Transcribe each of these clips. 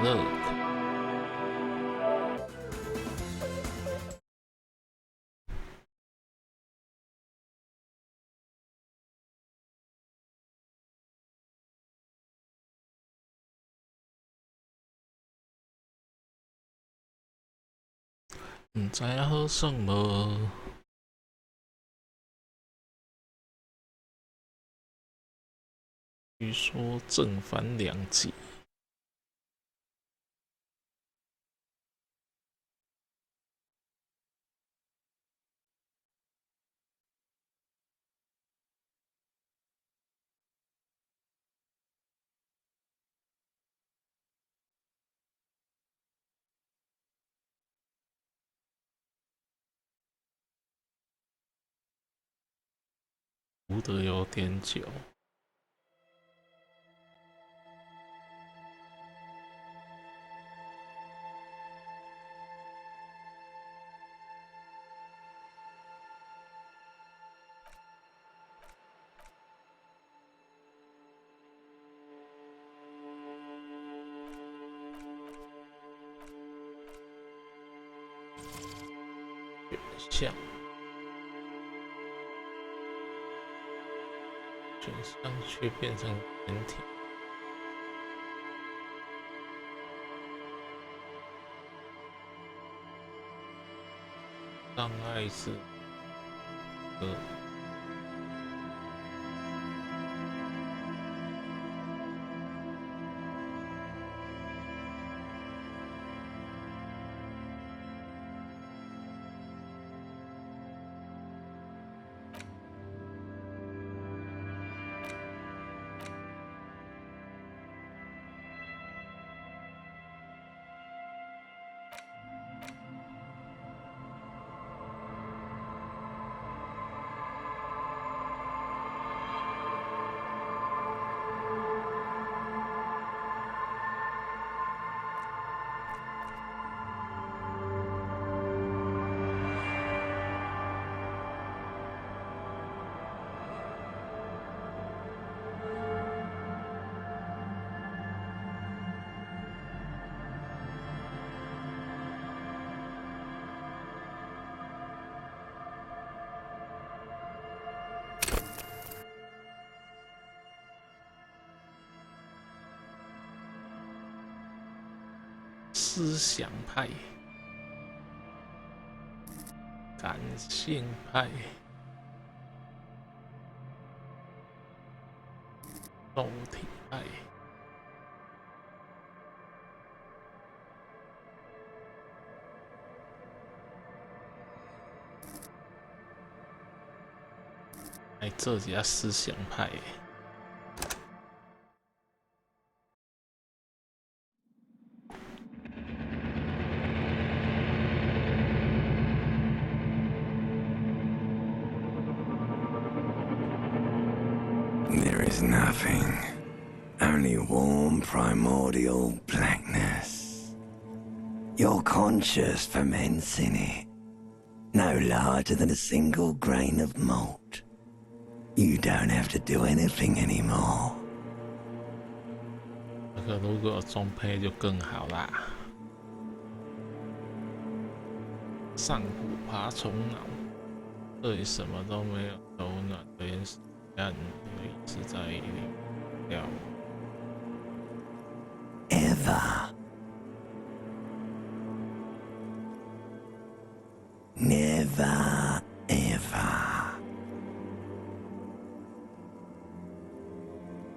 乐。唔知好耍无？据说正反两极。读得有点久。选项却变成简体。障碍是思想派、感性派、肉体派。哎，这家思想派。There is nothing, only warm primordial blackness. Your conscious ferments in it, no larger than a single grain of malt. You don't have to do anything anymore. 这个如果有中配就更好啦。上古爬虫脑，这里什么都没有，柔软连时间一直在里掉。Ever. Never, ever.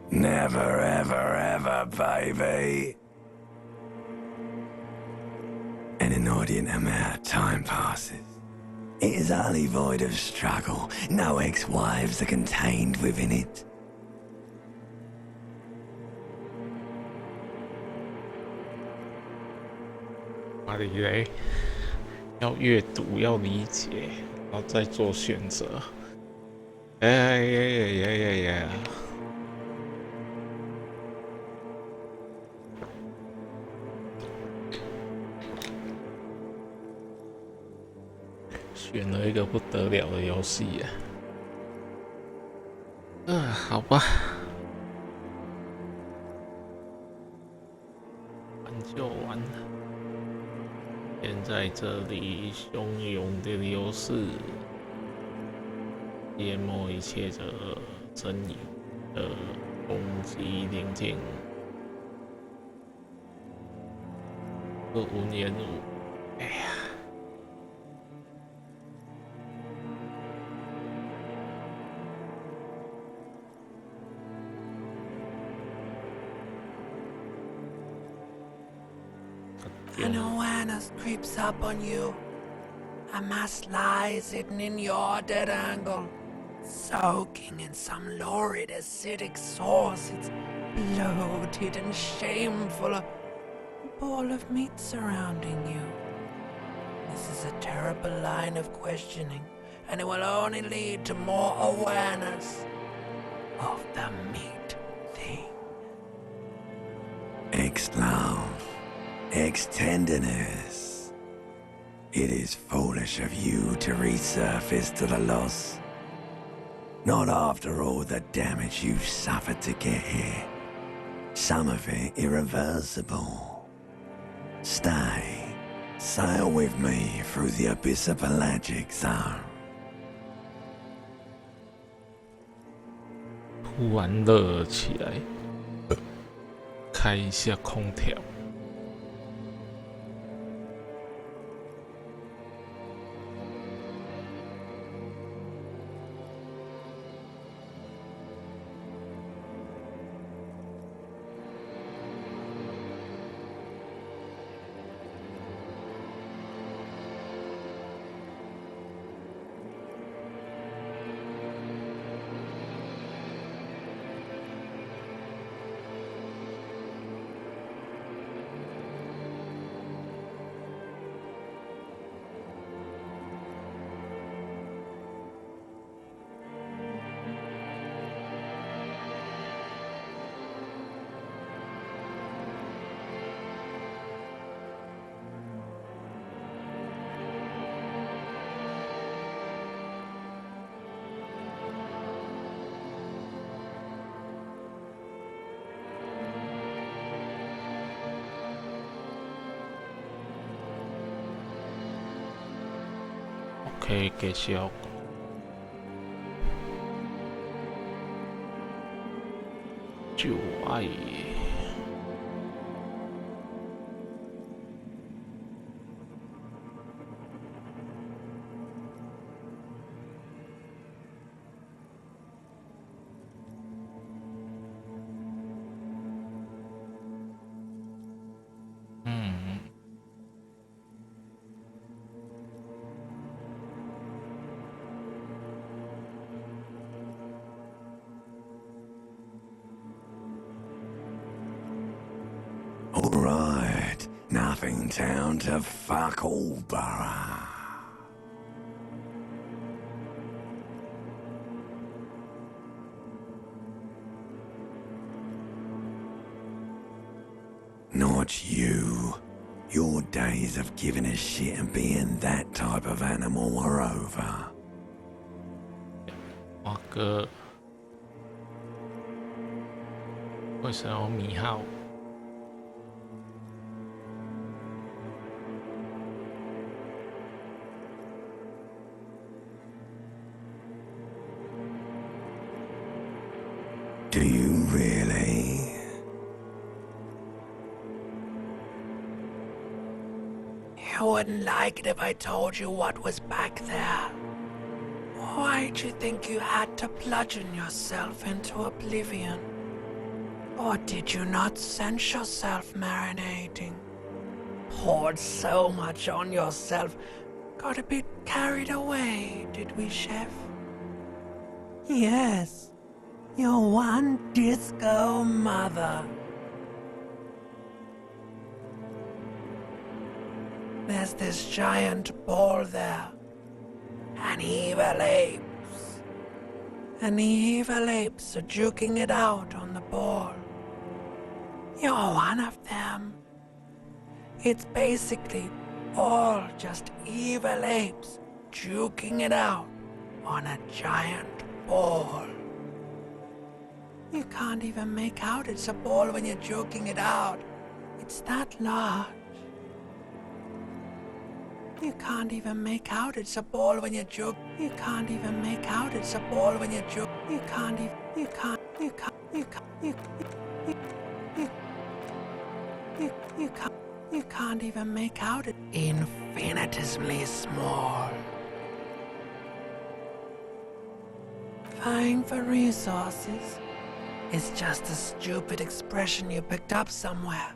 Never, ever, ever, baby. An inordinate amount of time passes. It is utterly void of struggle. No ex-wives are contained within it. 哪里嘞？要阅读，要理解，然后再做选择。哎呀呀呀呀呀！选了一个不得了的游戏呀！好吧。反就完了。现在这里汹涌的流逝，淹没一切的身影的攻击临近。5年5，哎呀！An awareness creeps up on you. A mass lies hidden in your dead angle, soaking in some lurid acidic sauce. It's bloated and shameful, a ball of meat surrounding you. This is a terrible line of questioning, and it will only lead to more awareness of the meat thing. Ex-love, ex-tenderness. It is foolish of you to resurface to the loss. Not after all the damage you suffered to get here. Some of it irreversible. Stay. Sail with me through the abyss of pelagic zone. 突然热起来，开一下空调。OK， 给效果。就爱。Alright, nothing town to fuck all borough. Not you. Your days of giving a shit and being that type of animal are over. 哇哥，为什么米号？ Do you really? You wouldn't like it if I told you what was back there. Why'd you think you had to bludgeon yourself into oblivion? Or did you not sense yourself marinating? Poured so much on yourself, got a bit carried away, did we, Chef? Yes, your one disco mother. There's this giant ball there. And evil apes. And the evil apes are juking it out on the ball. You're one of them. It's basically all just evil apes juking it out on a giant ball. You can't even make out it's a ball when you're juking it out. It's that large. You can't even make out it's a ball when you joke. You can't even make out it's a ball when you joke. You can't even. You can't. You can't. You can't. You can't. You can't even make out it. Infinitesimally small. Vying for resources is just a stupid expression you picked up somewhere.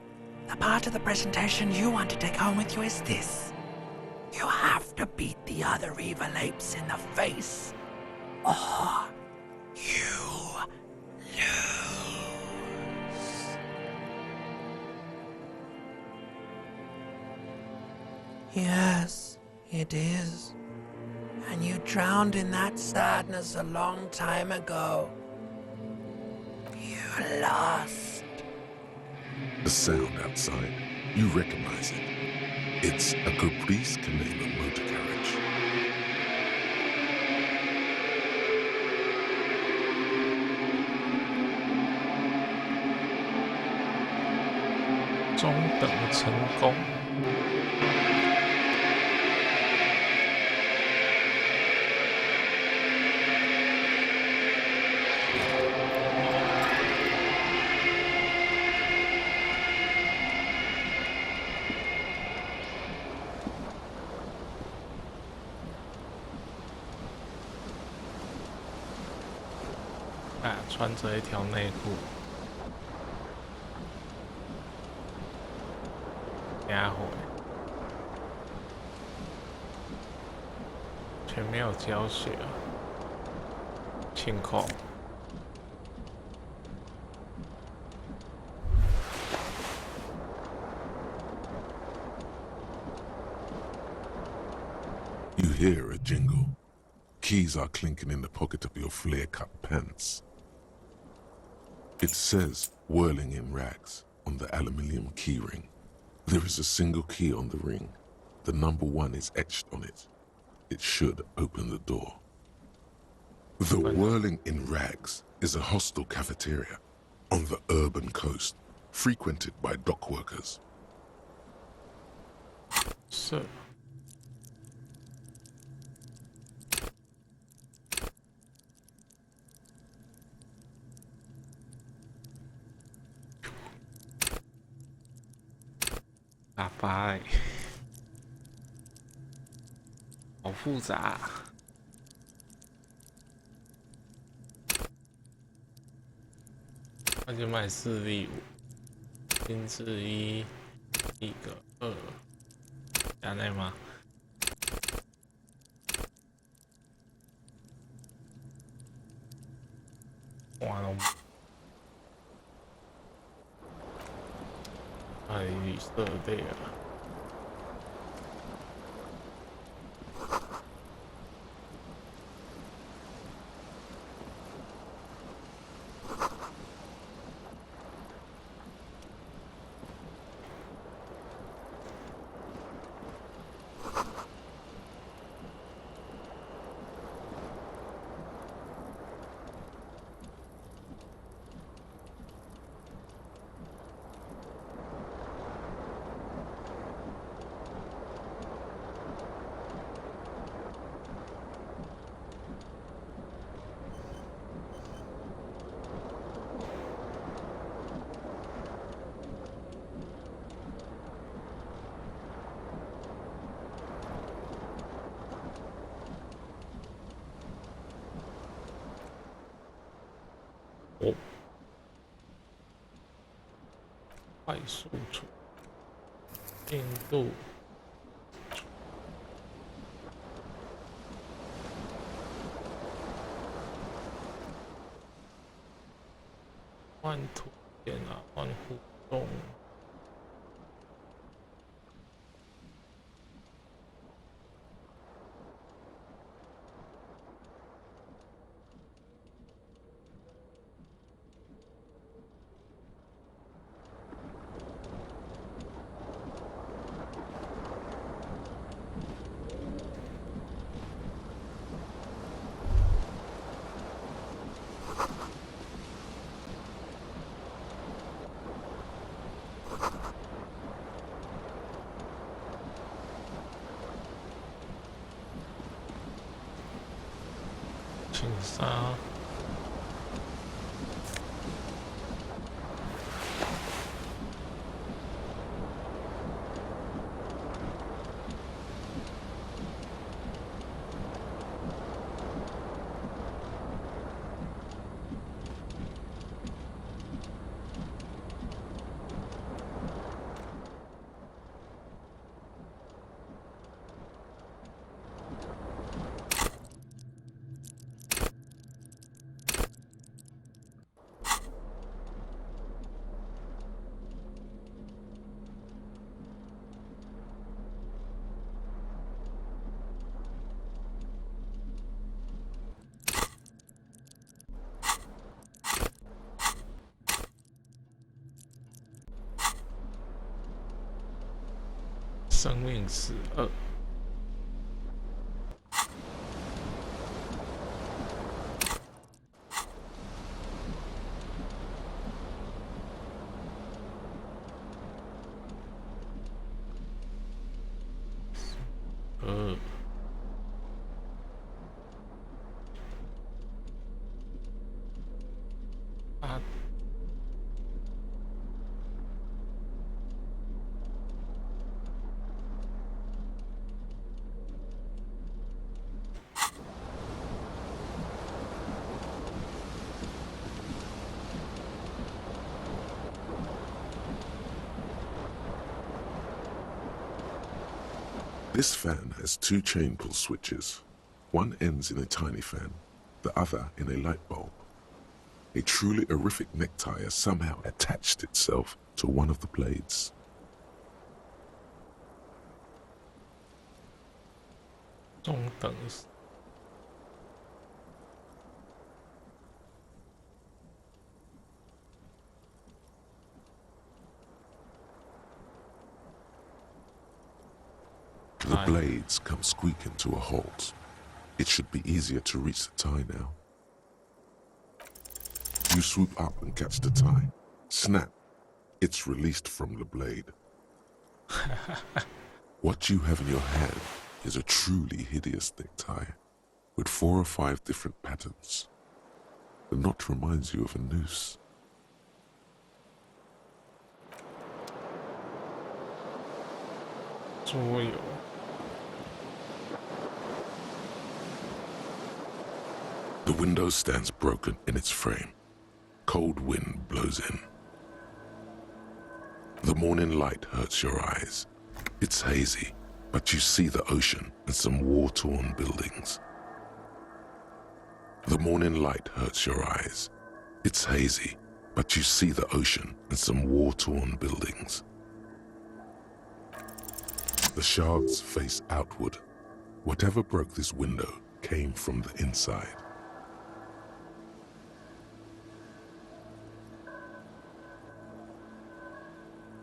The part of the presentation you want to take home with you is this. You have to beat the other evil apes in the face, or you lose. Yes, it is. And you drowned in that sadness a long time ago. You lost. The sound outside, you recognize it. It's a Caprice Canela motor carriage. 中等成功。穿着一条内裤，家伙，全没有教学啊，清空。You hear a jingle. Keys are clinking in the pocket of your flare-cut pants. It says, whirling in rags, on the aluminium keyring. There is a single key on the ring. The number 1 is etched on it. It should open the door. The whirling in rags is a hostel cafeteria on the urban coast, frequented by dock workers. 是。打发欸，好复杂啊。那就卖4粒5，精致1，一个2，加内吗？哇龙，哎，绿色的呀。哦，快速处进度。换图片啊，换互动。请杀。生命12。啊！This fan has two chain pull switches. One ends in a tiny fan, the other in a light bulb. A truly horrific necktie has somehow attached itself to one of the blades. 中等。The blades come squeaking to a halt. It should be easier to reach the tie now. You swoop up and catch the tie. Snap. It's released from the blade. What you have in your hand is a truly hideous necktie with 4 or 5 different patterns. The knot reminds you of a noose. The window stands broken in its frame. Cold wind blows in. The morning light hurts your eyes. It's hazy, but you see the ocean and some war-torn buildings. The morning light hurts your eyes. It's hazy, but you see the ocean and some war-torn buildings. The shards face outward. Whatever broke this window came from the inside.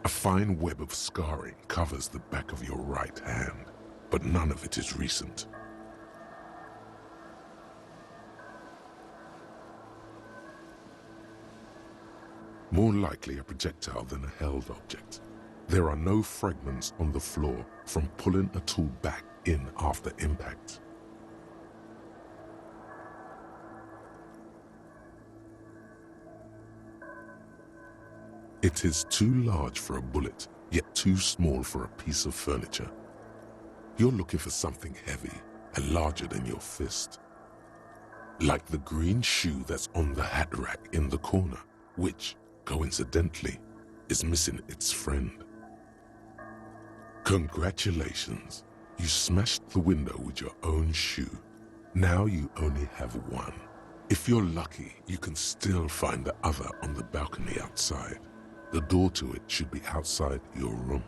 A fine web of scarring covers the back of your right hand, but none of it is recent. More likely a projectile than a held object. There are no fragments on the floor from pulling a tool back in after impact. It is too large for a bullet, yet too small for a piece of furniture. You're looking for something heavy and larger than your fist. Like the green shoe that's on the hat rack in the corner, which, coincidentally, is missing its friend. Congratulations, you smashed the window with your own shoe. Now you only have one. If you're lucky, you can still find the other on the balcony outside. The door to it should be outside your room.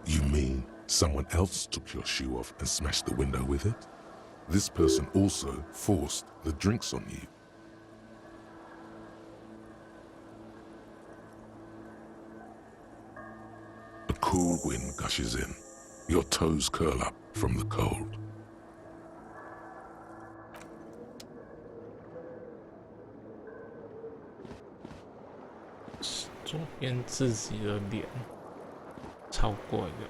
You mean someone else took your shoe off and smashed the window with it? This person also forced the drinks on you. A cool wind gushes in. Your toes curl up from the cold. 左边自己的脸超怪的。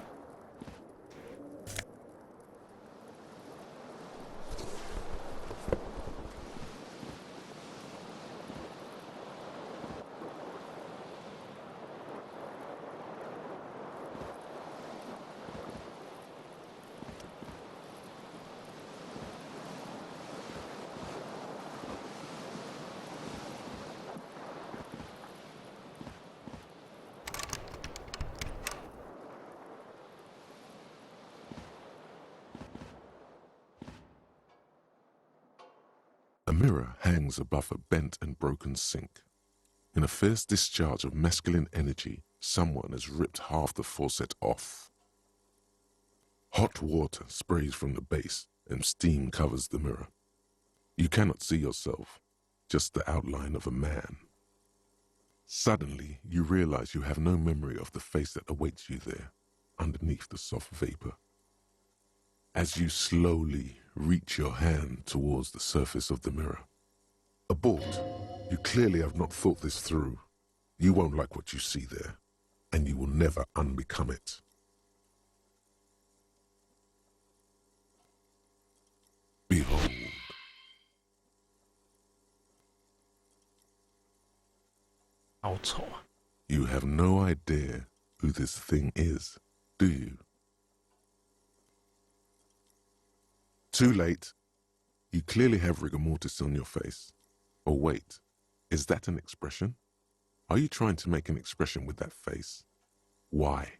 mirror hangs above a bent and broken sink. In a fierce discharge of masculine energy, someone has ripped half the faucet off. Hot water sprays from the base and steam covers the mirror. You cannot see yourself, just the outline of a man. Suddenly, you realize you have no memory of the face that awaits you there, underneath the soft vapor. As you slowly reach your hand towards the surface of the mirror. Abort. You clearly have not thought this through. You won't like what you see there, and you will never unbecome it. Behold. You have no idea who this thing is, do you? Too late. You clearly have rigor mortis on your face. Oh wait, is that an expression? Are you trying to make an expression with that face? Why?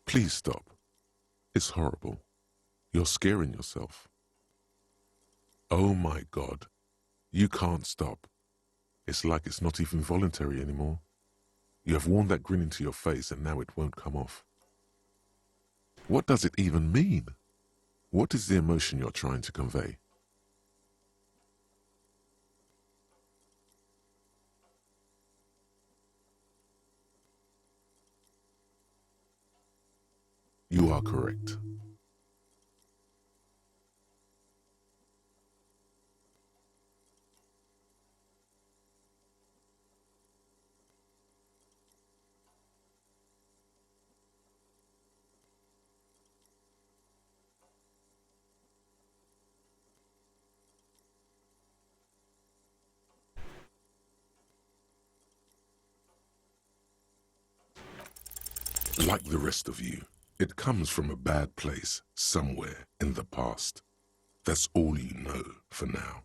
Please stop. It's horrible. You're scaring yourself. Oh my God. You can't stop. It's like it's not even voluntary anymore. You have worn that grin into your face and now it won't come off. What does it even mean? What is the emotion you're trying to convey? You are correct. Like the rest of you, it comes from a bad place somewhere in the past. That's all you know for now.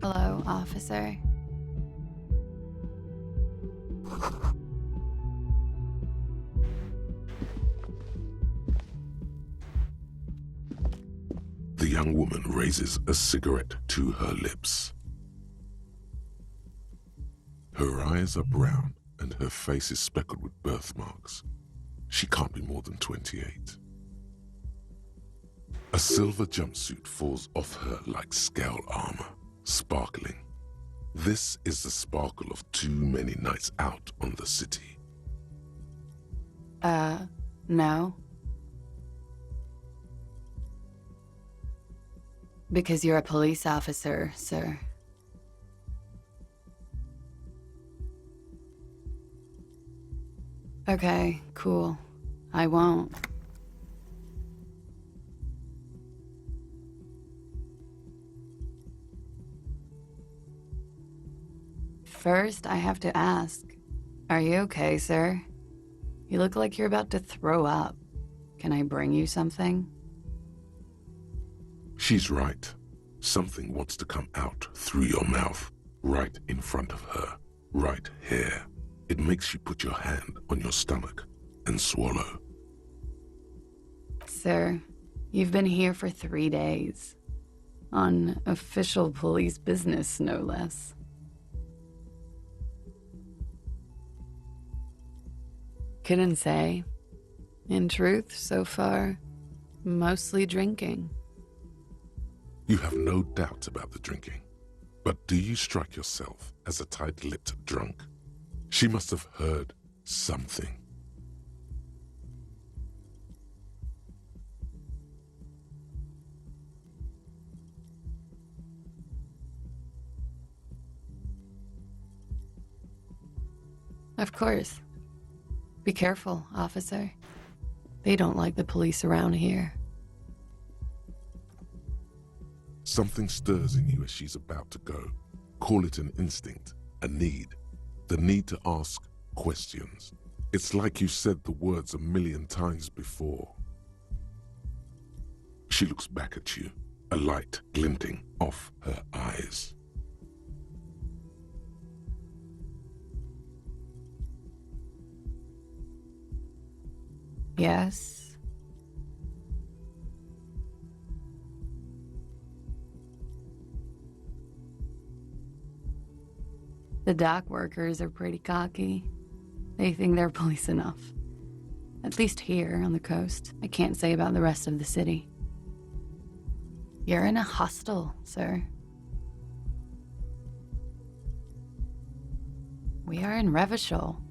Hello, officer. The young woman raises a cigarette to her lips. Her eyes are brown and her face is speckled with birthmarks. She can't be more than 28. A silver jumpsuit falls off her like scale armor, sparkling. This is the sparkle of too many nights out on the city. No. Because you're a police officer, sir. Okay, cool. I won't. First, I have to ask, are you okay, sir? You look like you're about to throw up. Can I bring you something? She's right. Something wants to come out through your mouth, right in front of her, right here. It makes you put your hand on your stomach and swallow. Sir, you've been here for 3 days. On official police business, no less. Couldn't say. In truth, so far, mostly drinking. You have no doubt about the drinking. But do you strike yourself as a tight-lipped drunk? She must have heard something. Of course. Be careful, officer. They don't like the police around here. Something stirs in you as she's about to go. Call it an instinct, a need. The need to ask questions. It's like you said the words 1,000,000 times before. She looks back at you, a light glinting off her eyes. Yes? The dock workers are pretty cocky. They think they're police enough. At least here on the coast. I can't say about the rest of the city. You're in a hostel, sir. We are in Revachol.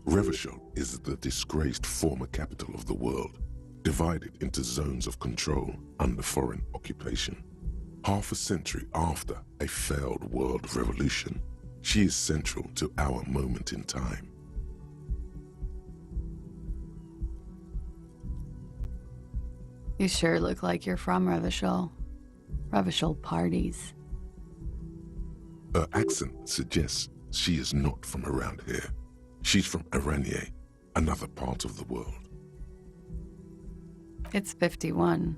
Revachol is the disgraced former capital of the world, divided into zones of control under foreign occupation. Half a century after a failed world revolution, she is central to our moment in time. You sure look like you're from Revachol. Revachol parties. Her accent suggests she is not from around here. She's from Aranye, another part of the world. It's 51.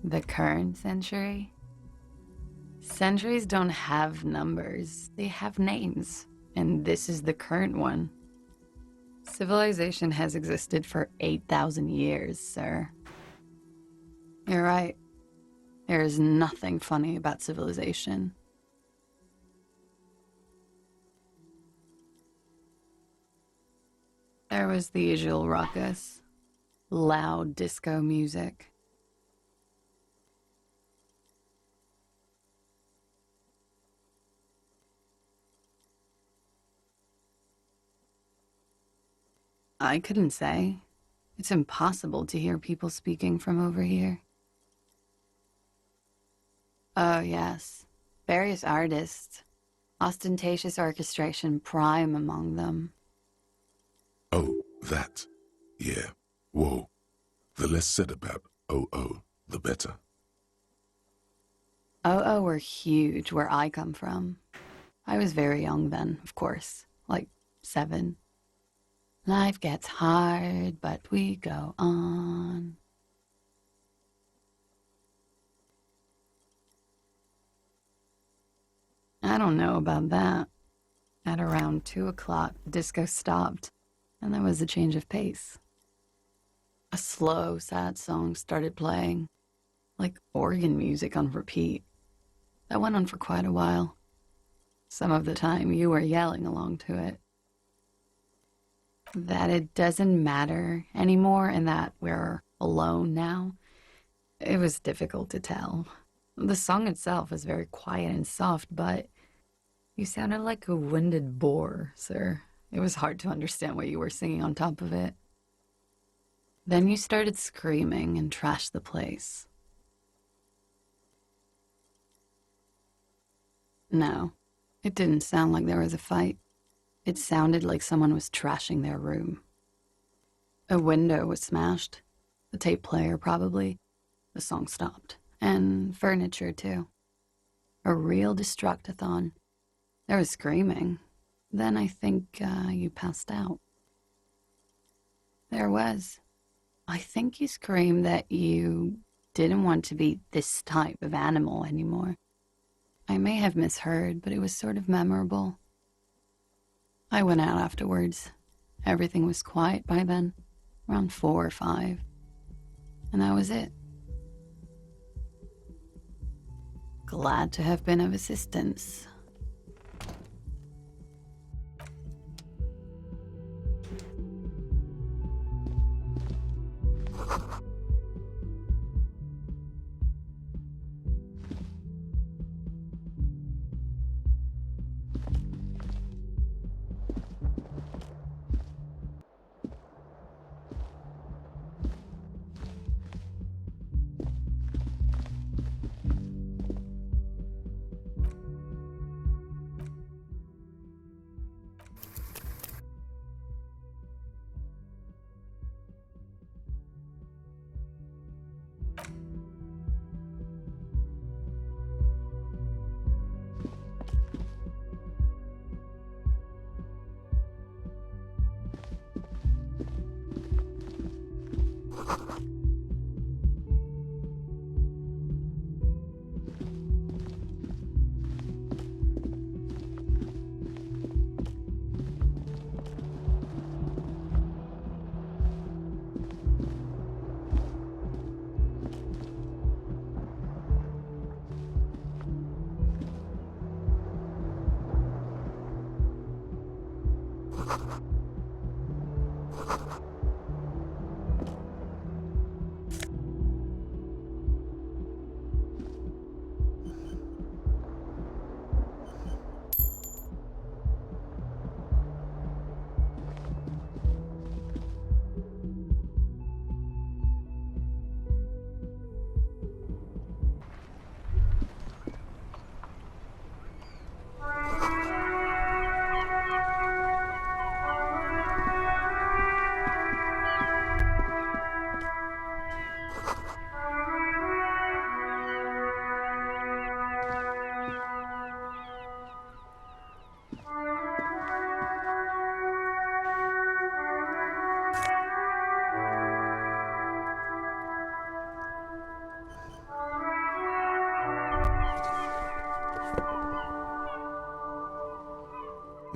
The current century? Centuries don't have numbers. They have names. And this is the current one. Civilization has existed for 8,000 years, sir. You're right. There is nothing funny about civilization. There was the usual ruckus. Loud disco music. I couldn't say. It's impossible to hear people speaking from over here. Oh, yes. Various artists. Ostentatious orchestration prime among them. Oh, that. Yeah. Whoa. The less said about OO, the better. OO were huge where I come from. I was very young then, of course. Like 7. Life gets hard, but we go on. I don't know about that. At around 2 o'clock, the disco stopped, and there was a change of pace. A slow, sad song started playing, like organ music on repeat. That went on for quite a while. Some of the time, you were yelling along to it. That it doesn't matter anymore and that we're alone now, it was difficult to tell. The song itself was very quiet and soft, but you sounded like a winded boar, sir. It was hard to understand what you were singing on top of it. Then you started screaming and trashed the place. No, it didn't sound like there was a fight. It sounded like someone was trashing their room. A window was smashed. The tape player, probably. The song stopped. And furniture, too. A real destructathon. There was screaming. Then I think you passed out. There was. I think you screamed that you didn't want to be this type of animal anymore. I may have misheard, but it was sort of memorable. I went out afterwards. Everything was quiet by then, around 4 or 5. And that was it. Glad to have been of assistance.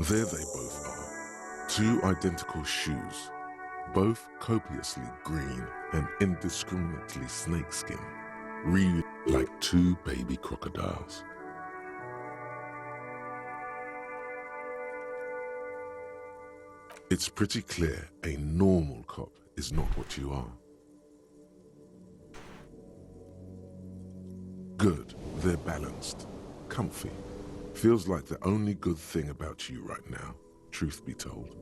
There they both are. Two identical shoes, both copiously green and indiscriminately snakeskin, really like two baby crocodiles. It's pretty clear a normal cop is not what you are. Good, they're balanced, comfy. Feels like the only good thing about you right now, truth be told.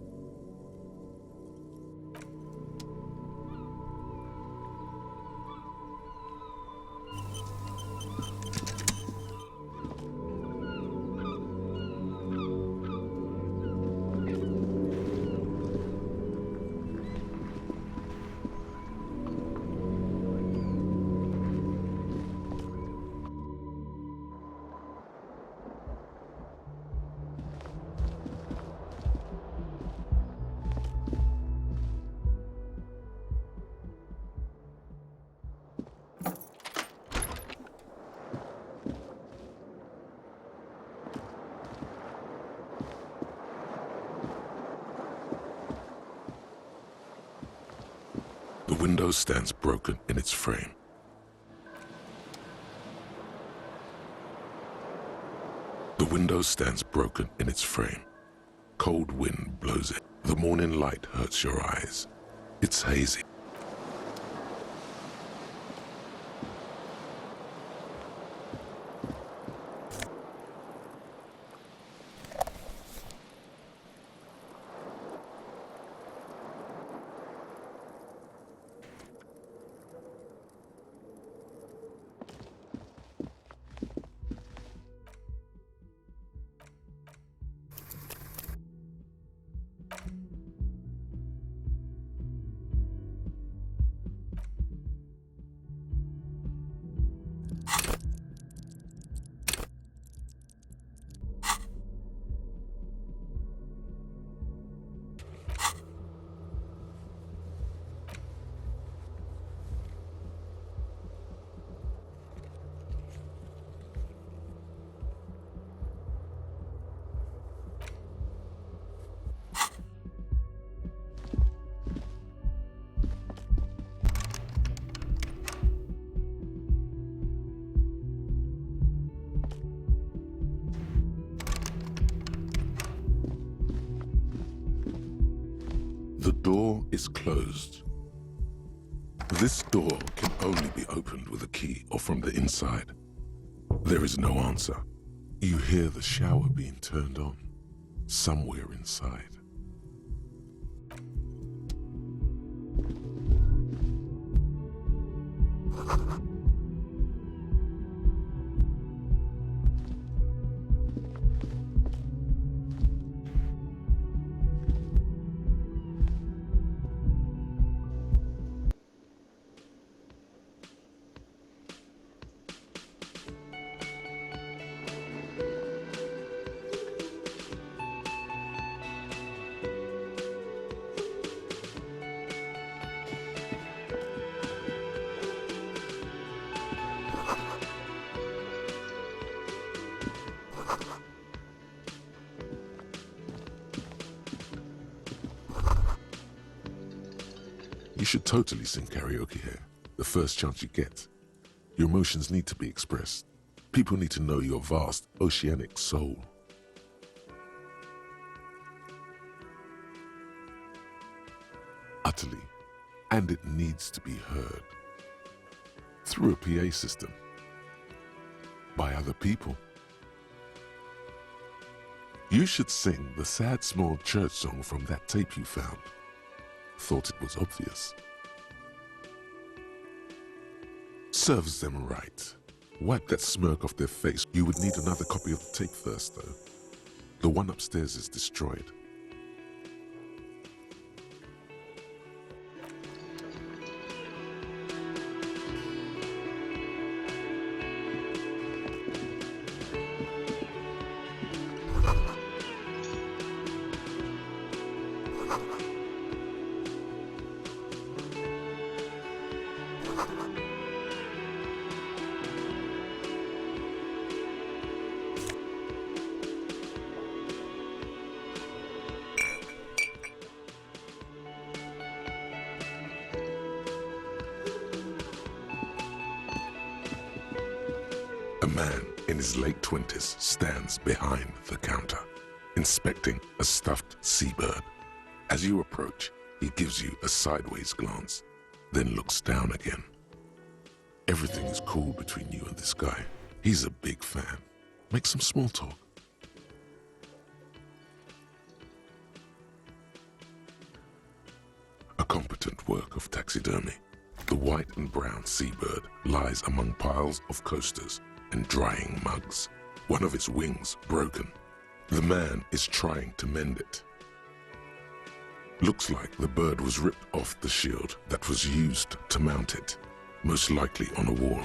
The window stands broken in its frame. The window stands broken in its frame. Cold wind blows it. The morning light hurts your eyes. It's hazy. The door is closed. This door can only be opened with a key or from the inside. There is no answer. You hear the shower being turned on somewhere inside. You should totally sing karaoke here, the first chance you get. Your emotions need to be expressed. People need to know your vast, oceanic soul. Utterly, and it needs to be heard. Through a PA system. By other people. You should sing the sad small church song from that tape you found. Thought it was obvious. Serves them right. Wipe that smirk off their face. You would need another copy of the tape first, though. The one upstairs is destroyed. A man in his late 20s stands behind the counter, inspecting a stuffed seabird. As you approach, he gives you a sideways glance, then looks down again. Everything is cool between you and this guy. He's a big fan. Make some small talk. A competent work of taxidermy. The white and brown seabird lies among piles of coasters and drying mugs, one of its wings broken. The man is trying to mend it. Looks like the bird was ripped off the shield that was used to mount it, most likely on a wall.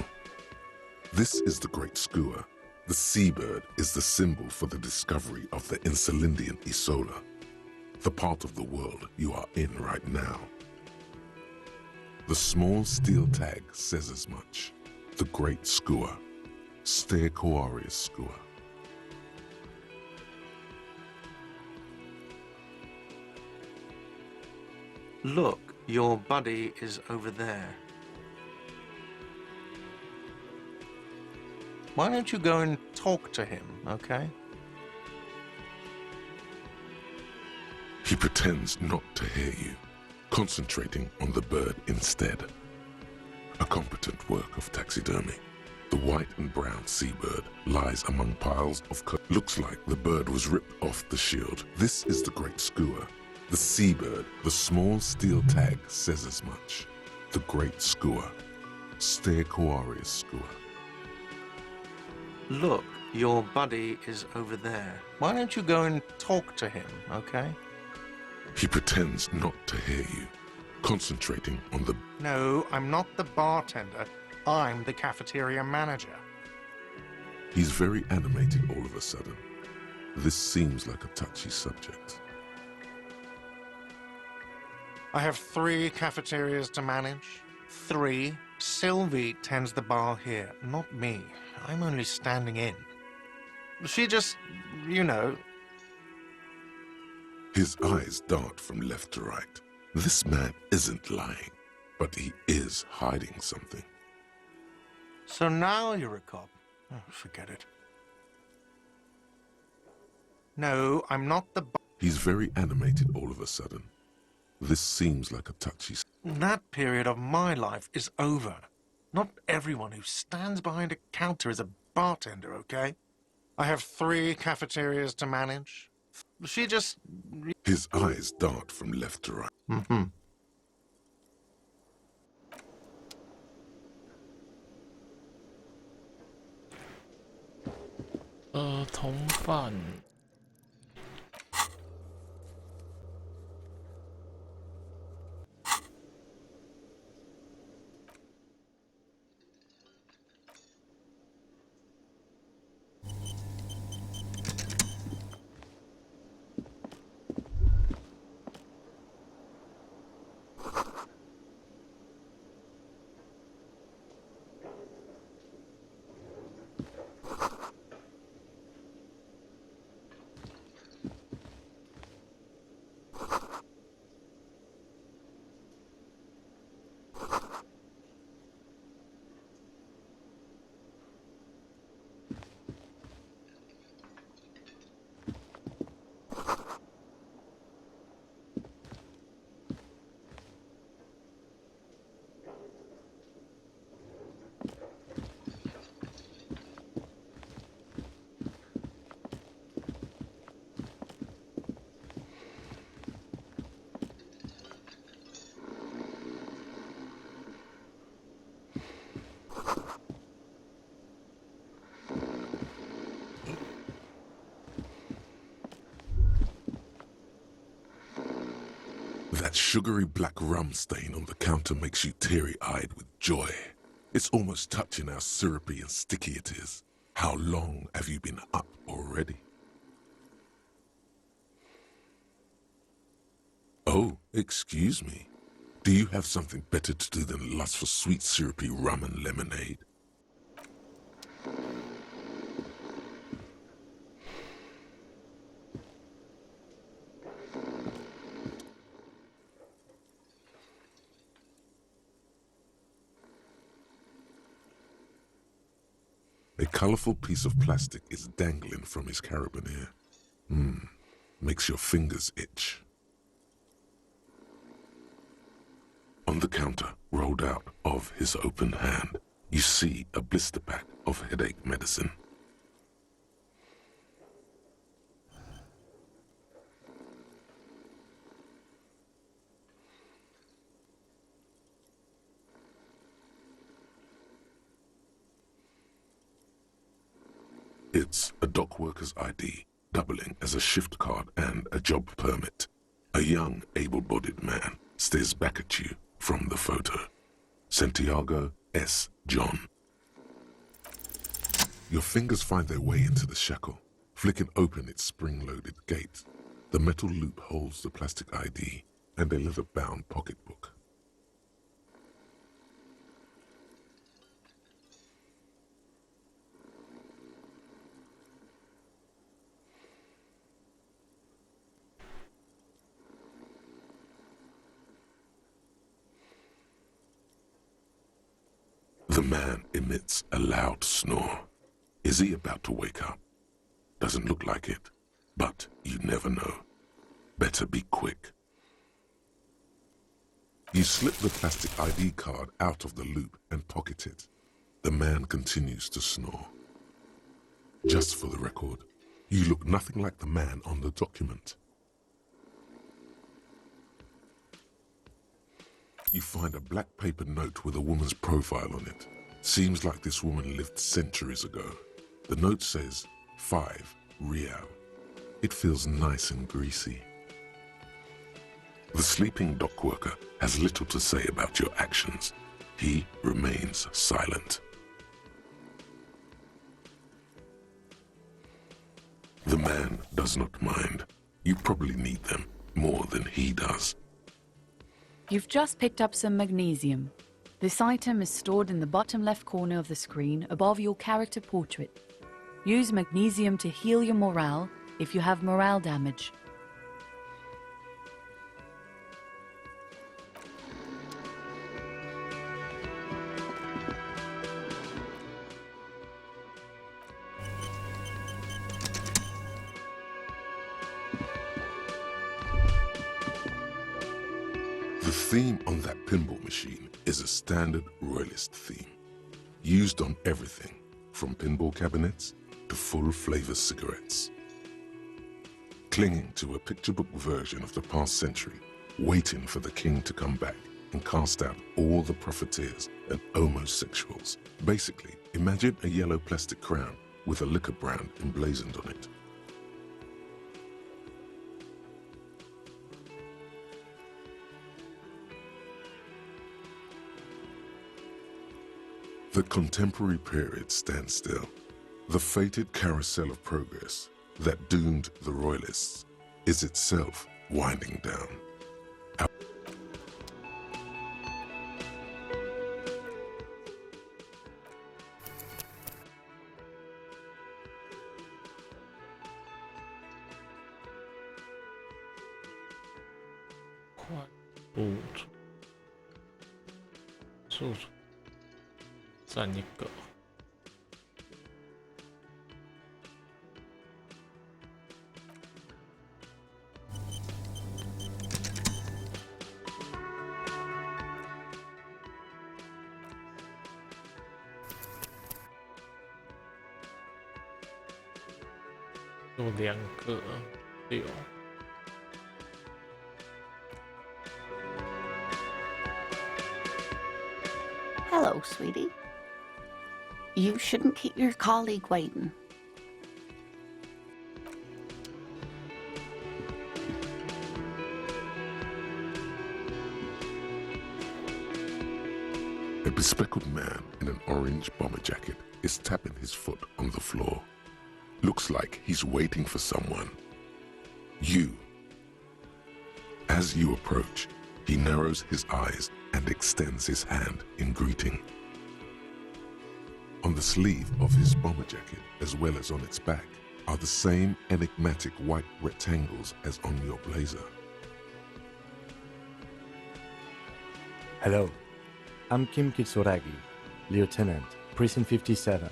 This is the Great Skua. The seabird is the symbol for the discovery of the Insulindian Isola, the part of the world you are in right now. The small steel tag says as much. The Great Skua. Stegosaurus skua. Look, your buddy is over there. Why don't you go and talk to him, okay? He pretends not to hear you, concentrating on the bird instead. A competent work of taxidermy. The white and brown seabird lies among piles of looks like the bird was ripped off the shield. This is the Great Skua. The seabird, the small steel tag says as much. The Great Skua. Stegosaurus skua. Look, your buddy is over there. Why don't you go and talk to him, okay? He pretends not to hear you, concentrating on the... No, I'm not the bartender. I'm the cafeteria manager. He's very animated all of a sudden. This seems like a touchy subject. I have 3 cafeterias to manage. 3. Sylvie tends the bar here, not me. I'm only standing in. She just, you know... His eyes dart from left to right. This man isn't lying, but he is hiding something. So now you're a cop. Oh, forget it. No, I'm not the... He's very animated all of a sudden. This seems like a touchy... That period of my life is over. Not everyone who stands behind a counter is a bartender, okay? I have 3 cafeterias to manage. She just... His eyes dart from left to right. Mm-hmm. 同伴。That sugary black rum stain on the counter makes you teary-eyed with joy. It's almost touching how syrupy and sticky it is. How long have you been up already? Oh, excuse me. Do you have something better to do than lust for sweet syrupy rum and lemonade? A colorful piece of plastic is dangling from his carabiner. Makes your fingers itch. On the counter, rolled out of his open hand, you see a blister pack of headache medicine. It's a dock worker's ID, doubling as a shift card and a job permit. A young, able-bodied man stares back at you from the photo. Santiago S. John. Your fingers find their way into the shackle, flicking open its spring-loaded gate. The metal loop holds the plastic ID and a leather-bound pocketbook. The man emits a loud snore. Is he about to wake up? Doesn't look like it, but you never know. Better be quick. You slip the plastic ID card out of the loop and pocket it. The man continues to snore. Just for the record, you look nothing like the man on the document. You find a black paper note with a woman's profile on it. Seems like this woman lived centuries ago. The note says, 5 Real. It feels nice and greasy. The sleeping dock worker has little to say about your actions. He remains silent. The man does not mind. You probably need them more than he does. You've just picked up some magnesium. This item is stored in the bottom left corner of the screen above your character portrait. Use magnesium to heal your morale if you have morale damage. The theme on that pinball machine is a standard royalist theme, used on everything from pinball cabinets to full-flavor cigarettes. Clinging to a picture book version of the past century, waiting for the king to come back and cast out all the profiteers and homosexuals. Basically, imagine a yellow plastic crown with a liquor brand emblazoned on it. The contemporary period stands still. The fated carousel of progress that doomed the royalists is itself winding down.速度占一个。有2个6。Hello, sweetie. You shouldn't keep your colleague waiting. A bespectacled man in an orange bomber jacket is tapping his foot on the floor. Looks like he's waiting for someone. You. As you approach, he narrows his eyes and extends his hand in greeting. On the sleeve of his bomber jacket, as well as on its back, are the same enigmatic white rectangles as on your blazer. Hello, I'm Kim Kitsuragi, Lieutenant, Precinct 57.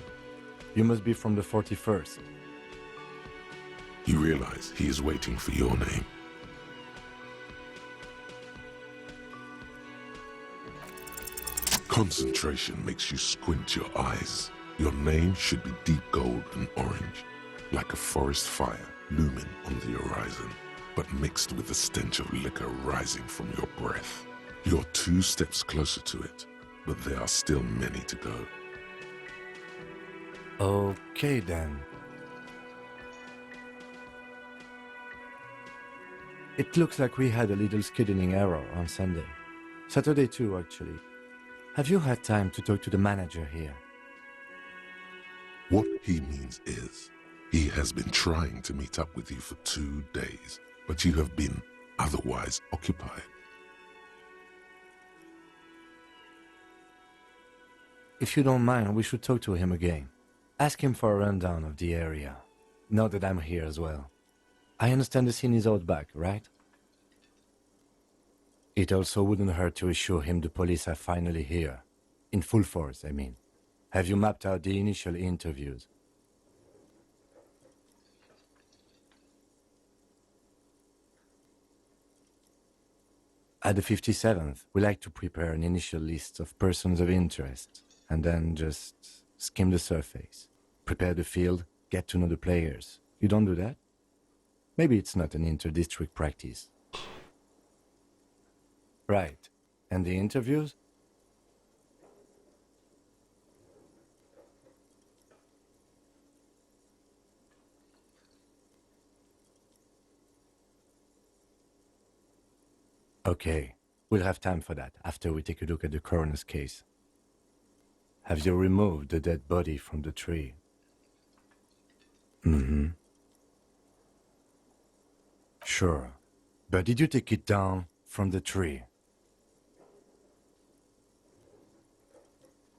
You must be from the 41st. You realize he is waiting for your name. Concentration makes you squint your eyes. Your name should be deep gold and orange, like a forest fire looming on the horizon, but mixed with the stench of liquor rising from your breath. You're 2 steps closer to it, but there are still many to go. Okay then. It looks like we had a little scheduling error on Sunday. Saturday too, actually. Have you had time to talk to the manager here? What he means is, he has been trying to meet up with you for 2 days, but you have been otherwise occupied. If you don't mind, we should talk to him again. Ask him for a rundown of the area, now that I'm here as well. I understand the scene is out back, right? It also wouldn't hurt to assure him the police are finally here. In full force, I mean. Have you mapped out the initial interviews? At the 57th, we like to prepare an initial list of persons of interest, and then just skim the surface. Prepare the field, get to know the players. You don't do that? Maybe it's not an inter-district practice. Right. And the interviews? Okay, we'll have time for that after we take a look at the coroner's case. Have you removed the dead body from the tree? Mm-hmm. Sure. But did you take it down from the tree?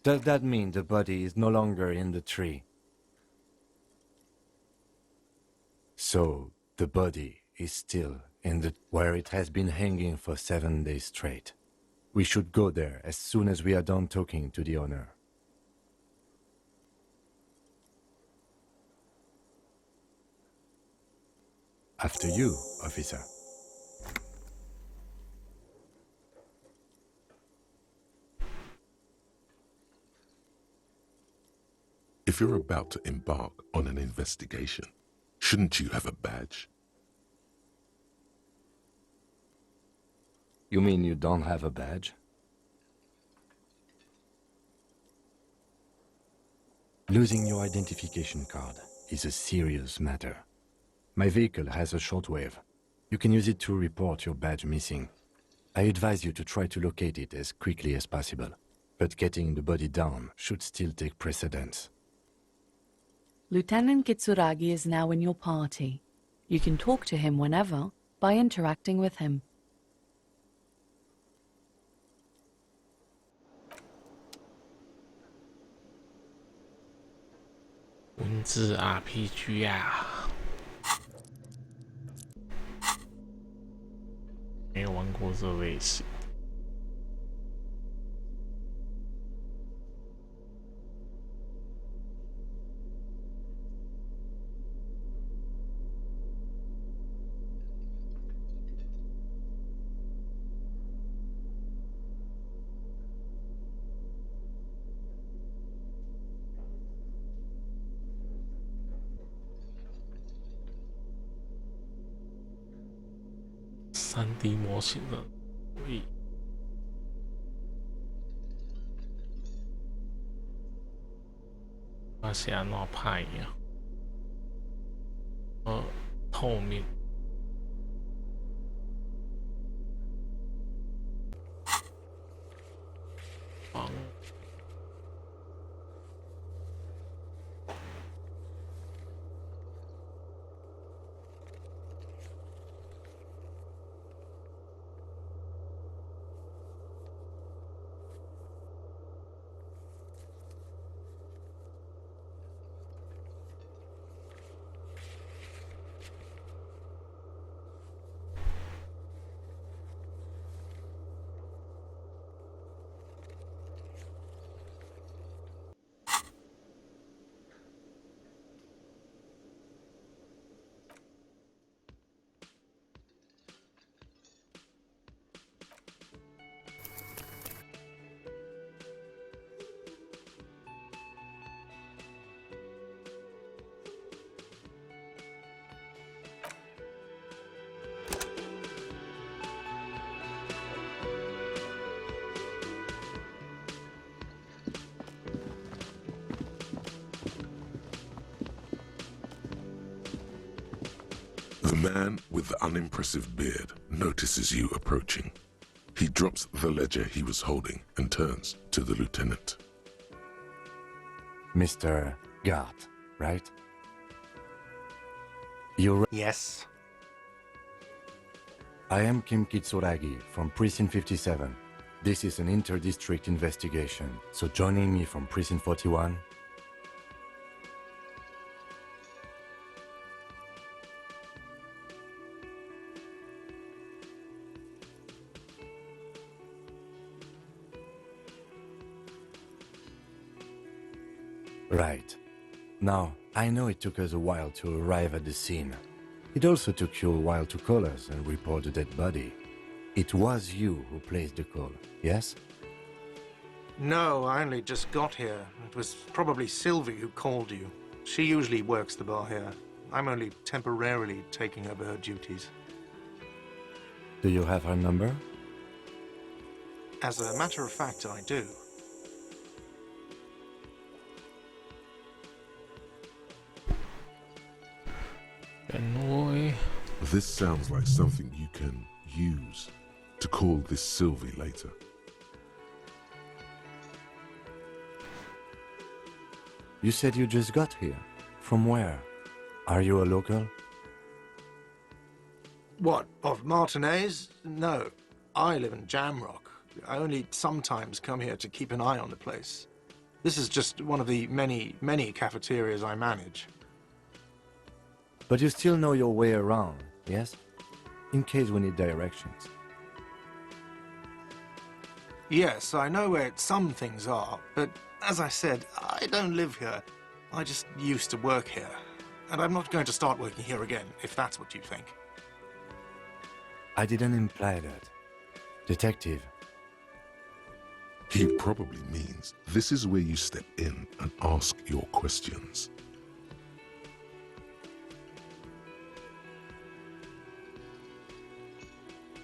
Does that mean the body is no longer in the tree? So, the body is still in the where it has been hanging for 7 days straight. We should go there as soon as we are done talking to the owner. After you, officer. If you're about to embark on an investigation, shouldn't you have a badge? You mean you don't have a badge? Losing your identification card is a serious matter. My vehicle has a shortwave. You can use it to report your badge missing. I advise you to try to locate it as quickly as possible, but getting the body down should still take precedence. Lieutenant Kitsuragi is now in your party. You can talk to him whenever by interacting with him.文字 RPG 啊，没有玩过这类型。3D 模型的回忆，那是安怎拍呀？透明。房。The man with the unimpressive beard notices you approaching. He drops the ledger he was holding and turns to the lieutenant. Mr. Gart, right? Yes. I am Kim Kitsuragi from Precinct 57. This is an inter-district investigation, so joining me from Precinct 41... Right. Now, I know it took us a while to arrive at the scene. It also took you a while to call us and report the dead body. It was you who placed the call, yes? No, I only just got here. It was probably Sylvie who called you. She usually works the bar here. I'm only temporarily taking over her duties. Do you have her number? As a matter of fact, I do. Annoy. This sounds like something you can use to call this Sylvie later. You said you just got here. From where? Are you a local? What, of Martinez? No. I live in Jamrock. I only sometimes come here to keep an eye on the place. This is just one of the many, many cafeterias I manage. But you still know your way around, yes? In case we need directions. Yes, I know where some things are, but as I said, I don't live here. I just used to work here. And I'm not going to start working here again, if that's what you think. I didn't imply that. Detective. He probably means this is where you step in and ask your questions.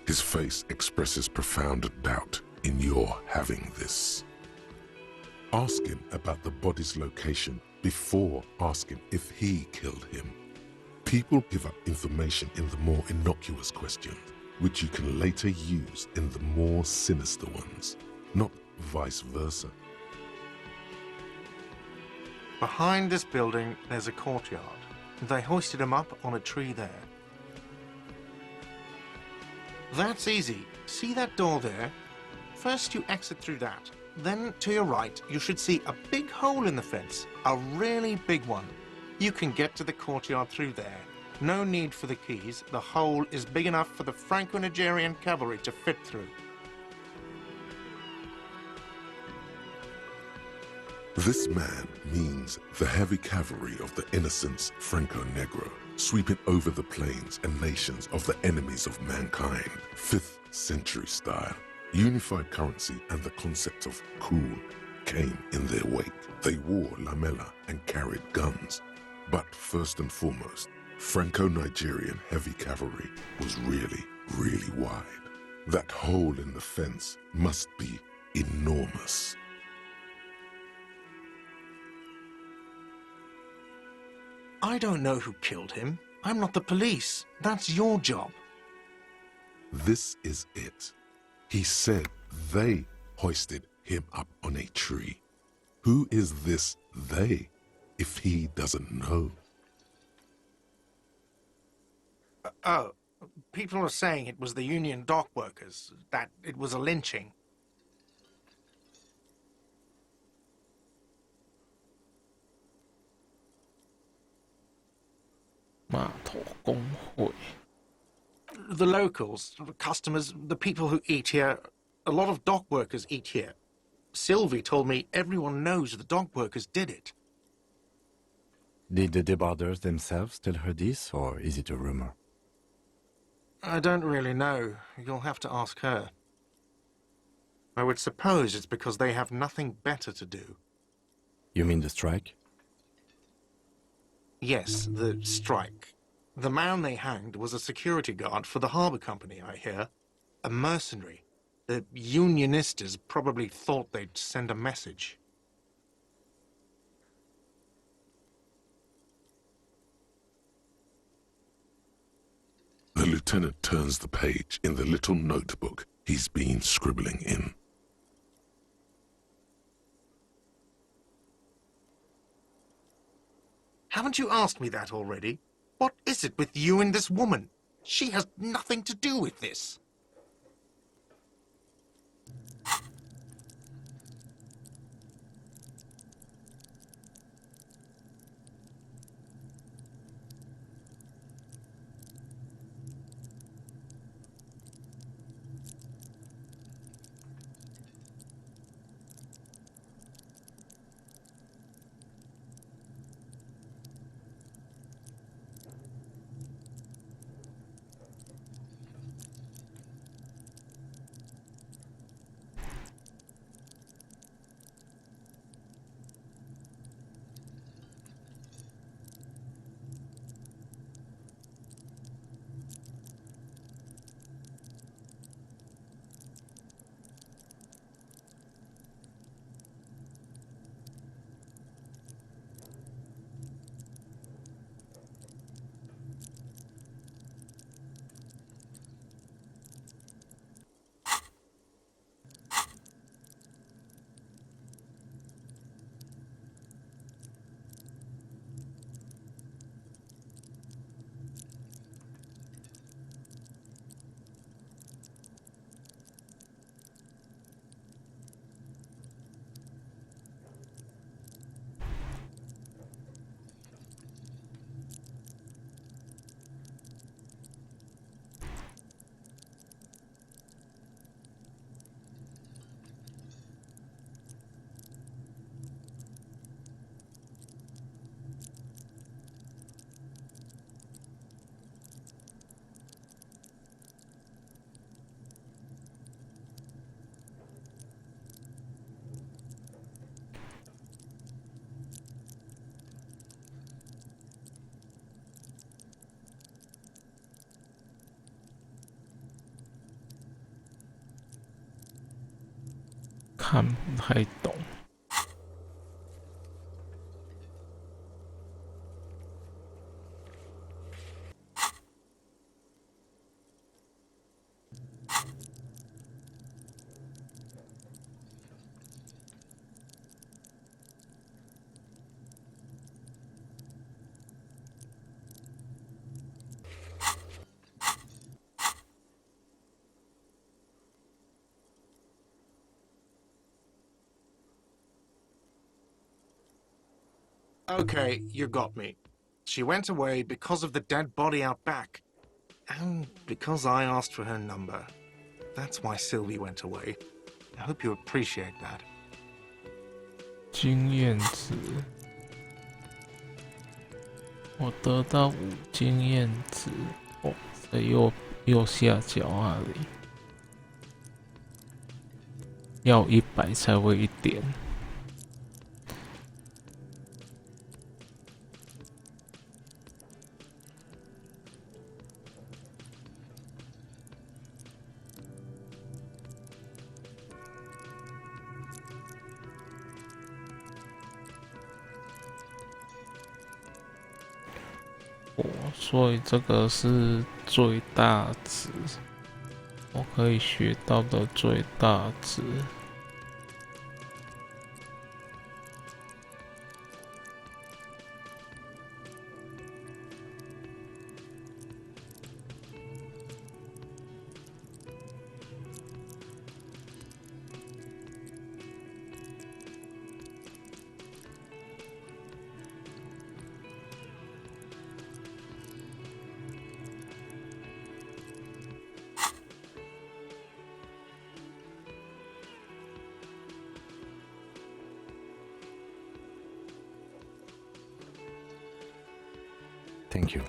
His face expresses profound doubt in your having this. Ask him about the body's location before asking if he killed him. People give up information in the more innocuous questions, which you can later use in the more sinister ones, not vice versa. Behind this building, there's a courtyard. They hoisted him up on a tree there. That's easy. See that door there? First you exit through that. Then, to your right, you should see a big hole in the fence. A really big one. You can get to the courtyard through there. No need for the keys. The hole is big enough for the Franco-Nigerian cavalry to fit through. This man means the heavy cavalry of the innocents Franco-Negro, sweeping over the plains and nations of the enemies of mankind, 5th century style. Unified currency and the concept of cool came in their wake. They wore lamella and carried guns. But first and foremost, Franco-Nigerian heavy cavalry was really, really wide. That hole in the fence must be enormous. I don't know who killed him. I'm not the police. That's your job. This is it. He said they hoisted him up on a tree. Who is this they, if he doesn't know? Oh, people are saying it was the union dock workers, that it was a lynching. The locals, the customers, the people who eat here, a lot of dock workers eat here. Sylvie told me everyone knows the dock workers did it. Did the debarders themselves tell her this, or is it a rumor? I don't really know. You'll have to ask her. I would suppose it's because they have nothing better to do. You mean the strike? Yes, the strike. The man they hanged was a security guard for the harbour company, I hear. A mercenary. The unionistas probably thought they'd send a message. The lieutenant turns the page in the little notebook he's been scribbling in. Haven't you asked me that already? What is it with you and this woman? She has nothing to do with this. 看不太懂。Okay, you got me. She went away because of the dead body out back. And because I asked for her number. That's why Sylvie went away. I hope you appreciate that. 经验值，我得到5经验值。哦，在右下角那里，要100才会1点。哦，所以这个是最大值，我可以学到的最大值。Thank you.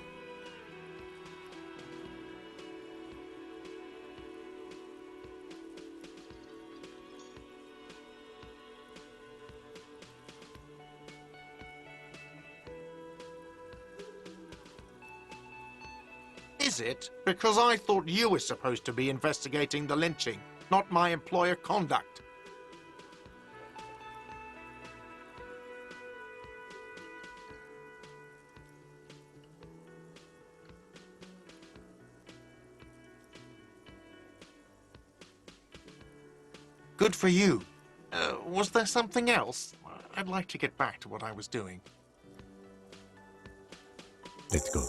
Is it? Because I thought you were supposed to be investigating the lynching, not my employer conduct. Good for you. Was there something else? I'd like to get back to what I was doing. Let's go.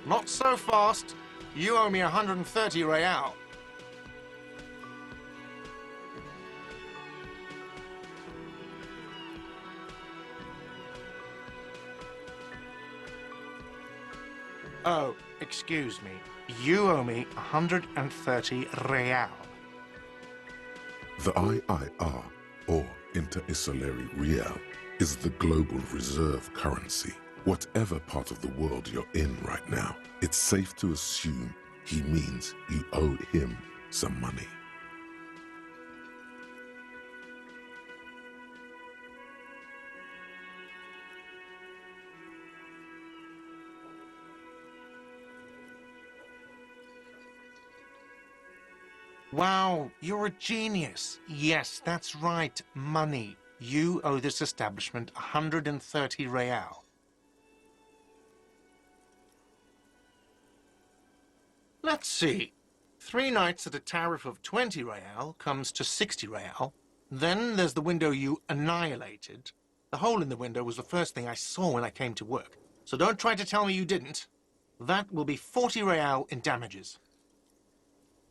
Not so fast. You owe me 130 real. Oh, excuse me. You owe me 130 real. The IIR, or Inter-Isolary Real, is the global reserve currency. Whatever part of the world you're in right now, it's safe to assume he means you owe him some money. Wow, you're a genius. Yes, that's right, money. You owe this establishment 130 real. Let's see. 3 nights at a tariff of 20 real comes to 60 real. Then there's the window you annihilated. The hole in the window was the first thing I saw when I came to work. So don't try to tell me you didn't. That will be 40 real in damages.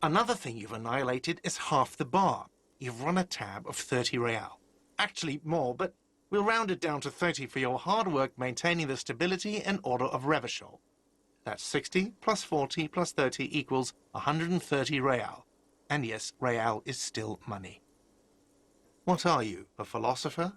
Another thing you've annihilated is half the bar. You've run a tab of 30 real. Actually more, but we'll round it down to 30 for your hard work maintaining the stability and order of Revachol. That's 60 plus 40 plus 30 equals 130 real. And yes, real is still money. What are you, a philosopher?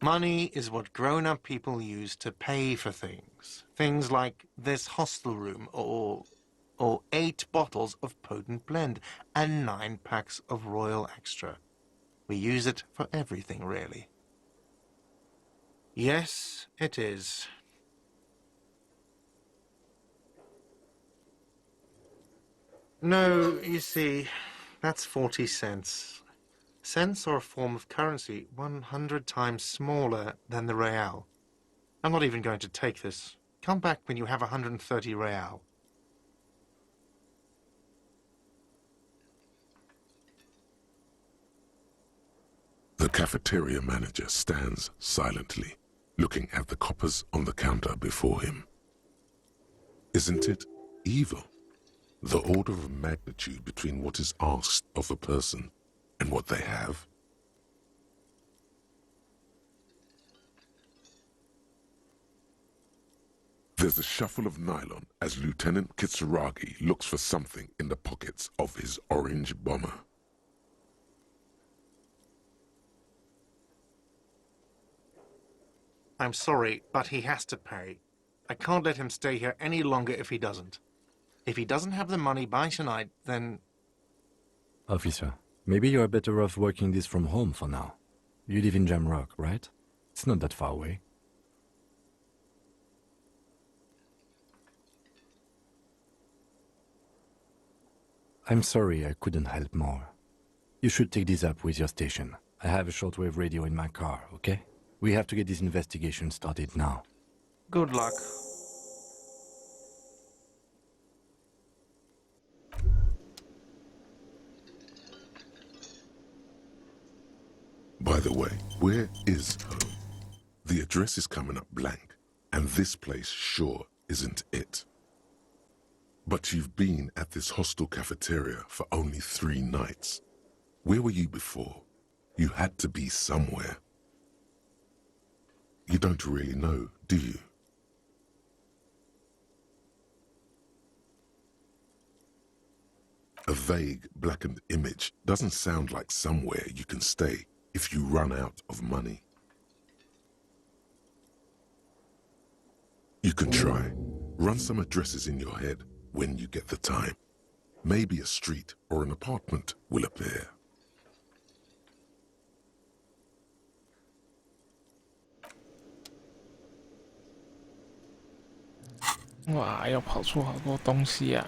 Money is what grown-up people use to pay for things. Things like this hostel room, or 8 bottles of potent blend, and 9 packs of Royal Extra. We use it for everything, really. Yes, it is. No, you see, that's 40 cents. Cents are a form of currency 100 times smaller than the real. I'm not even going to take this. Come back when you have 130 real. The cafeteria manager stands silently, looking at the coppers on the counter before him. Isn't it evil? The order of magnitude between what is asked of a person and what they have? There's a shuffle of nylon as Lieutenant Kitsuragi looks for something in the pockets of his orange bomber. I'm sorry, but he has to pay. I can't let him stay here any longer if he doesn't. If he doesn't have the money by tonight, then... Officer, maybe you're better off working this from home for now. You live in Jamrock, right? It's not that far away. I'm sorry I couldn't help more. You should take this up with your station. I have a shortwave radio in my car, okay? We have to get this investigation started now. Good luck. By the way, where is home? The address is coming up blank, and this place sure isn't it. But you've been at this hostel cafeteria for only 3 nights. Where were you before? You had to be somewhere. You don't really know, do you? A vague, blackened image doesn't sound like somewhere you can stay if you run out of money. You can try. Run some addresses in your head when you get the time. Maybe a street or an apartment will appear.哇，要跑出好多东西啊！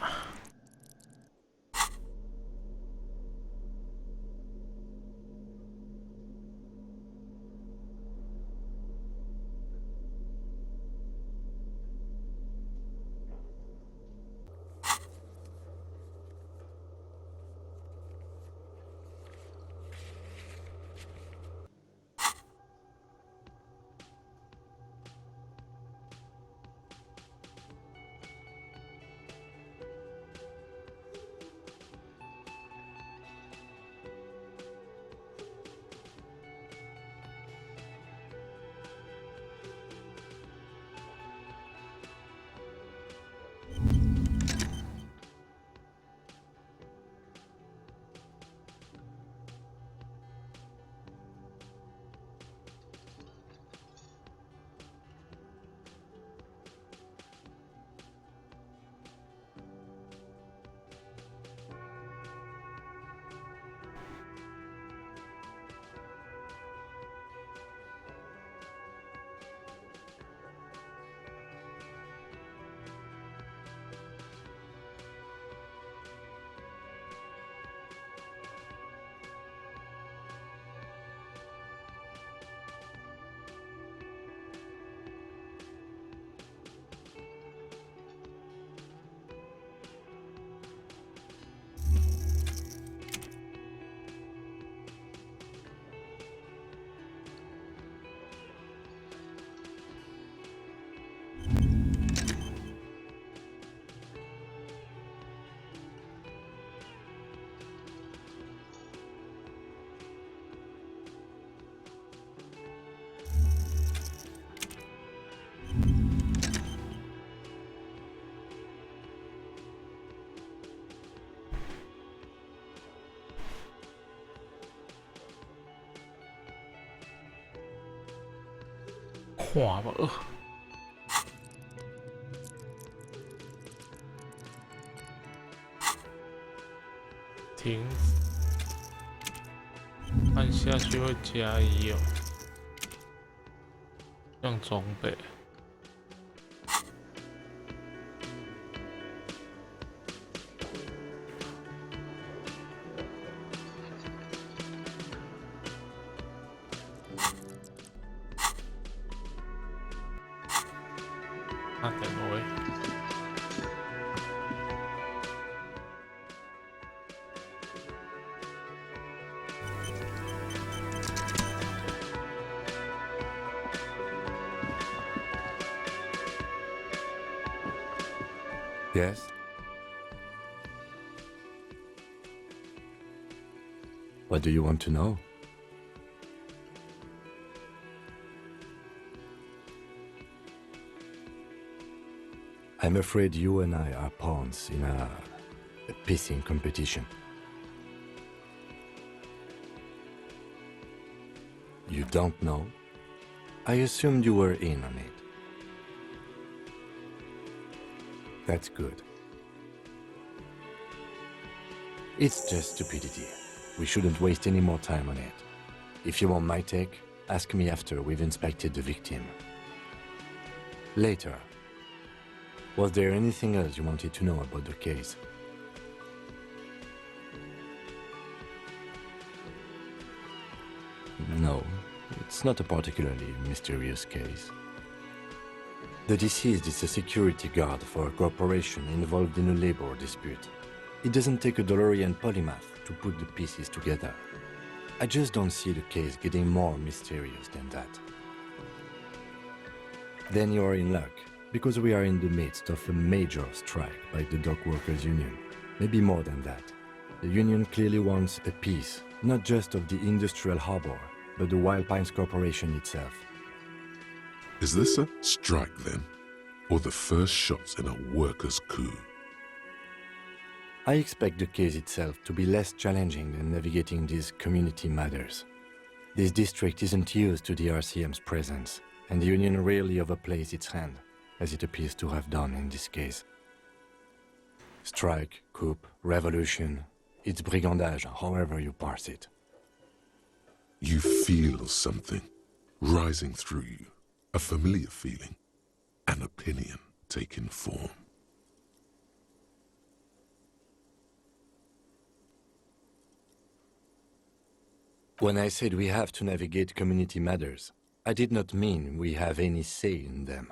看无？停，按下去会加一哦。用装备。啊，等我诶。Yes? What do you want to know? I'm afraid you and I are pawns in a pissing competition. You don't know? I assumed you were in on it. That's good. It's just stupidity. We shouldn't waste any more time on it. If you want my take, ask me after we've inspected the victim. Later. Was there anything else you wanted to know about the case? No, it's not a particularly mysterious case. The deceased is a security guard for a corporation involved in a labor dispute. It doesn't take a DeLorean polymath to put the pieces together. I just don't see the case getting more mysterious than that. Then you are in luck, because we are in the midst of a major strike by the dock workers union. Maybe more than that. The union clearly wants a piece, not just of the industrial harbor, but the Wild Pines Corporation itself. Is this a strike then? Or the first shots in a workers' coup? I expect the case itself to be less challenging than navigating these community matters. This district isn't used to the RCM's presence, and the union rarely overplays its hand, as it appears to have done in this case. Strike, coup, revolution, it's brigandage, however you parse it. You feel something rising through you, a familiar feeling, an opinion taking form. When I said we have to navigate community matters, I did not mean we have any say in them.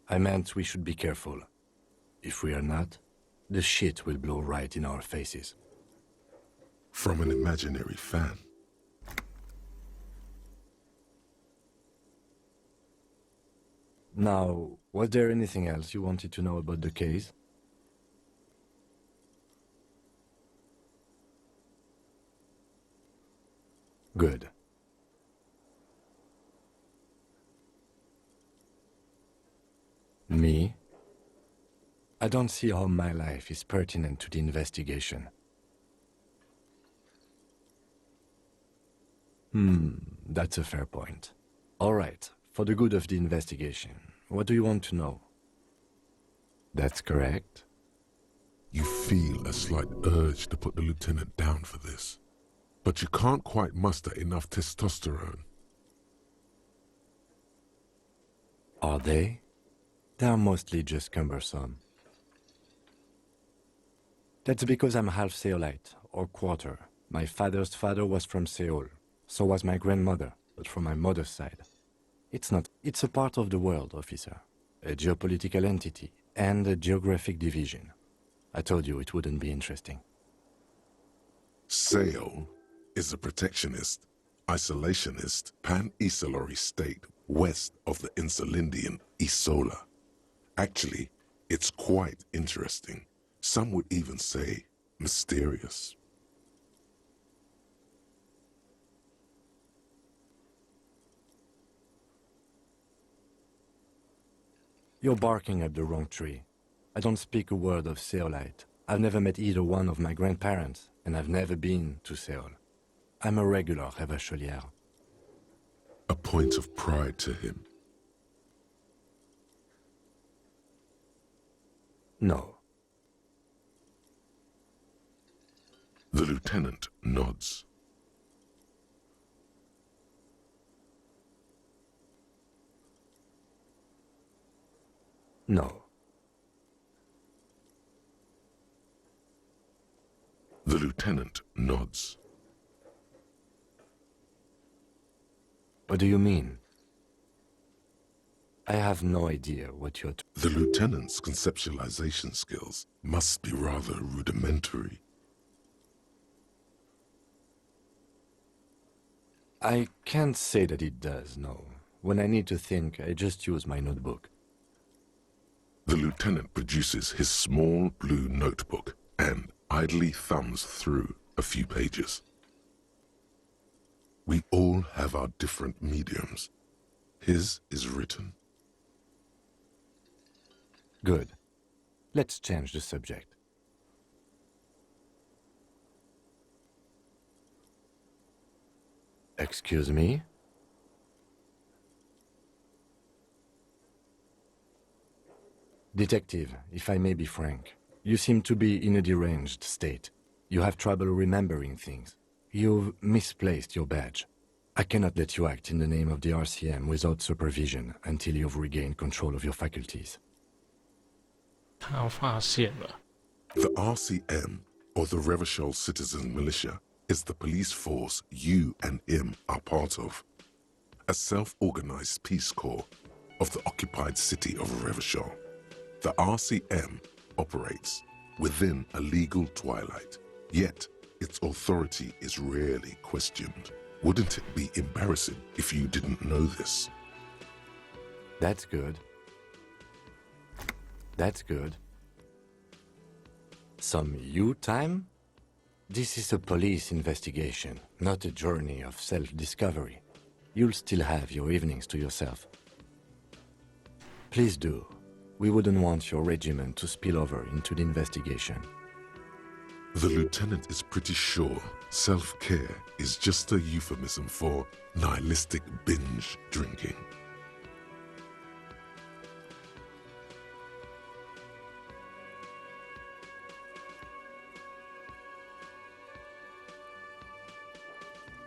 I meant we should be careful. If we are not, the shit will blow right in our faces. From an imaginary fan. Now, was there anything else you wanted to know about the case? Good. Me? I don't see how my life is pertinent to the investigation. That's a fair point. All right, for the good of the investigation, what do you want to know? That's correct. You feel a slight urge to put the lieutenant down for this, but you can't quite muster enough testosterone. Are they? They are mostly just cumbersome. That's because I'm half Seolite, or quarter. My father's father was from Seoul. So was my grandmother, but from my mother's side. It's a part of the world, officer. A geopolitical entity, and a geographic division. I told you it wouldn't be interesting. Seoul is a protectionist, isolationist, pan-Isolari state west of the Insulindian Isola. Actually, it's quite interesting. Some would even say mysterious. You're barking at the wrong tree. I don't speak a word of Seolite. I've never met either one of my grandparents, and I've never been to Seoul. I'm a regular Revacholière. A point of pride to him. No. The lieutenant nods. No. The lieutenant nods. What do you mean? I have no idea what you're... The lieutenant's conceptualization skills must be rather rudimentary. I can't say that it does, no. When I need to think, I just use my notebook. The lieutenant produces his small blue notebook and idly thumbs through a few pages. We all have our different mediums. His is written. Good. Let's change the subject. Excuse me? Detective, if I may be frank, you seem to be in a deranged state. You have trouble remembering things. You've misplaced your badge. I cannot let you act in the name of the RCM without supervision until you've regained control of your faculties. 他发现了， The RCM, or the Revachol Citizen Militia, is the police force you and him are part of. A self-organized peace corps of the occupied city of Revachol. The RCM operates within a legal twilight, yet its authority is rarely questioned. Wouldn't it be embarrassing if you didn't know this? That's good. That's good. Some you time? This is a police investigation, not a journey of self-discovery. You'll still have your evenings to yourself. Please do. We wouldn't want your regiment to spill over into the investigation. The lieutenant is pretty sure self-care is just a euphemism for nihilistic binge drinking.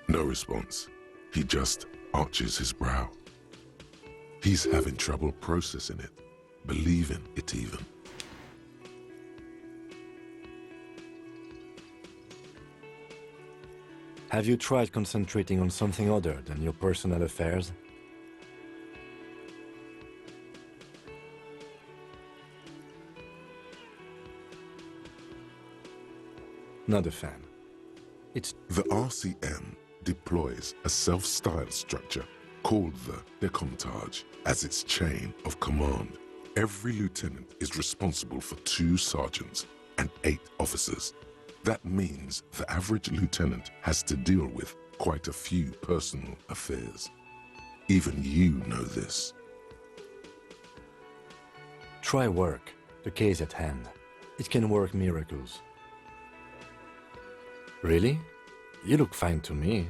No response. He just arches his brow. He's having trouble processing it, believing it even. Have you tried concentrating on something other than your personal affairs? Not a fan. It's The RCM deploys a self-styled structure called the Decomptage as its chain of command. Every lieutenant is responsible for 2 sergeants and 8 officers. That means the average lieutenant has to deal with quite a few personal affairs. Even you know this. Try work, the case at hand. It can work miracles. Really? You look fine to me.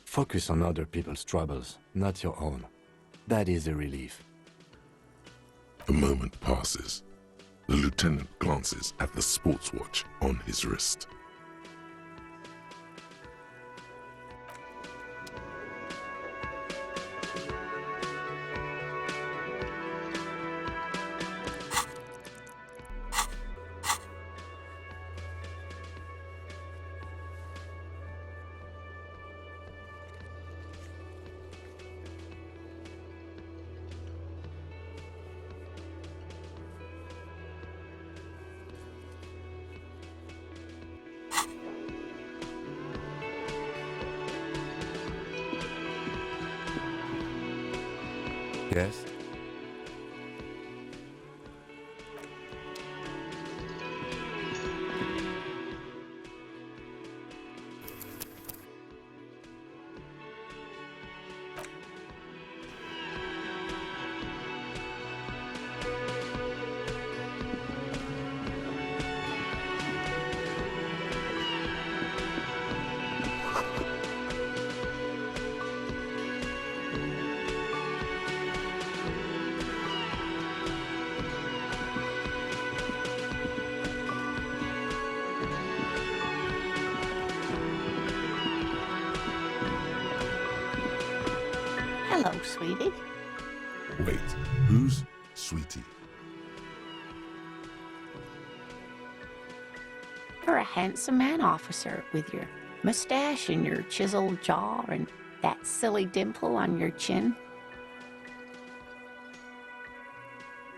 Focus on other people's troubles, not your own. That is a relief. A moment passes. The lieutenant glances at the sports watch on his wrist. Yes? sweetie. Wait, who's Sweetie? You're a handsome man, officer, with your mustache and your chiseled jaw and that silly dimple on your chin.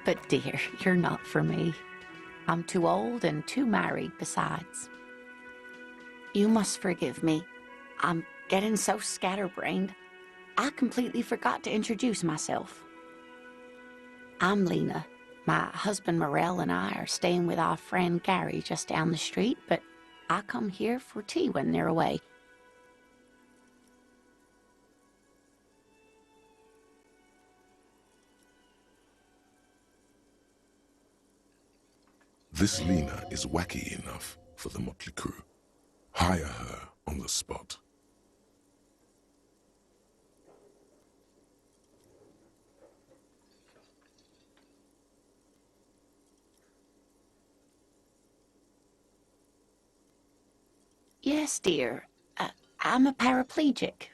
But dear, you're not for me. I'm too old and too married besides. You must forgive me. I'm getting so scatterbrained. I completely forgot to introduce myself. I'm Lena. My husband Morel and I are staying with our friend Gary just down the street, but I come here for tea when they're away. This Lena is wacky enough for the motley crew. Hire her on the spot. Yes, dear. I'm a paraplegic.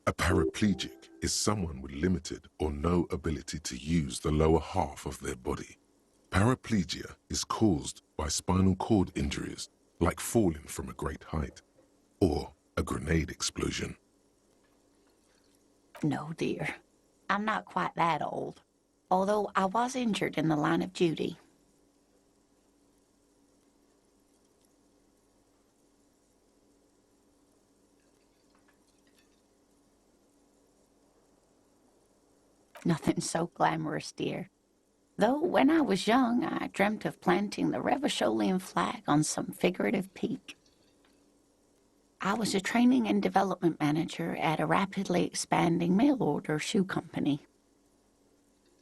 A paraplegic is someone with limited or no ability to use the lower half of their body. Paraplegia is caused by spinal cord injuries, like falling from a great height, or a grenade explosion. No, dear. I'm not quite that old, although I was injured in the line of duty. Nothing so glamorous, dear. Though when I was young, I dreamt of planting the Revacholian flag on some figurative peak. I was a training and development manager at a rapidly expanding mail-order shoe company.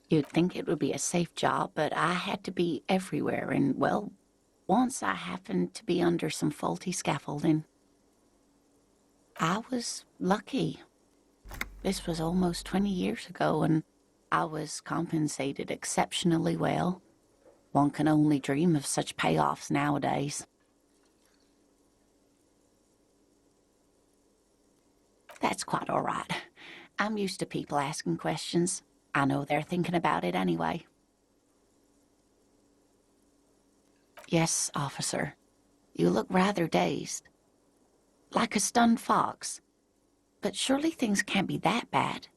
You'd think it would be a safe job, but I had to be everywhere, and, well, once I happened to be under some faulty scaffolding. I was lucky. This was almost 20 years ago, and I was compensated exceptionally well. One can only dream of such payoffs nowadays. That's quite all right. I'm used to people asking questions. I know they're thinking about it anyway. Yes, officer. You look rather dazed. Like a stunned fox. But surely things can't be that bad.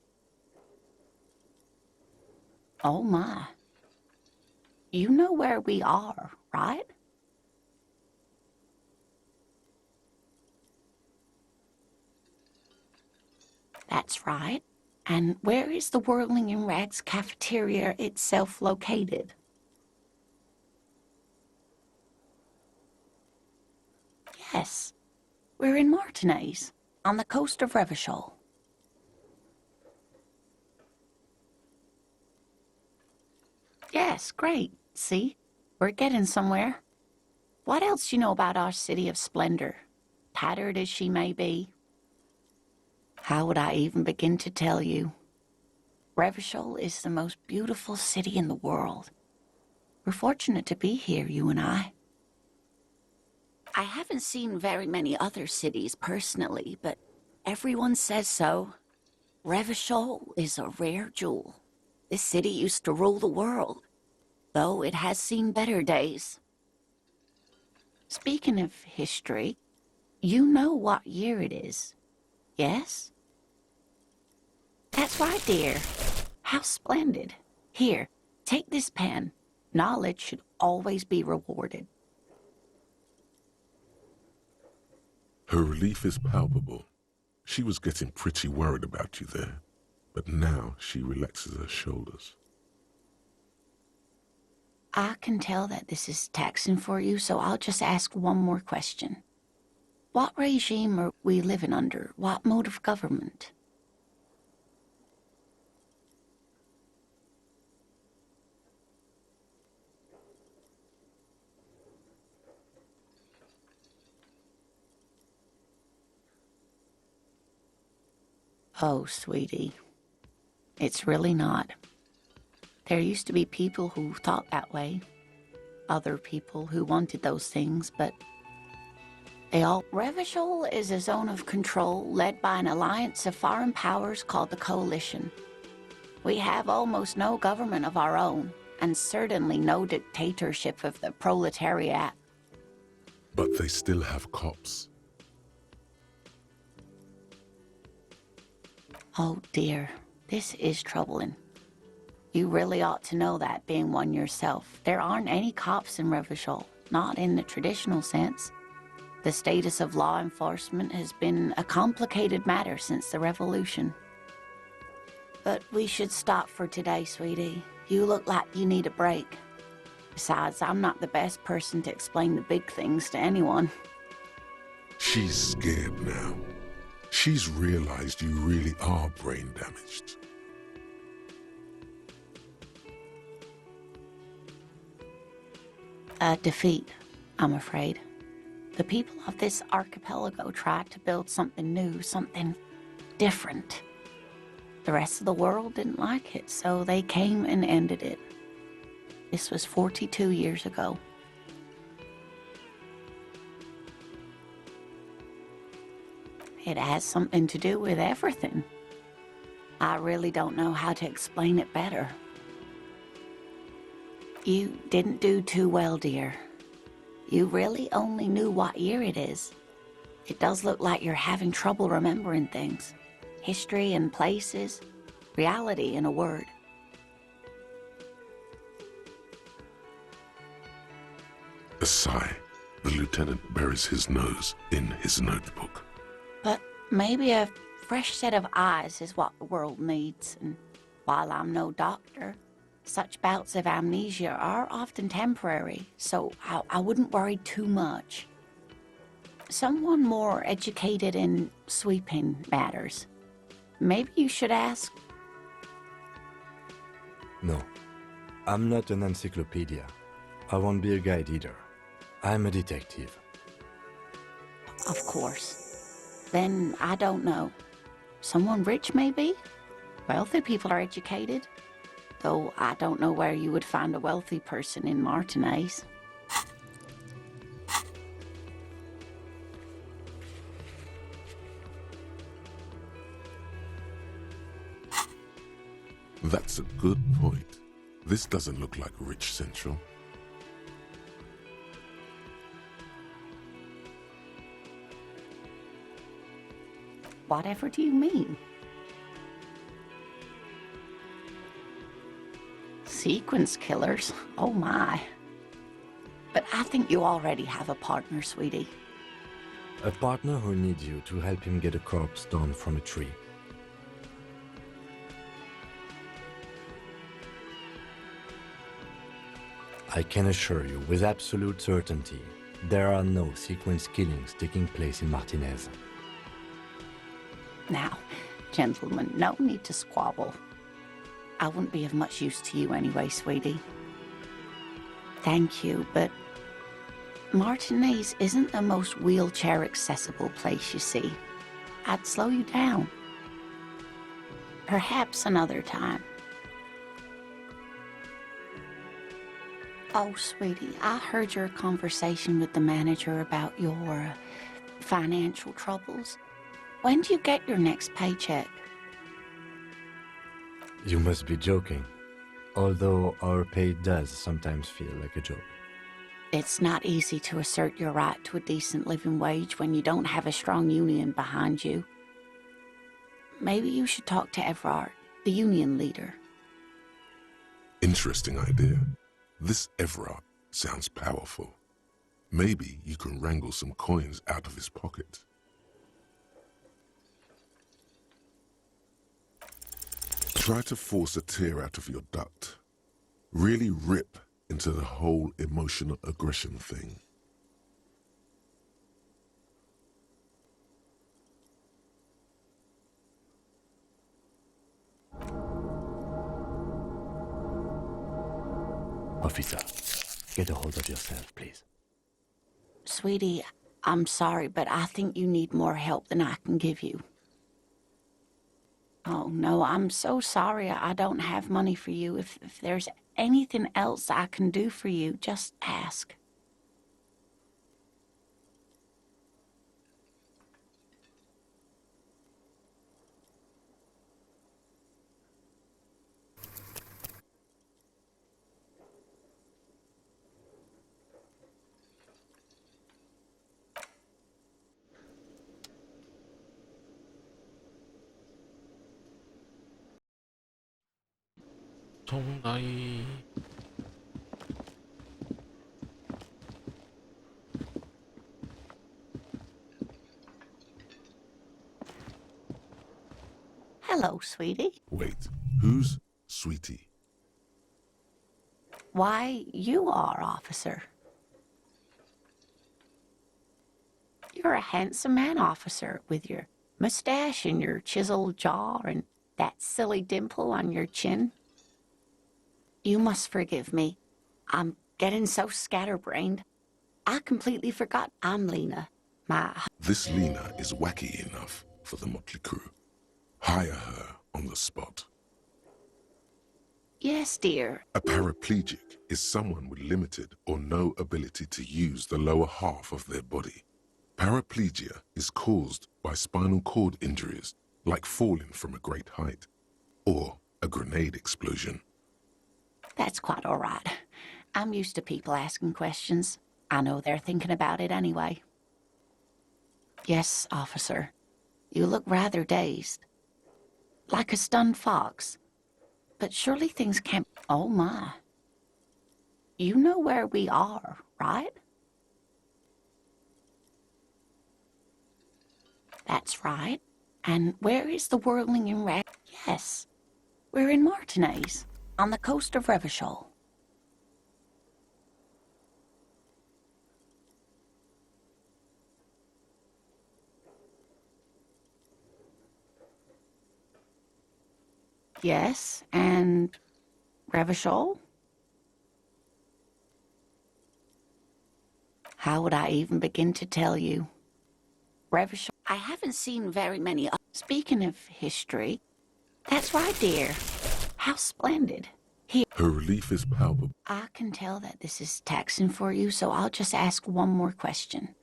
Oh my. You know where we are, right? That's right. And where is the Whirling in Rags cafeteria itself located? Yes. We're in Martinez, on the coast of Revachol. Yes, great. See? We're getting somewhere. What else do you know about our city of splendor? Tattered as she may be. How would I even begin to tell you? Revachol is the most beautiful city in the world. We're fortunate to be here, you and I. I haven't seen very many other cities personally, but everyone says so. Revachol is a rare jewel. This city used to rule the world, though it has seen better days. Speaking of history, you know what year it is, yes? That's right, dear. How splendid. Here, take this pen. Knowledge should always be rewarded. Her relief is palpable. She was getting pretty worried about you there, but now she relaxes her shoulders. I can tell that this is taxing for you, so I'll just ask one more question. What regime are we living under? What mode of government? Oh, sweetie. It's really not. There used to be people who thought that way. Other people who wanted those things, but Revachol is a zone of control led by an alliance of foreign powers called the Coalition. We have almost no government of our own, and certainly no dictatorship of the proletariat. But they still have cops. Oh dear, this is troubling. You really ought to know that, being one yourself. There aren't any cops in Revachol, not in the traditional sense. The status of law enforcement has been a complicated matter since the revolution. But we should stop for today, sweetie. You look like you need a break. Besides, I'm not the best person to explain the big things to anyone. She's scared now. She's realized you really are brain damaged. A defeat, I'm afraid. The people of this archipelago tried to build something new, something different. The rest of the world didn't like it, so they came and ended it. This was 42 years ago. It has something to do with everything. I really don't know how to explain it better. You didn't do too well, dear. You really only knew what year it is. It does look like you're having trouble remembering things. History and places. Reality, in a word. A sigh. The lieutenant buries his nose in his notebook. But maybe a fresh set of eyes is what the world needs. And while I'm no doctor, such bouts of amnesia are often temporary, so I wouldn't worry too much. Someone more educated in sweeping matters. Maybe you should ask. No, I'm not an encyclopedia. I won't be a guide either. I'm a detective. Of course. Then I don't know. Someone rich, maybe? Wealthy people are educated. Though I don't know where you would find a wealthy person in Martinez. That's a good point. This doesn't look like Rich Central. Whatever do you mean? Sequence killers? Oh my. But I think you already have a partner, sweetie. A partner who needs you to help him get a corpse down from a tree. I can assure you with absolute certainty, there are no sequence killings taking place in Martinez. Now, gentlemen, no need to squabble. I wouldn't be of much use to you anyway, sweetie. Thank you, but Martinez isn't the most wheelchair-accessible place, you see. I'd slow you down. Perhaps another time. Oh, sweetie, I heard your conversation with the manager about your financial troubles. When do you get your next paycheck? You must be joking. Although our pay does sometimes feel like a joke. It's not easy to assert your right to a decent living wage when you don't have a strong union behind you. Maybe you should talk to Everard, the union leader. Interesting idea. This Everard sounds powerful. Maybe you can wrangle some coins out of his pocket. Try to force a tear out of your duct. Really rip into the whole emotional aggression thing. Officer, get a hold of yourself, please. Sweetie, I'm sorry, but I think you need more help than I can give you. Oh, no, I'm so sorry I don't have money for you. If there's anything else I can do for you, just ask. 重来。Hello, sweetie. Wait, who's Sweetie? Why, you are, officer. You're a handsome man, officer, with your mustache and your chiseled jaw and that silly dimple on your chin. You must forgive me. I'm getting so scatterbrained. I completely forgot I'm Lena. This Lena is wacky enough for the motley crew. Hire her on the spot. Yes, dear. A paraplegic is someone with limited or no ability to use the lower half of their body. Paraplegia is caused by spinal cord injuries, like falling from a great height, or a grenade explosion. That's quite all right. I'm used to people asking questions. I know they're thinking about it anyway. Yes, officer. You look rather dazed. Like a stunned fox. But surely things can't... Oh, my. You know where we are, right? That's right. And where is the whirling in red? Yes. We're in Martinez, on the coast of Revachol. Yes, and Revachol? How would I even begin to tell you? Revachol, I haven't seen very many. Speaking of history, that's right, dear. How splendid. Here, Her relief is palpable. I can tell that this is taxing for you, so I'll just ask one more question.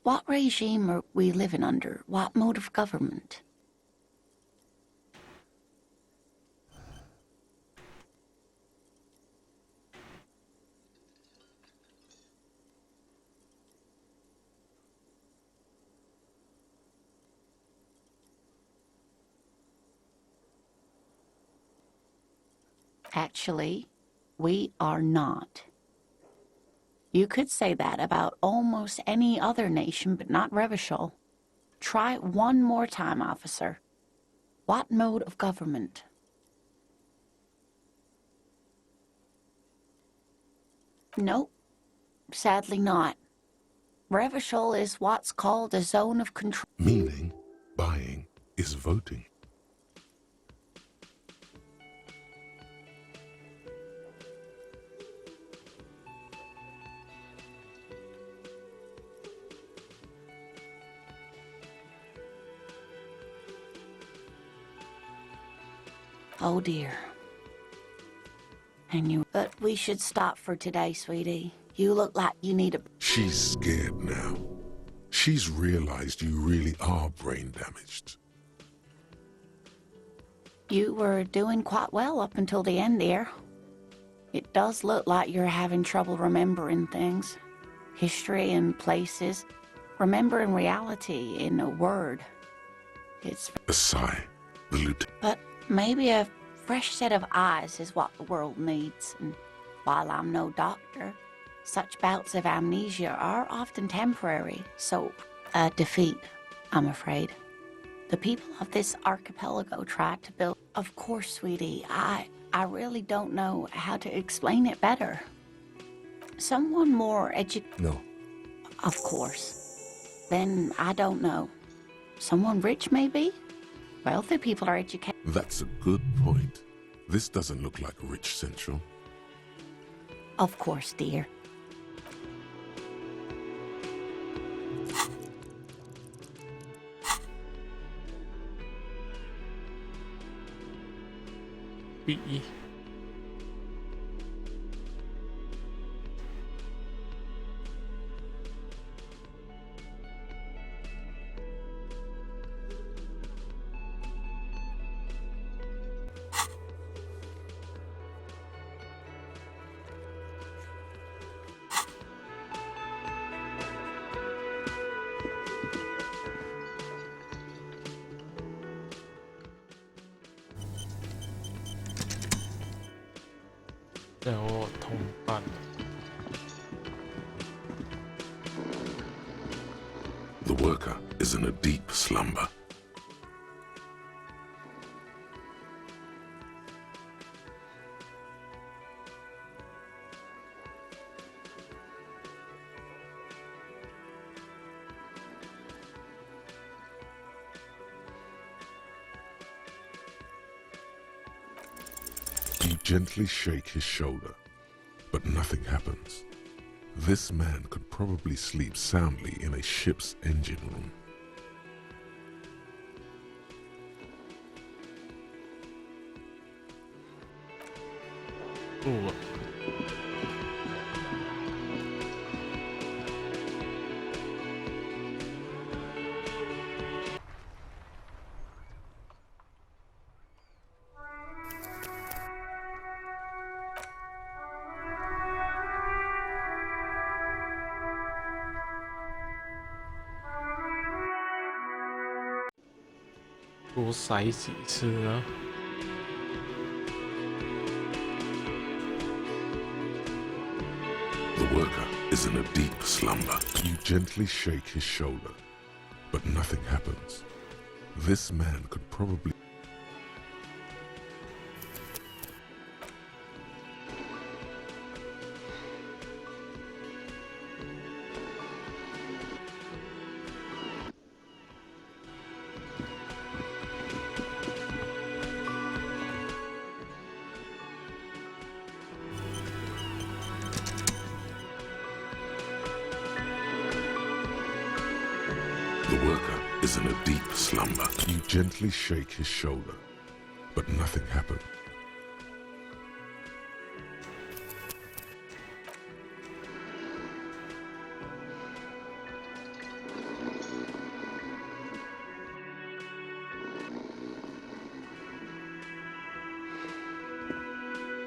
What regime are we living under? What mode of government? Actually, we are not. You could say that about almost any other nation, but not Revachol. Try it one more time, officer. What mode of government? Nope, sadly not. Revachol is what's called a zone of control. Meaning, buying is voting. Oh dear. But we should stop for today, sweetie. You look like you need a... She's scared now. She's realized you really are brain damaged. You were doing quite well up until the end, dear. It does look like you're having trouble remembering things. History and places. Remembering reality in a word. It's... A sigh. The lieutenant. But maybe a fresh set of eyes is what the world needs. And while I'm no doctor, such bouts of amnesia are often temporary. So, a defeat, I'm afraid. The people of this archipelago tried to build... Of course, sweetie, I really don't know how to explain it better. Someone more No. Of course. Then I don't know. Someone rich, maybe? Wealthy people are educated. That's a good point. This doesn't look like Rich Central. Of course, dear. B. 让我同伴。The worker is in a deep slumber. You gently shake his shoulder, but nothing happens. This man could probably sleep soundly in a ship's engine room. Ooh. 多塞几次呢？ The worker is in a deep slumber. You gently shake his shoulder, but nothing happens. This man could probably... The worker is in a deep slumber. You gently shake his shoulder, but nothing happened.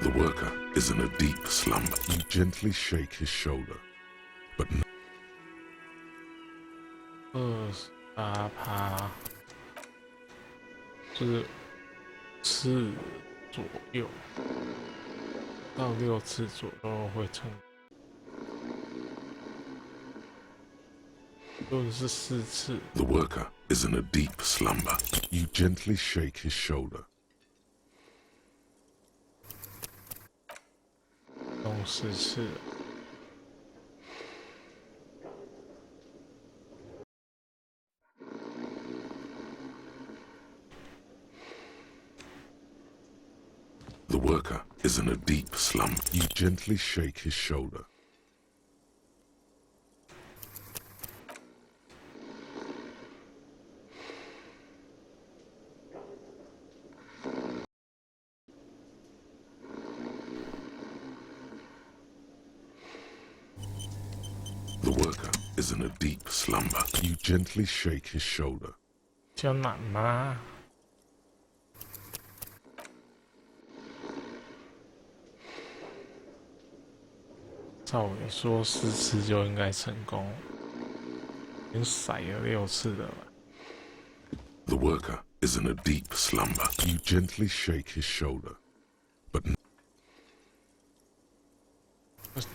The worker is in a deep slumber. You gently shake his shoulder, but 28%，就是次左右到6次左右会成，如果是4次， the worker is in a deep slumber. You gently shake his shoulder. 用4次。 The worker is in a deep slumber. You gently shake his shoulder. The worker is in a deep slumber. You gently shake his shoulder. 比较难吗？ 照理说4次就应该成功，已经甩了6次了吧？ The worker is in a deep slumber. You gently shake his shoulder. But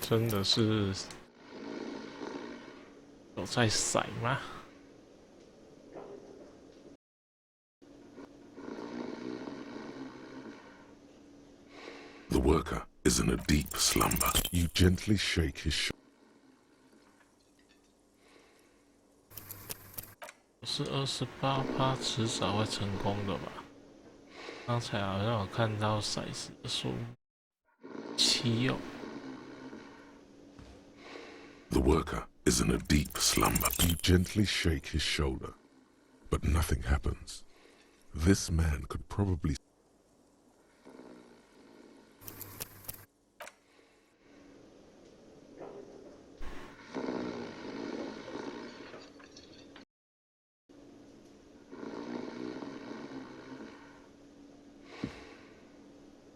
真的是有在甩吗？ the worker is in a deep slumber. You gently shake his shoulder. 是28%，迟早会成功的吧？刚才好像有看到骰子的数目7哦。 The worker is in a deep slumber. You gently shake his shoulder, but nothing happens. This man could probably...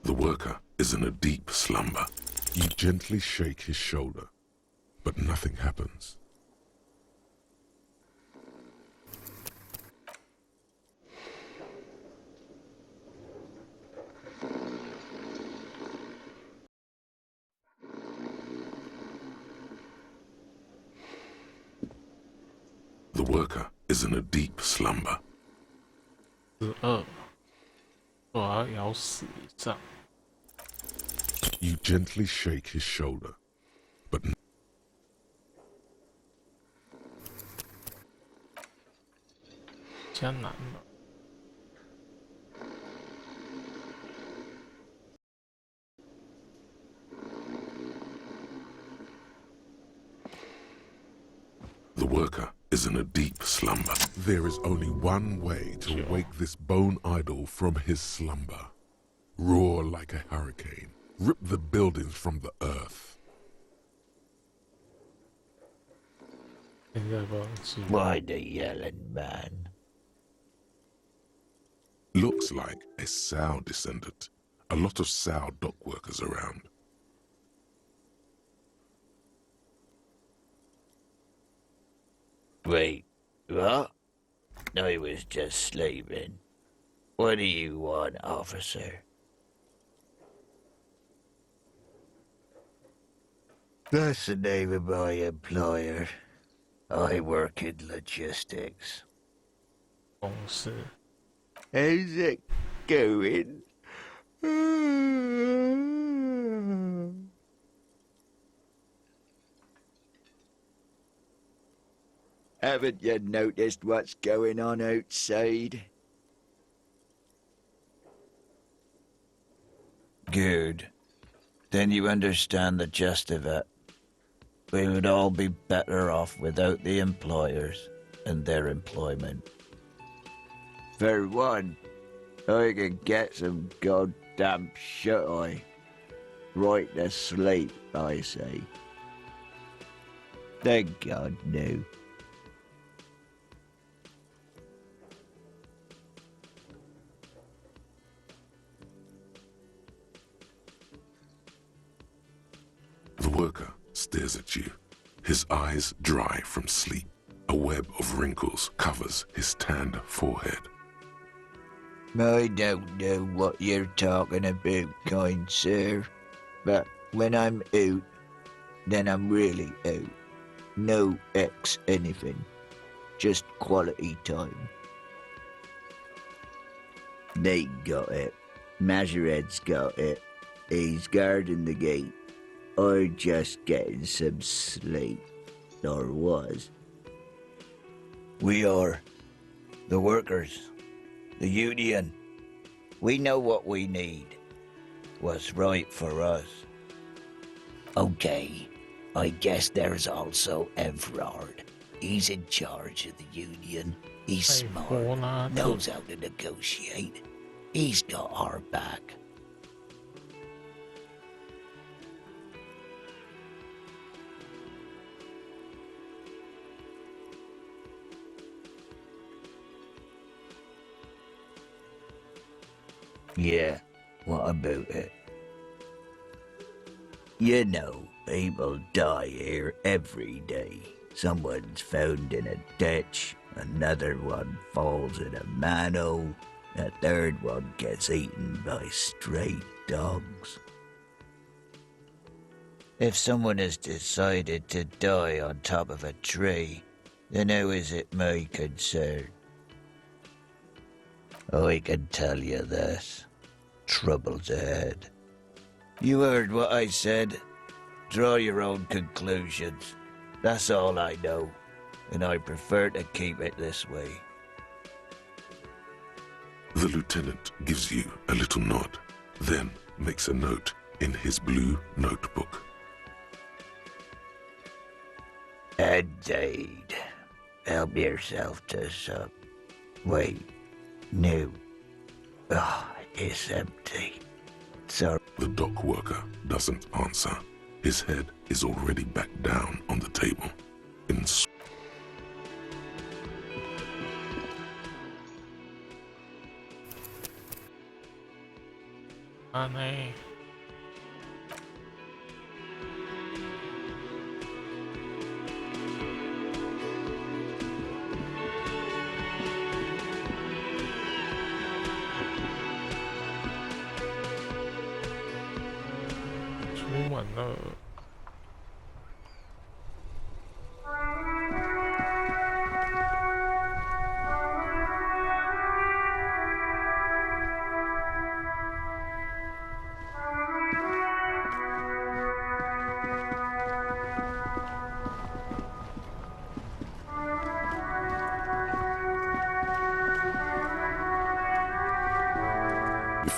The worker is in a deep slumber. You gently shake his shoulder, but nothing happens. worker is in a deep slumber. 12，我要咬死这样。 You gently shake his shoulder, but 加难了。 the worker is in a deep slumber. There is only one way to wake this bone idol from his slumber. Roar like a hurricane. Rip the buildings from the earth. 现在忘记。 Why the yelling, man? Looks like a sow descendant. A lot of sow dock workers around. Wait, what? I was just sleeping. What do you want, officer? That's the name of my employer. I work in logistics. 公司 How's it going? Haven't you noticed what's going on outside? Good. Then you understand the gist of it. We would all be better off without the employers and their employment. For one, I can get some goddamn shut-eye. Right to sleep, I say. Thank God, no. The worker stares at you, his eyes dry from sleep. A web of wrinkles covers his tanned forehead. I don't know what you're talking about, kind sir. But when I'm out, then I'm really out. No X anything. Just quality time. They got it. Majoret's got it. He's guarding the gate. Or just getting some sleep. Or was. We are. The workers. The union. We know what we need. What's right for us. Okay. I guess there's also Everard. He's in charge of the union. He's smart. Knows how to negotiate. He's got our back. Yeah, what about it? You know, people die here every day. Someone's found in a ditch, another one falls in a manhole, a third one gets eaten by stray dogs. If someone has decided to die on top of a tree, then how is it my concern? I can tell you this. Trouble's ahead. You heard what I said. Draw your own conclusions. That's all I know, and I prefer to keep it this way. The lieutenant gives you a little nod, then makes a note in his blue notebook. Indeed. Help yourself to some. Wait. No. Ah, it's empty. Sorry. The dock worker doesn't answer. His head is already back down on the table. Money.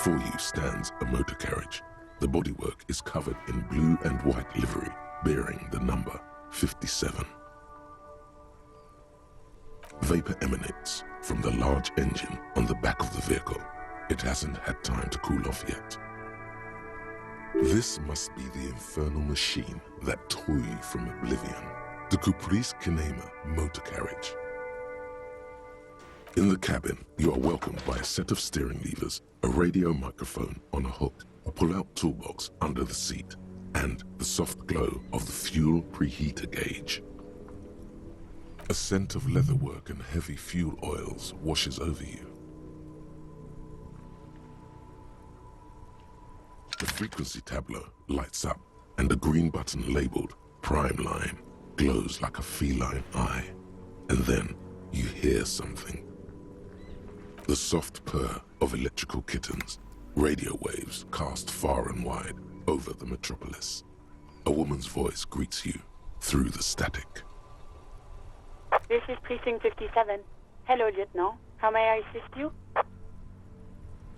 Before you stands a motor carriage. The bodywork is covered in blue and white livery, bearing the number 57. Vapor emanates from the large engine on the back of the vehicle. It hasn't had time to cool off yet. This must be the infernal machine that tore you from oblivion, the Caprice Kinema motor carriage. In the cabin, you are welcomed by a set of steering levers, a radio microphone on a hook, a pull-out toolbox under the seat, and the soft glow of the fuel preheater gauge. A scent of leatherwork and heavy fuel oils washes over you. The frequency tableau lights up, and a green button labeled Prime Line glows like a feline eye. And then you hear something. The soft purr of electrical kittens, radio waves cast far and wide over the metropolis. A woman's voice greets you through the static. This is Precinct 57. Hello, Lieutenant. How may I assist you?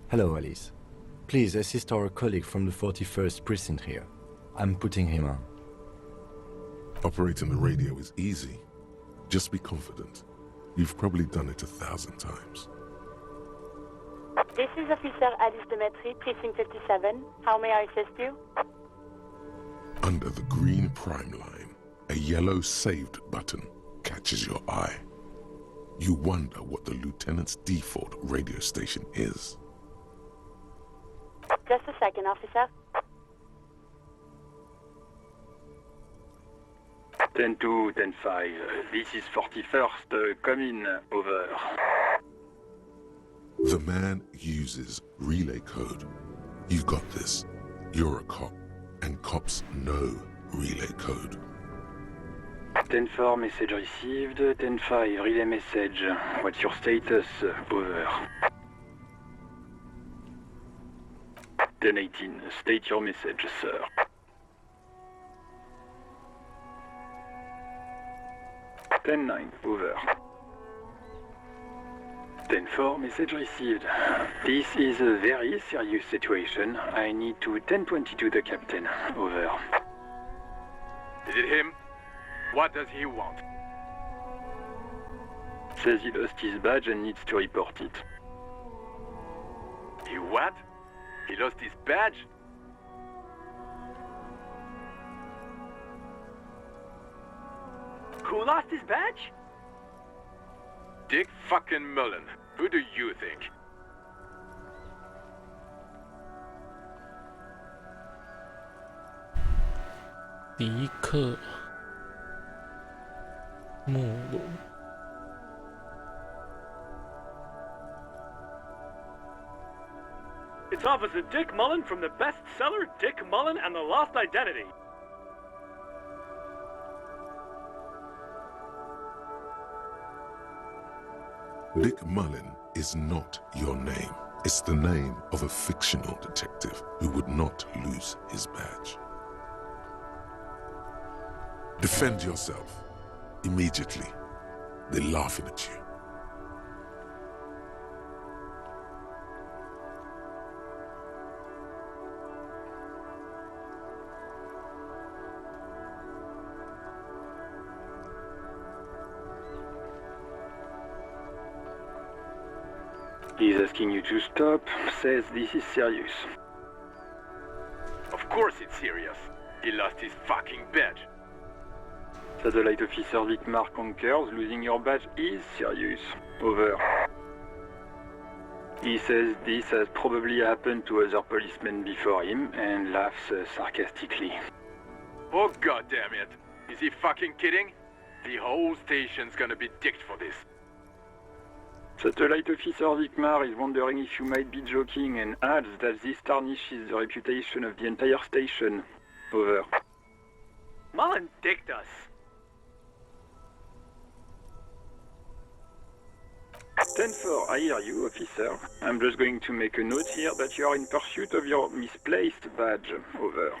Hello, Alice. Please assist our colleague from the 41st Precinct here. I'm putting him on. Operating the radio is easy. Just be confident. You've probably done it 1,000 times. This is Officer Alice Demetri, Precinct 57. How may I assist you? Under the green Prime Line, a yellow saved button catches your eye. You wonder what the Lieutenant's default radio station is. Just a second, officer. 10-2, 10-5. This is 41st. Come in. Over. The man uses relay code. You got this. You're a cop, and cops know relay code. 10-4, message received. 10-5, relay message. What's your status? Over. 10-18, state your message, sir. 10-9, over. 10-4, message received. This is a very serious situation. I need to 10-22 the captain. Over. Is it him? What does he want? Says he lost his badge and needs to report it. He what? He lost his badge? Who lost his badge? Dick fucking Mullen. Who do you think?迪克穆鲁。It's Officer Dick Mullen from the bestseller Dick Mullen and the Lost Identity. Dick Mullen is not your name. It's the name of a fictional detective who would not lose his badge. Defend yourself. Immediately. They're laughing at you. He's asking you to stop, says this is serious. Of course it's serious. He lost his fucking badge. Satellite Officer Vicmar concurs, losing your badge is serious. Over. He says this has probably happened to other policemen before him and laughs sarcastically. Oh goddamn it! Is he fucking kidding? The whole station's gonna be dicked for this. Satellite Officer Vicmar is wondering if you might be joking and adds that this tarnishes the reputation of the entire station. Over. Mullen dicked us. 10-4, I hear you, officer. I'm just going to make a note here that you are in pursuit of your misplaced badge. Over.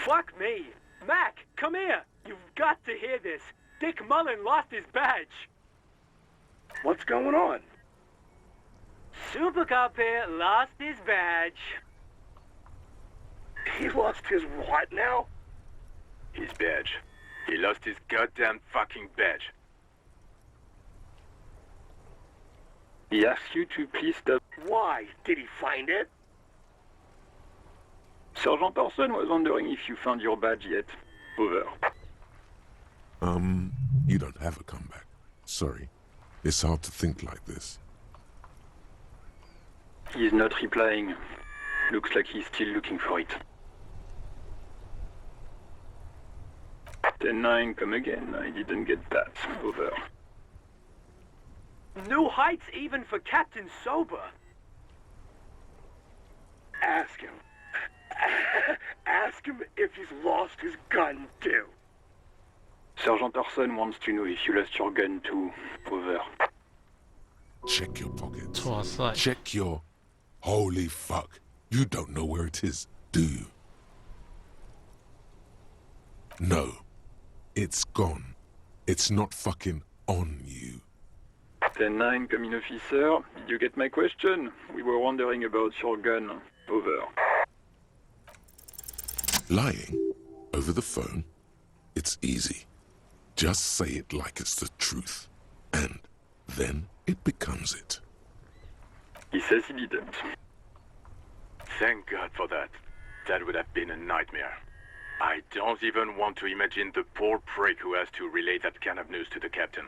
Fuck me! Mac, come here! You've got to hear this. Dick Mullen lost his badge. What's going on? Super Cop here lost his badge. He lost his what now? His badge. He lost his goddamn fucking badge. He asks you to please stop. Why? Did he find it? Sergeant Orson was wondering if you found your badge yet. Over. You don't have a comeback. Sorry. It's hard to think like this. He's not replying. Looks like he's still looking for it. 10-9, come again. I didn't get that. Over. New heights even for Captain Sober. Ask him. Ask him if he's lost his gun too. Sergeant Orson wants to know if you lost your gun too. Over. Check your pockets.哇塞， Check your... Holy fuck. You don't know where it is, do you? No. It's gone. It's not fucking on you. 10-9, come in, officer. Did you get my question? We were wondering about your gun. Over. Lying over the phone? It's easy. Just say it like it's the truth. And then it becomes it. He says he didn't. Thank God for that. That would have been a nightmare. I don't even want to imagine the poor prick who has to relay that kind of news to the captain.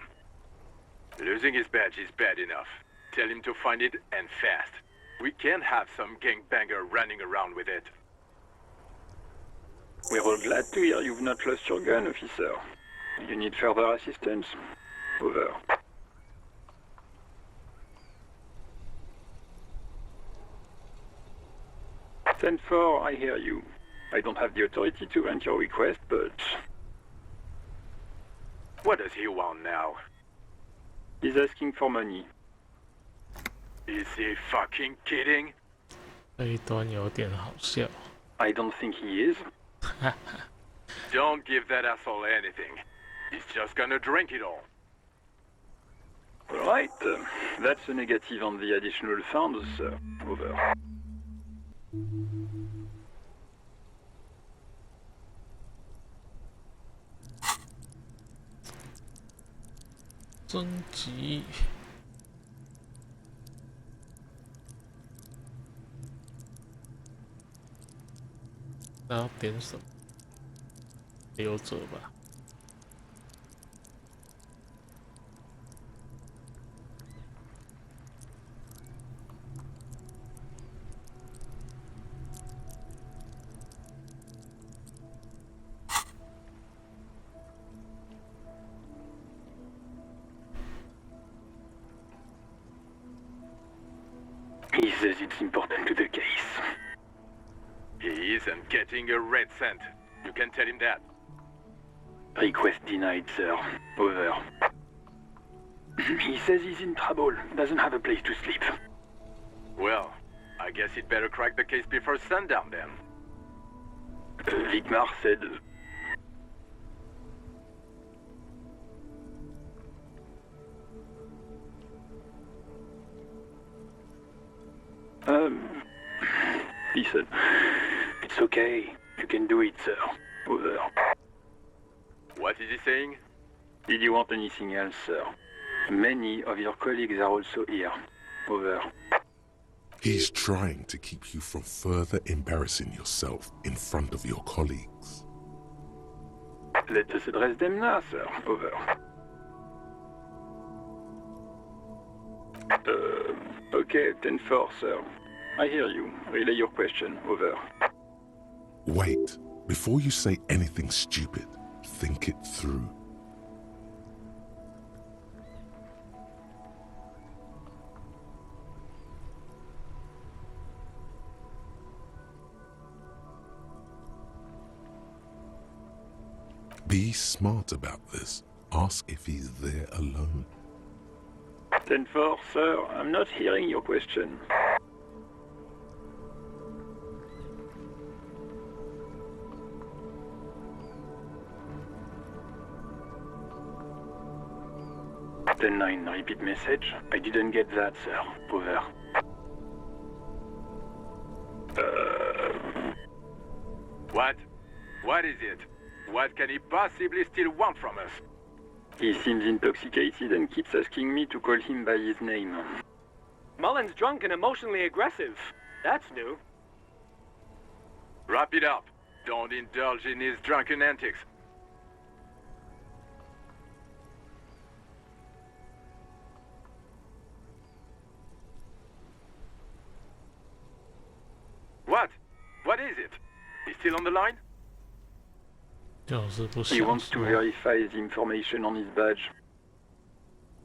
Losing his badge is bad enough. Tell him to find it, and fast. We can't have some gangbanger running around with it. We're all glad to hear you've not lost your gun, officer. You need further assistance? Over. Ten 4, I hear you. I don't have the authority to grant your request, but... What does he want now? He's asking for money. Is he fucking kidding? 这一段有点好笑。 I don't think he is. Don't give that asshole anything. He's just gonna drink it all. Alright, that's a negative on the additional funds, sir. Over.《征集》那要点什么？留着吧。He says it's important to the case. He isn't getting a red cent. You can tell him that. Request denied, sir. Over. He says he's in trouble. Doesn't have a place to sleep. Well, I guess he'd better crack the case before sundown then. Vicmar said... Listen, it's okay. You can do it, sir. Over. What is he saying? Did you want anything else, sir? Many of your colleagues are also here. Over. He's trying to keep you from further embarrassing yourself in front of your colleagues. Let us address them now, sir. Over. Okay, 10-4, sir. I hear you. Relay your question. Over. Wait. Before you say anything stupid, think it through. Be smart about this. Ask if he's there alone. 10-4, sir. I'm not hearing your question. Ten 9, repeat message. I didn't get that, sir. Over. What? What is it? What can he possibly still want from us? He seems intoxicated and keeps asking me to call him by his name. Mullen's drunk and emotionally aggressive. That's new. Wrap it up. Don't indulge in his drunken antics. What? What is it? He's still on the line? 就是不 He 想 wants to 说。 verify the information on his badge.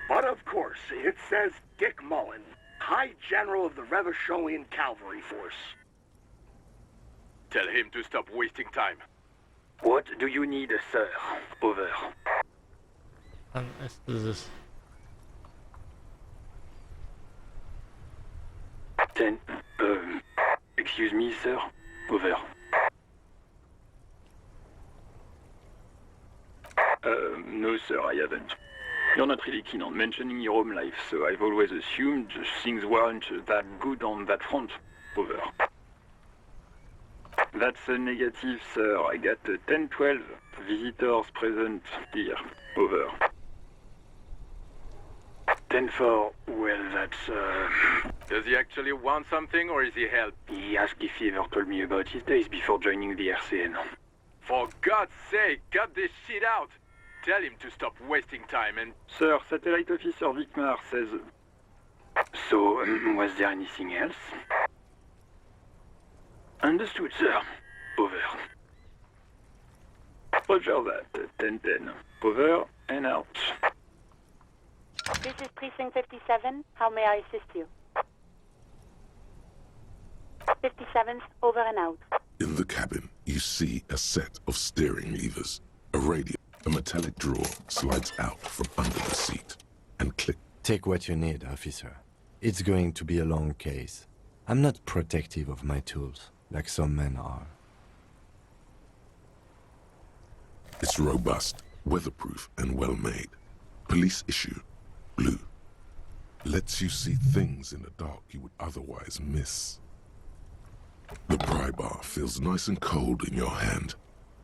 But of course, it says Dick Mullen, High General of the Revacholian Cavalry Force. Tell him to stop wasting time. What do you need, sir? Over. 看 S 10. Excuse me, sir. Over. No, sir, I haven't. You're not really keen on mentioning your home life, so I've always assumed things weren't that good on that front. Over. That's a negative, sir. I got 10-12 visitors present here. Over. 10-4, well, that's, Does he actually want something, or is he help? He asked if he ever told me about his days before joining the RCN. For God's sake, cut this shit out! Tell him to stop wasting time and... Sir, Satellite Officer Vikmar says... So, was there anything else? Understood, sir. Over. Roger that. 10-10. Over and out. This is Precinct 57. How may I assist you? 57's over and out. In the cabin, you see a set of steering levers, a radio. A metallic drawer slides out from under the seat and click. Take what you need, officer. It's going to be a long case. I'm not protective of my tools, like some men are. It's robust, weatherproof, and well-made. Police issue, blue. Lets you see things in the dark you would otherwise miss. The pry bar feels nice and cold in your hand.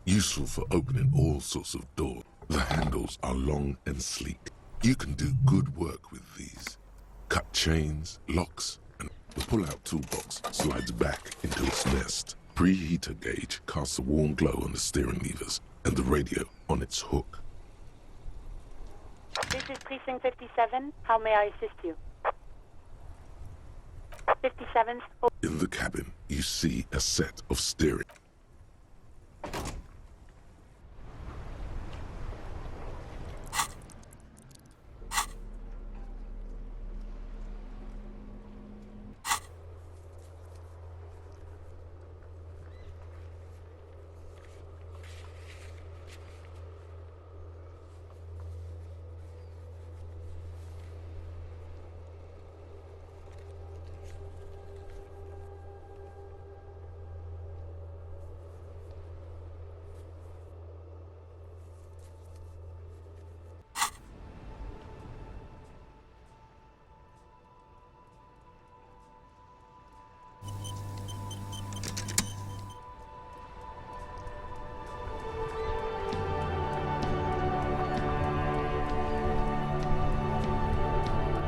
Useful for opening all sorts of doors. The handles are long and sleek. You can do good work with these. Cut chains, locks, and the pull-out toolbox slides back into its nest. Preheater gauge casts a warm glow on the steering levers and the radio on its hook. This is Precinct 57. How may I assist you? 57's over. In the cabin, you see a set of steering.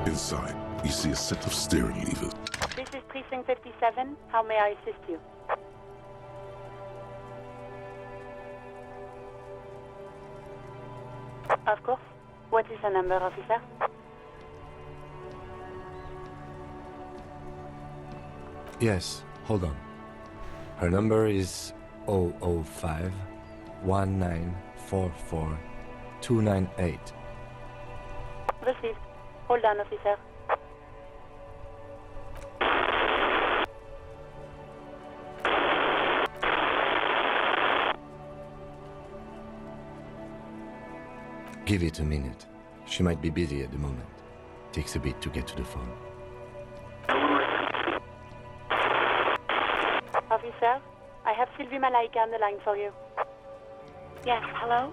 Inside, you see a set of steering levers. This is Precinct 57. How may I assist you? Of course. What is the number, officer? Yes, hold on. Her number is 005 1944 298. Received. Hold on, officer. Give it a minute. She might be busy at the moment. Takes a bit to get to the phone. Officer, I have Sylvie Malaika on the line for you. Yes, hello?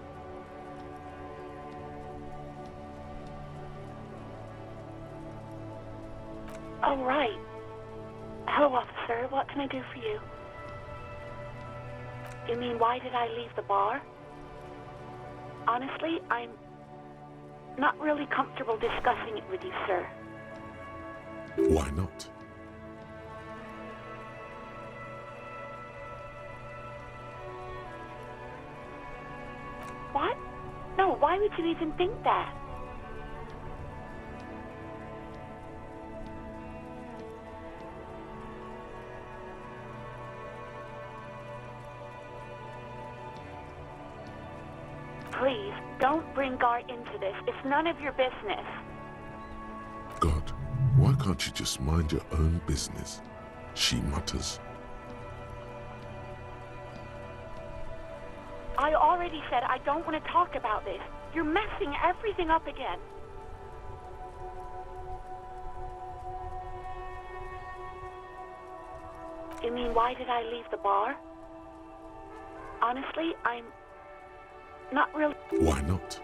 Oh, right. Hello, officer. What can I do for you? You mean, why did I leave the bar? Honestly, I'm not really comfortable discussing it with you, sir. Why not? What? No, why would you even think that? Please, don't bring Gar into this. It's none of your business. God, why can't you just mind your own business? She mutters. I already said I don't want to talk about this. You're messing everything up again. You mean, why did I leave the bar? Honestly, I'm not really... Why not?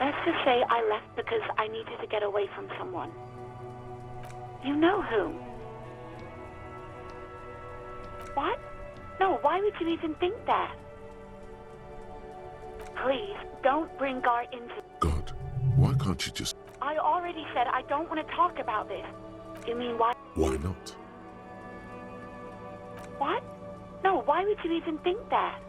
Let's just say I left because I needed to get away from someone. You know who. What? No, why would you even think that? Please, don't bring Gar into... God, why can't you just... I already said I don't want to talk about this. You mean, why... Why not? What? No, why would you even think that?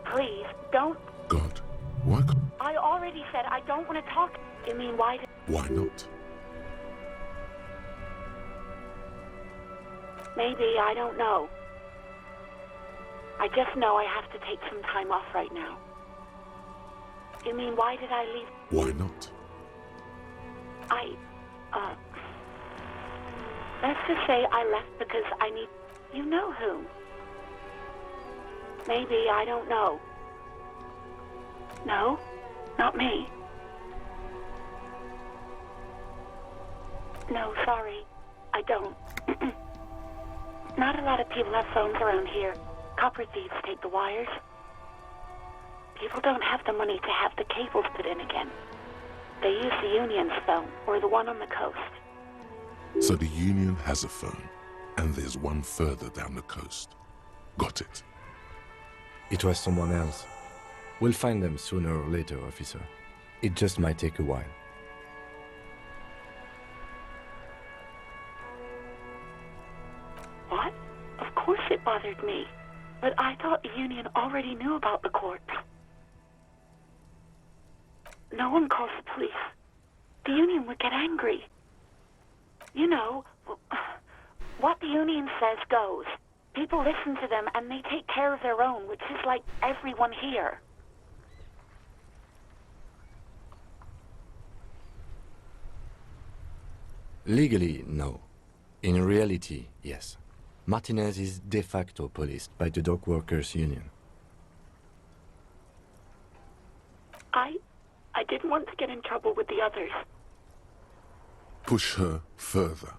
Please, don't... God, why can't... I already said I don't want to talk... You mean, why... Why not? Maybe, I don't know. I just know I have to take some time off right now. You mean, why did I leave? Why not? Let's just say I left because I need... You know who. Maybe, I don't know. No, not me. No, sorry, I don't. Not a lot of people have phones around here. Copper thieves take the wires. People don't have the money to have the cables put in again. They use the Union's phone, or the one on the coast. So the Union has a phone, and there's one further down the coast. Got it. It was someone else. We'll find them sooner or later, officer. It just might take a while. What? Of course it bothered me. But I thought the Union already knew about the corpse. No one calls the police. The Union would get angry. You know, what the Union says goes. People listen to them and they take care of their own, which is like everyone here. Legally, no. In reality, yes. Martinez is de facto policed by the Dock Workers Union. I didn't want to get in trouble with the others. Push her further.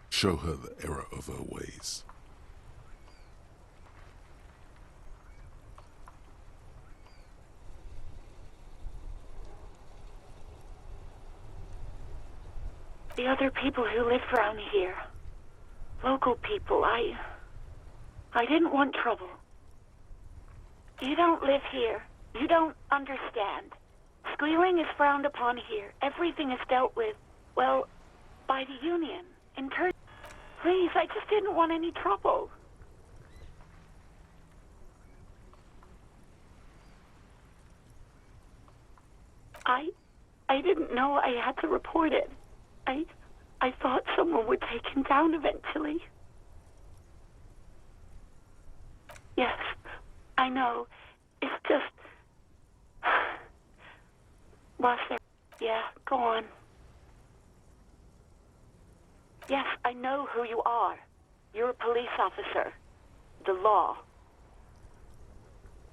Show her the error of her ways. The other people who live around here. Local people, I didn't want trouble. You don't live here. You don't understand. Squealing is frowned upon here. Everything is dealt with, well, by the Union. In turn, please, I just didn't want any trouble. I didn't know I had to report it. I thought someone would take him down eventually. Yes, I know. It's just... Was there... Yeah, go on. Yes, I know who you are. You're a police officer. The law.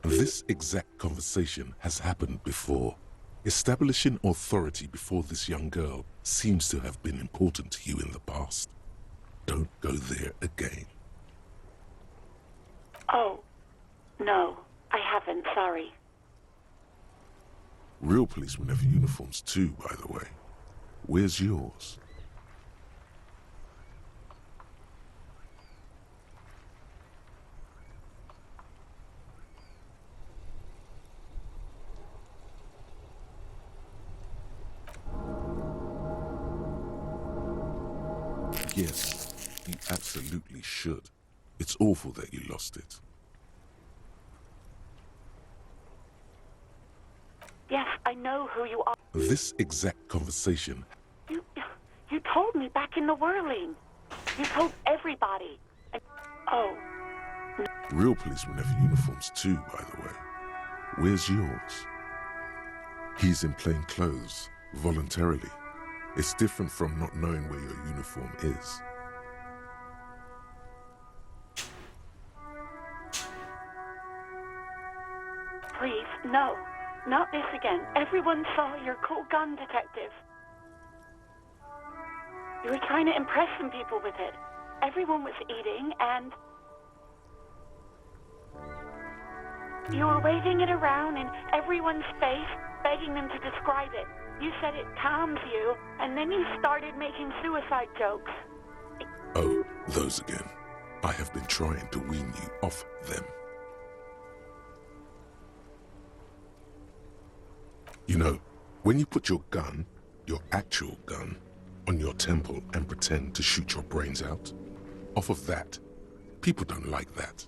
This exact conversation has happened before. Establishing authority before this young girl seems to have been important to you in the past. Don't go there again. Oh, no, I haven't, sorry. Real policemen have uniforms too, by the way. Where's yours? Yes, you absolutely should. It's awful that you lost it. Yes, I know who you are. This exact conversation. You told me back in the whirling. You told everybody. And, oh. Real policemen have uniforms too, by the way. Where's yours? He's in plain clothes, voluntarily. It's different from not knowing where your uniform is. Please, no. Not this again. Everyone saw your cool gun, detective. You were trying to impress some people with it. Everyone was eating, and you were waving it around in everyone's face, begging them to describe it. You said it calms you, and then you started making suicide jokes. Oh, those again. I have been trying to wean you off them. You know, when you put your gun, your actual gun, on your temple and pretend to shoot your brains out, off of that, people don't like that.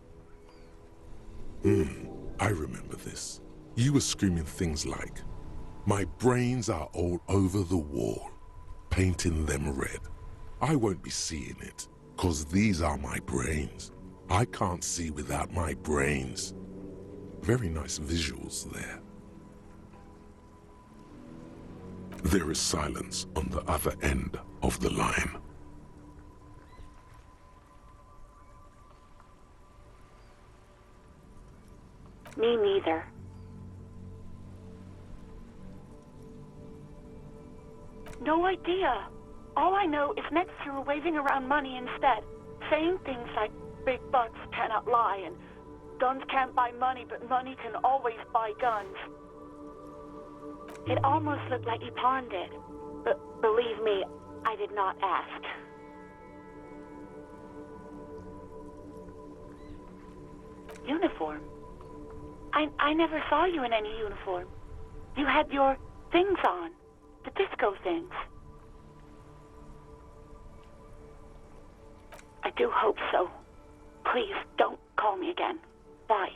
I remember this. You were screaming things like, "My brains are all over the wall," painting them red. I won't be seeing it, 'cause these are my brains. I can't see without my brains. Very nice visuals there. There is silence on the other end of the line. Me neither. No idea. All I know is next you were waving around money instead, saying things like big bucks cannot lie and guns can't buy money, but money can always buy guns. It almost looked like you pawned it, but believe me, I did not ask. Uniform? I never saw you in any uniform. You had your things on, the disco things. I do hope so. Please don't call me again. Bye.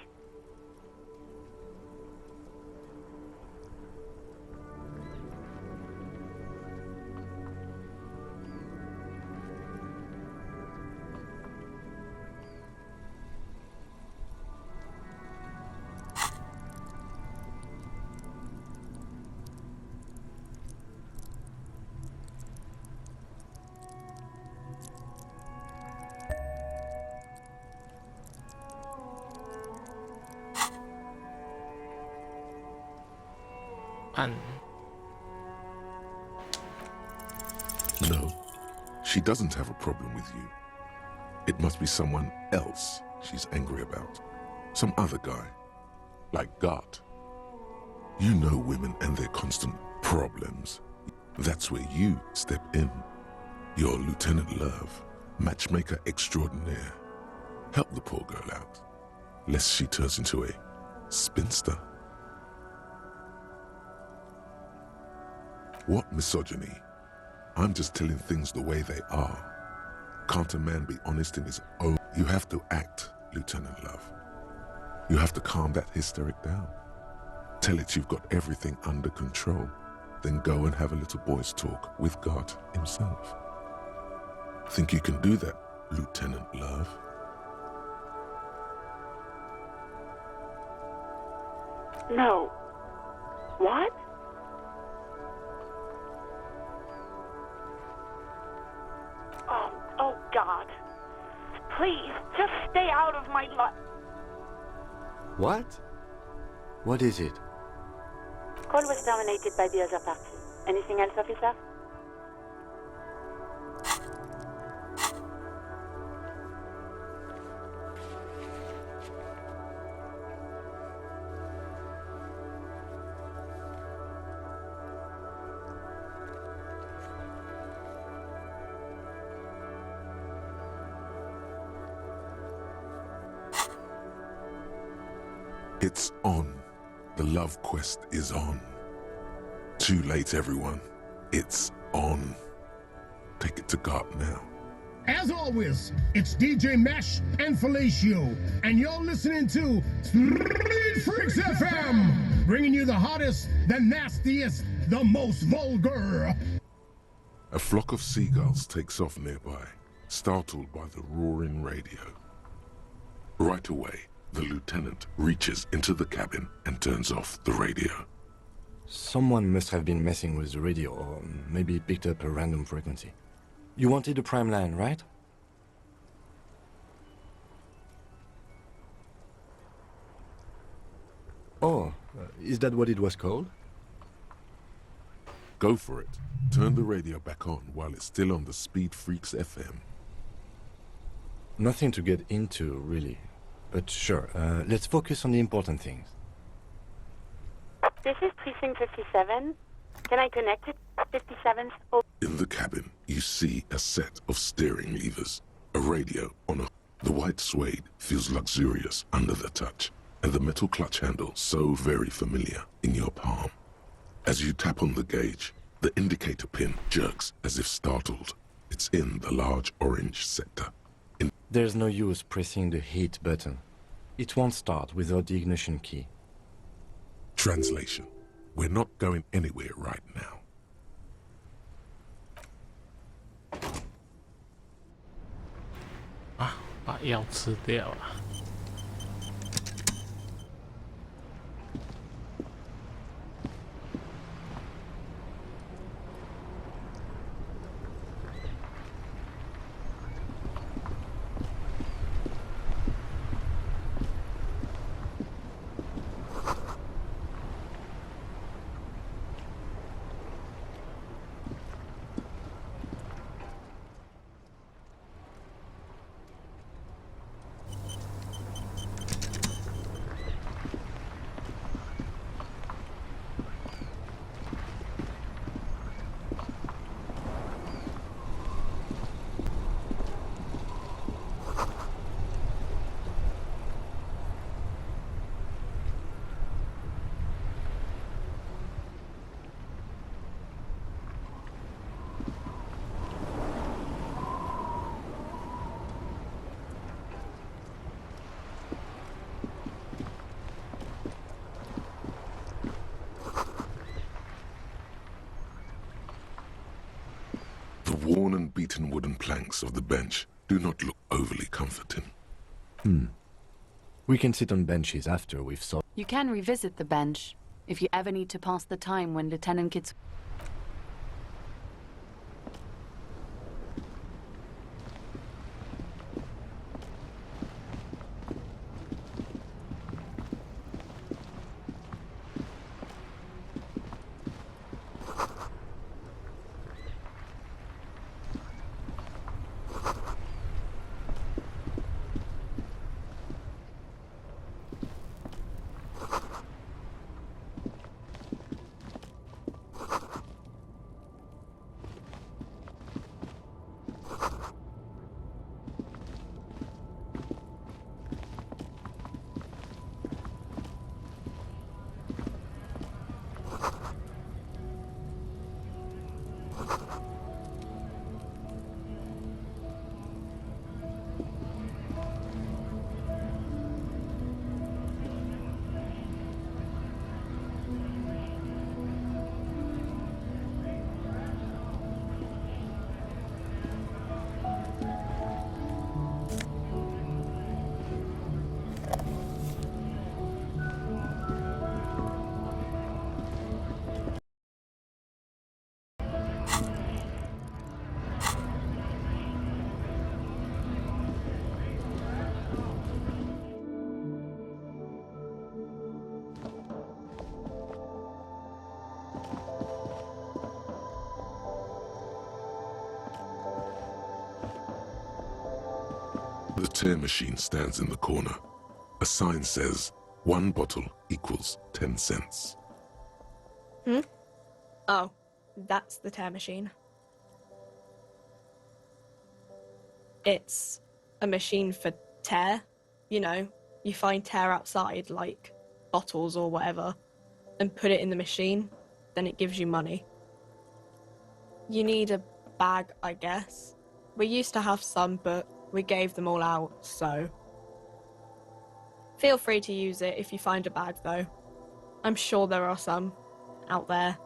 No, she doesn't have a problem with you. It must be someone else she's angry about. Some other guy, like Gart. You know women and their constant problems. That's where you step in. You're Lieutenant Love, matchmaker extraordinaire. Help the poor girl out, lest she turns into a spinster. What misogyny? I'm just telling things the way they are. Can't a man be honest in his own? You have to act, Lieutenant Love. You have to calm that hysteric down. Tell it you've got everything under control. Then go and have a little boy's talk with God himself. Think you can do that, Lieutenant Love? No. What? Oh God. Please, just stay out of my life. What? What is it? Call was terminated by the other party. Anything else, officer? It's on. The love quest is on. Too late, everyone. It's on. Take it to God now. As always, it's DJ Mesh and Felicio, and you're listening to Street Freaks FM, bringing you the hottest, the nastiest, the most vulgar. A flock of seagulls takes off nearby, startled by the roaring radio. Right away, the lieutenant reaches into the cabin and turns off the radio. Someone must have been messing with the radio, or maybe picked up a random frequency. You wanted a prime line, right? Oh, is that what it was called? Go for it. Turn the radio back on while it's still on the Speed Freaks FM. Nothing to get into, really. But sure, let's focus on the important things. This is Precinct 57. Can I connect it? 57's... In the cabin, you see a set of steering levers, a radio on a... The white suede feels luxurious under the touch, and the metal clutch handle so very familiar in your palm. As you tap on the gauge, the indicator pin jerks as if startled. It's in the large orange sector. There's no use pressing the heat button. It won't start without the ignition key. Translation. We're not going anywhere right now. Ah, 把药吃掉了。The worn and beaten wooden planks of the bench do not look overly comforting. We can sit on benches after we've solved... You can revisit the bench if you ever need to pass the time when Lieutenant Kit's... The tear machine stands in the corner. A sign says, 1 bottle equals 10 cents. Oh, that's the tear machine. It's a machine for tear. You know, you find tear outside, like bottles or whatever and put it in the machine, then it gives you money. You need a bag, I guess. We used to have some, but we gave them all out, so... Feel free to use it if you find a bag, though. I'm sure there are some out there,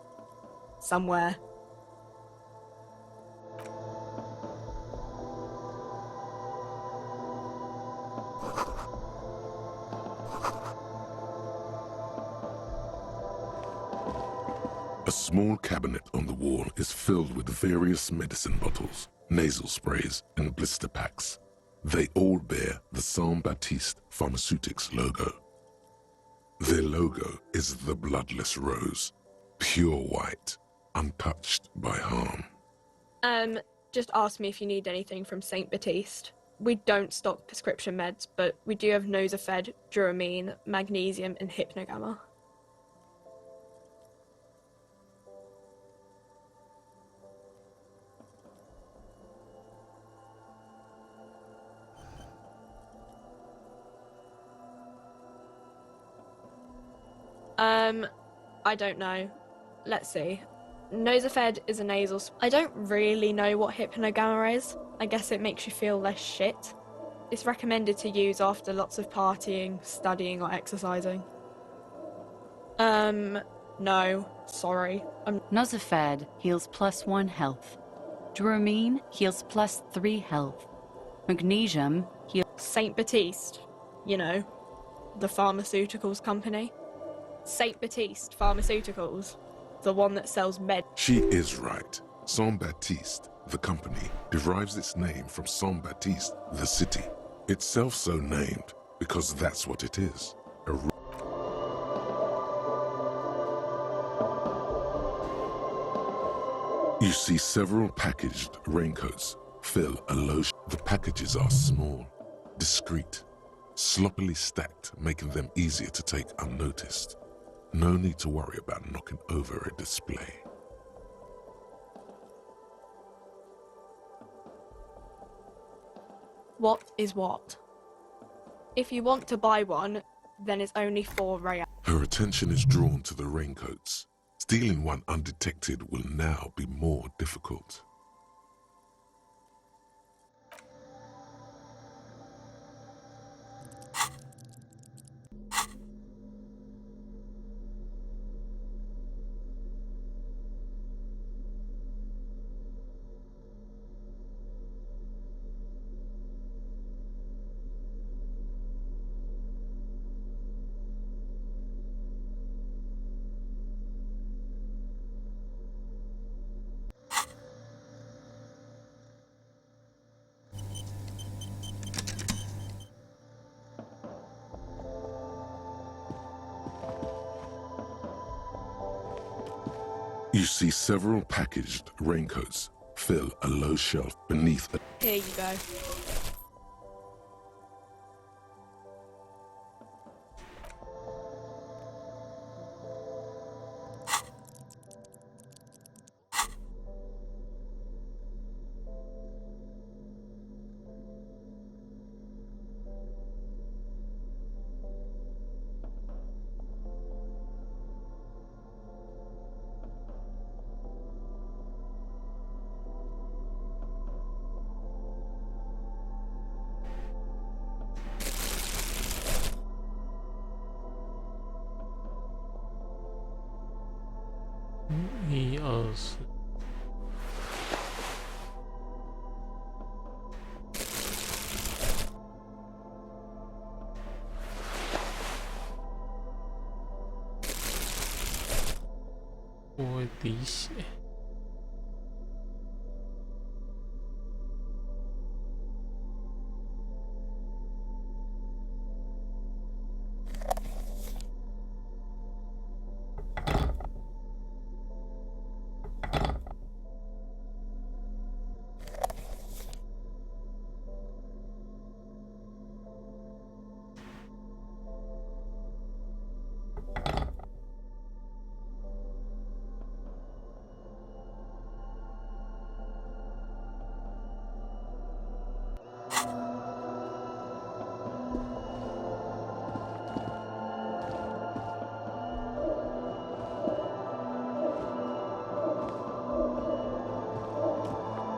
somewhere. A small cabinet on the wall is filled with various medicine bottles, nasal sprays, and blister packs. They all bear the Saint Baptiste Pharmaceutics logo. Their logo is the bloodless rose, pure white, untouched by harm. Just ask me if you need anything from Saint Baptiste. We don't stock prescription meds, but we do have Nosafed, Duramine, Magnesium, and Hypnogamma. I don't know. Let's see. Nosafed is a nasal... I don't really know what Hypnogamma is. I guess it makes you feel less shit. It's recommended to use after lots of partying, studying, or exercising. No. Sorry. Nosafed heals +1 health. Duramine heals +3 health. Magnesium heals... Saint Baptiste. You know, the pharmaceuticals company. Saint Baptiste Pharmaceuticals. The one that sells med... She is right. Saint Baptiste, the company, derives its name from Saint Baptiste, the city. Itself so named because that's what it is. You see several packaged raincoats fill a low... The packages are small, discreet, sloppily stacked, making them easier to take unnoticed. No need to worry about knocking over a display. What is what? If you want to buy one, then it's only 4 real. Her attention is drawn to the raincoats. Stealing one undetected will now be more difficult. You see several packaged raincoats fill a low shelf beneath a... Here you go.1、2、4。我会滴血。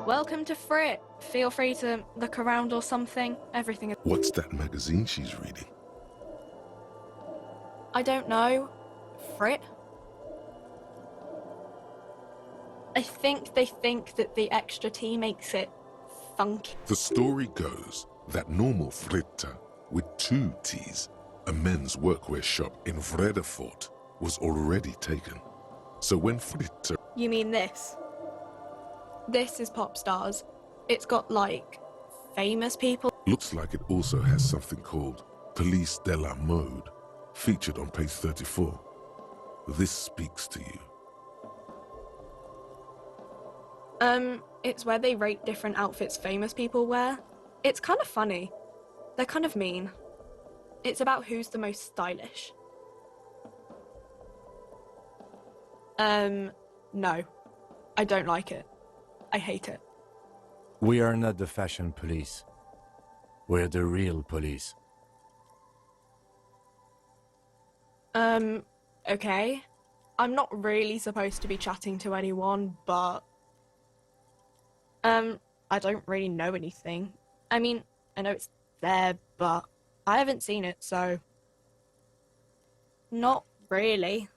Welcome to Frit. Feel free to look around or something. Everything is... What's that magazine she's reading? I don't know. Frit? I think they think that the extra T makes it funky. The story goes that normal Fritta, with 2 T's, a men's workwear shop in Vredefort, was already taken. So when Fritta... You mean this? This is Pop Stars. It's got, like, famous people. Looks like it also has something called Police de la Mode, featured on page 34. This speaks to you. It's where they rate different outfits famous people wear. It's kind of funny. They're kind of mean. It's about who's the most stylish. No. I don't like it. I hate it. We are not the fashion police. We're the real police. Okay. I'm not really supposed to be chatting to anyone, but... I don't really know anything. I mean, I know it's there, but I haven't seen it, so... Not really.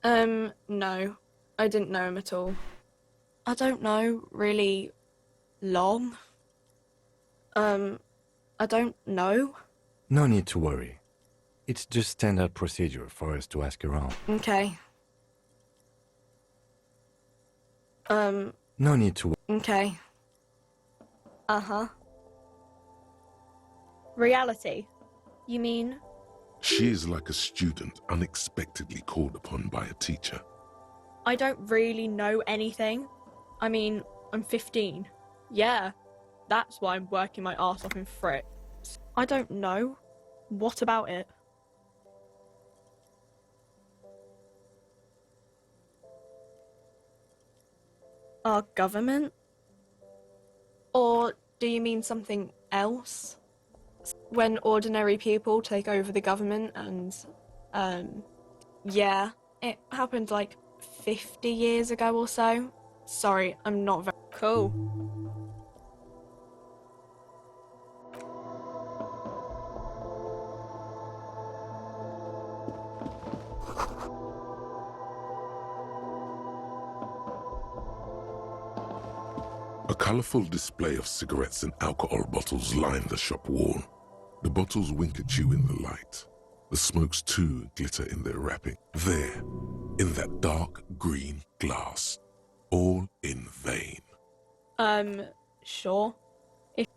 No. I didn't know him at all. I don't know really long. I don't know. No need to worry. It's just standard procedure for us to ask around. Okay. No need to... Okay. Uh-huh. Reality? You mean? She is like a student unexpectedly called upon by a teacher. I don't really know anything. I mean, I'm 15. Yeah, that's why I'm working my arse off in Frit. I don't know. What about it? Our government? Or do you mean something else? When ordinary people take over the government and, yeah, it happened like 50 years ago or so. Sorry, I'm not very cool. A colourful display of cigarettes and alcohol bottles line the shop wall. The bottles wink at you in the light. The smokes too glitter in their wrapping. There, in that dark green glass. All in vain. Sure.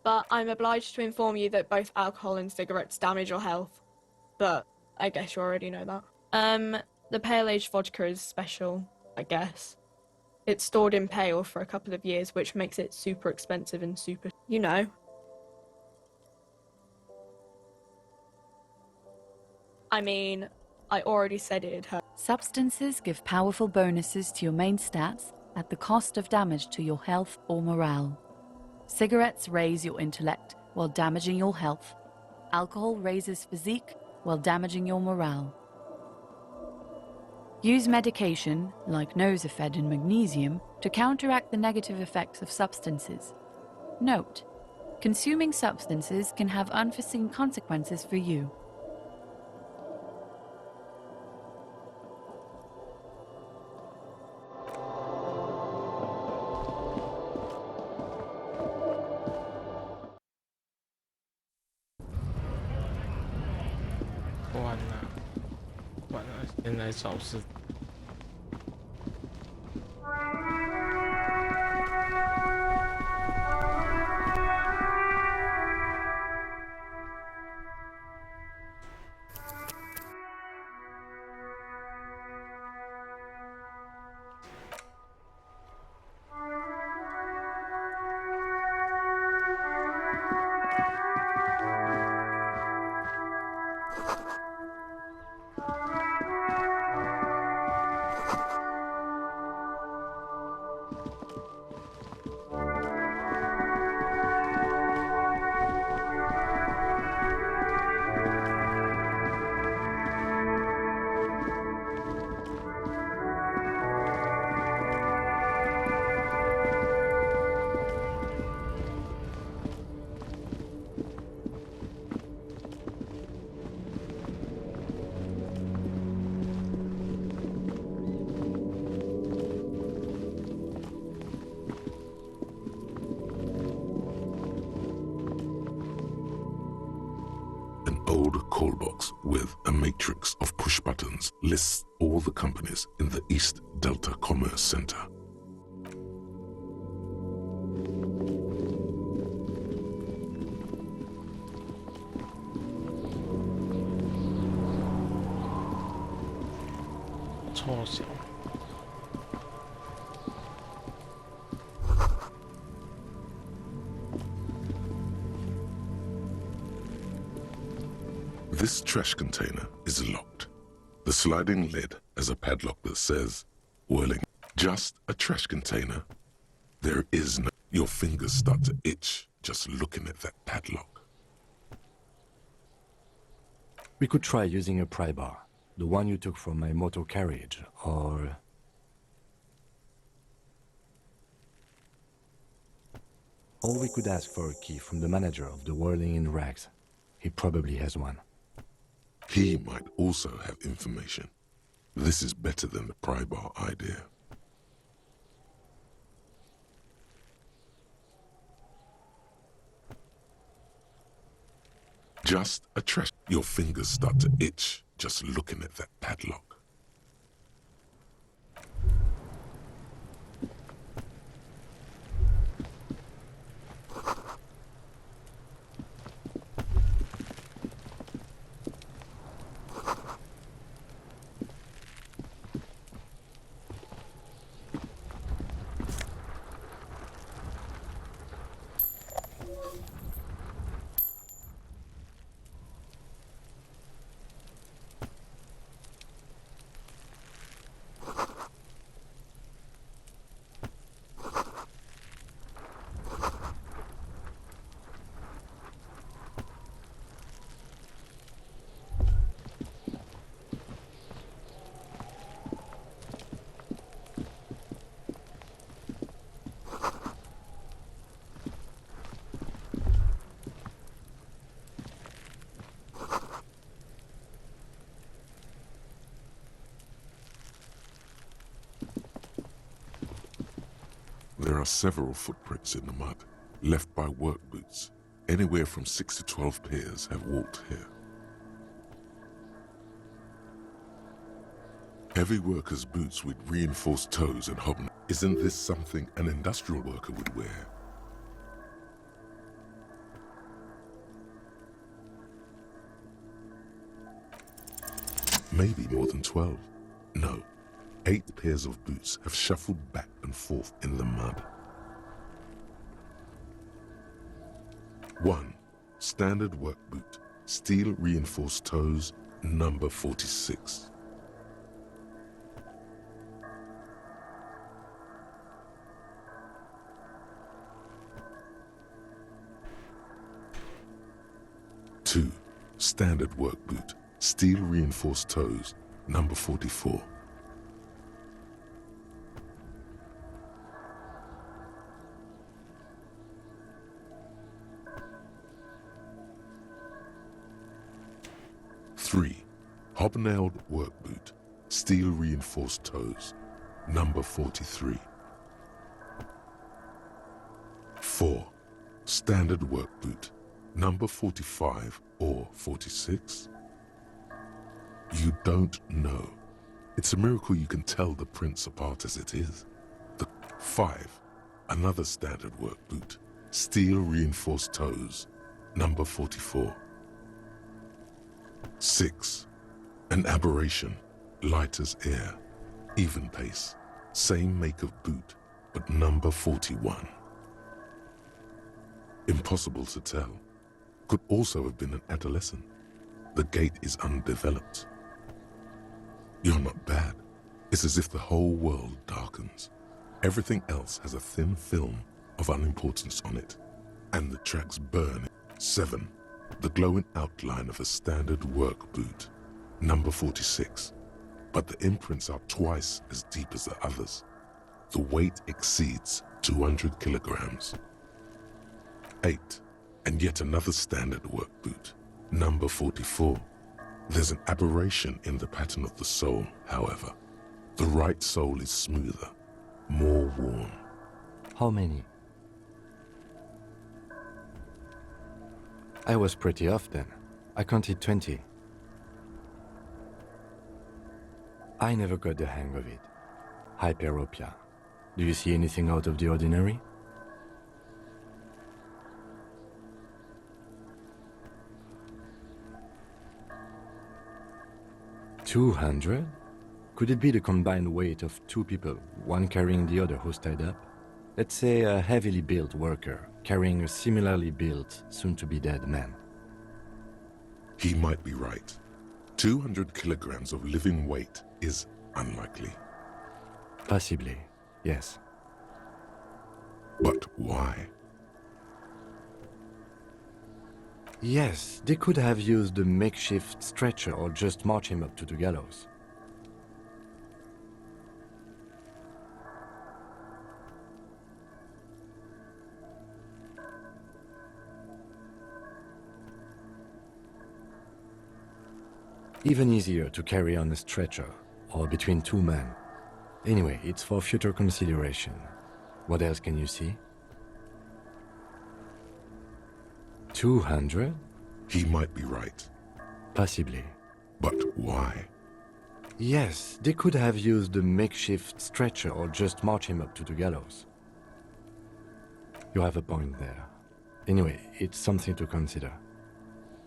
But I'm obliged to inform you that both alcohol and cigarettes damage your health. But I guess you already know that. The pale age vodka is special, I guess. It's stored in pale for a couple of years, which makes it super expensive and super, you know. I mean, I already said it'd hurt. Substances give powerful bonuses to your main stats at the cost of damage to your health or morale. Cigarettes raise your intellect while damaging your health. Alcohol raises physique while damaging your morale. Use medication, like Nosafed and magnesium, to counteract the negative effects of substances. Note: consuming substances can have unforeseen consequences for you.完了，先来找事。matrix of push buttons lists all the companies in the East Delta Commerce Center. This trash container is locked. The sliding lid has a padlock that says, whirling, just a trash container. There is no... Your fingers start to itch just looking at that padlock. We could try using a pry bar, the one you took from my motor carriage, or... Or we could ask for a key from the manager of the Whirling in Rags. He probably has one. He might also have information. This is better than the pry bar idea. Just a trash... Your fingers start to itch just looking at that padlock. There are several footprints in the mud, left by work boots. Anywhere from 6 to 12 pairs have walked here. Heavy workers' boots with reinforced toes and hobnails. Isn't this something an industrial worker would wear? Maybe more than 12. No. 8 pairs of boots have shuffled back and forth in the mud. 1. Standard work boot, steel reinforced toes, number 46. 2. Standard work boot, steel reinforced toes, number 44. 3. Hobnailed work boot, steel reinforced toes, number 43. 4. Standard work boot, number 45 or 46. You don't know. It's a miracle you can tell the prints apart as it is. 5. Another standard work boot, steel reinforced toes, number 44. 6. An aberration, light as air, even pace, same make of boot, but number 41. Impossible to tell. Could also have been an adolescent. The gait is undeveloped. You're not bad. It's as if the whole world darkens. Everything else has a thin film of unimportance on it, and the tracks burn. 7. The glowing outline of a standard work boot, number 46. But the imprints are twice as deep as the others. The weight exceeds 200 kilograms. 8. And yet another standard work boot, number 44. There's an aberration in the pattern of the sole, however. The right sole is smoother, more worn. How many? I was pretty off then. I counted 20. I never got the hang of it. Hyperopia. Do you see anything out of the ordinary? $200? Could it be the combined weight of two people, one carrying the other who's tied up? Let's say a heavily built worker carrying a similarly built, soon-to-be-dead man. He might be right. 200 kilograms of living weight is unlikely. Possibly, yes. But why? Yes, they could have used a makeshift stretcher or just march him up to the gallows. Even easier to carry on a stretcher, or between two men. Anyway, it's for future consideration. What else can you see? 200? He might be right. Possibly. But why? Yes, they could have used a makeshift stretcher or just march him up to the gallows. You have a point there. Anyway, it's something to consider.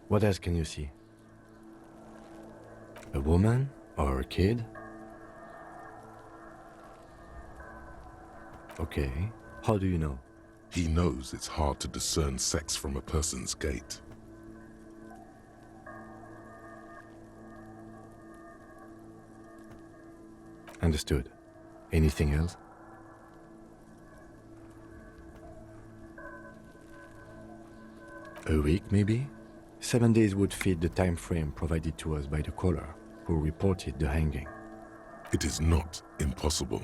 What else can you see? A woman or a kid? Okay, how do you know? He knows it's hard to discern sex from a person's gait. Understood. Anything else? A week, maybe? 7 days would fit the time frame provided to us by the caller, who reported the hanging. It is not impossible.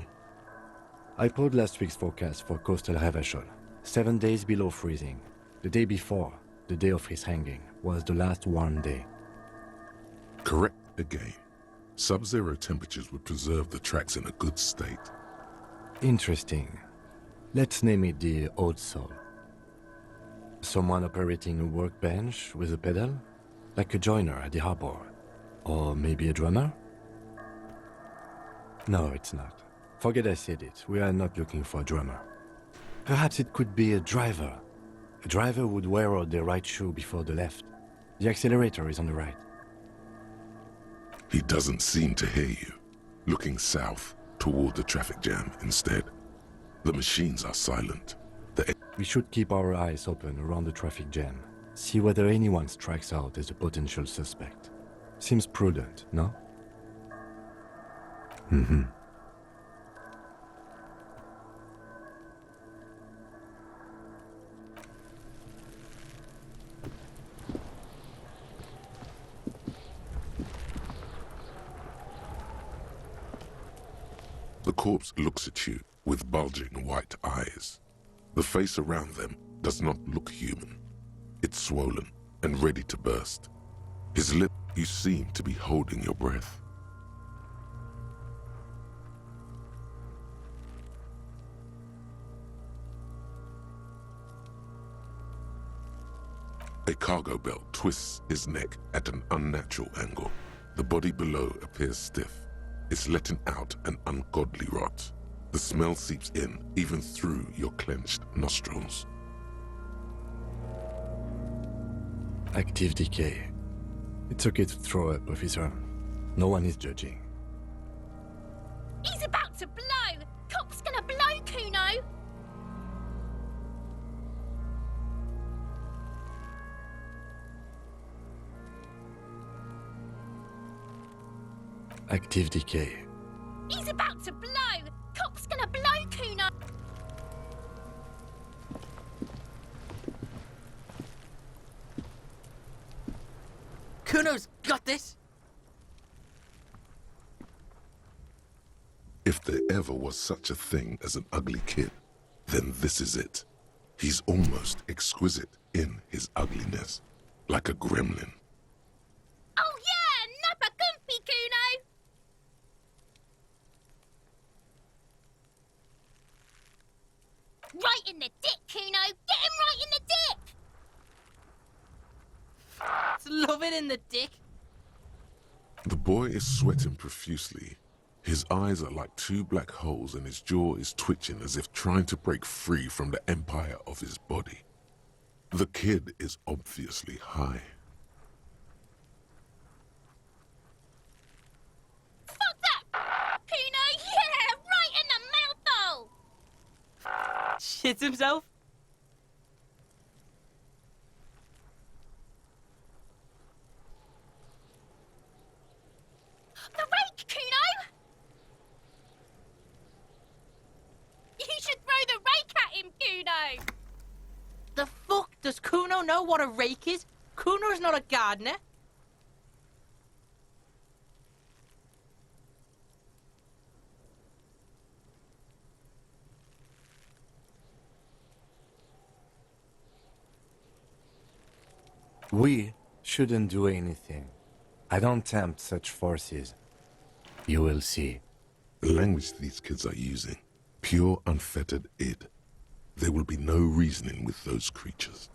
I pulled last week's forecast for coastal Ravachol. 7 days below freezing. The day before, the day of his hanging, was the last warm day. Correct again. Sub-zero temperatures would preserve the tracks in a good state. Interesting. Let's name it the Old Soul. Someone operating a workbench with a pedal? Like a joiner at the harbor? Or maybe a drummer? No, it's not. Forget I said it. We are not looking for a drummer. Perhaps it could be a driver. A driver would wear out their right shoe before the left. The accelerator is on the right. He doesn't seem to hear you. Looking south, toward the traffic jam instead. The machines are silent. We should keep our eyes open around the traffic jam. See whether anyone strikes out as a potential suspect. Seems prudent, no? Mm-hmm. The corpse looks at you with bulging white eyes. The face around them does not look human. It's swollen and ready to burst. His lip, you seem to be holding your breath. A cargo belt twists his neck at an unnatural angle. The body below appears stiff. It's letting out an ungodly rot. The smell seeps in, even through your clenched nostrils. Active decay. It's okay to throw up, officer. No one is judging. He's about to blow! Cop's gonna blow, Kuno! Active decay. He's about to blow! Cop's gonna blow, Kuno! Kuno's got this! If there ever was such a thing as an ugly kid, then this is it. He's almost exquisite in his ugliness, like a gremlin. Oh yeah! Nappa Gumpy, Kuno! Right in the dick, Kuno! Get him right in the dick! It's loving in the dick. The boy is sweating profusely, His eyes are like two black holes and his jaw is twitching as if trying to break free from the empire of his body. The kid is obviously high. Fuck that! Kuno, yeah! Right in the mouthful! Shits himself? The rake, Kuno! You should throw the rake at him, Kuno! The fuck? Does Kuno know what a rake is? Kuno's not a gardener. We shouldn't do anything. I don't tempt such forces. You will see. The language these kids are using, pure unfettered id. There will be no reasoning with those creatures.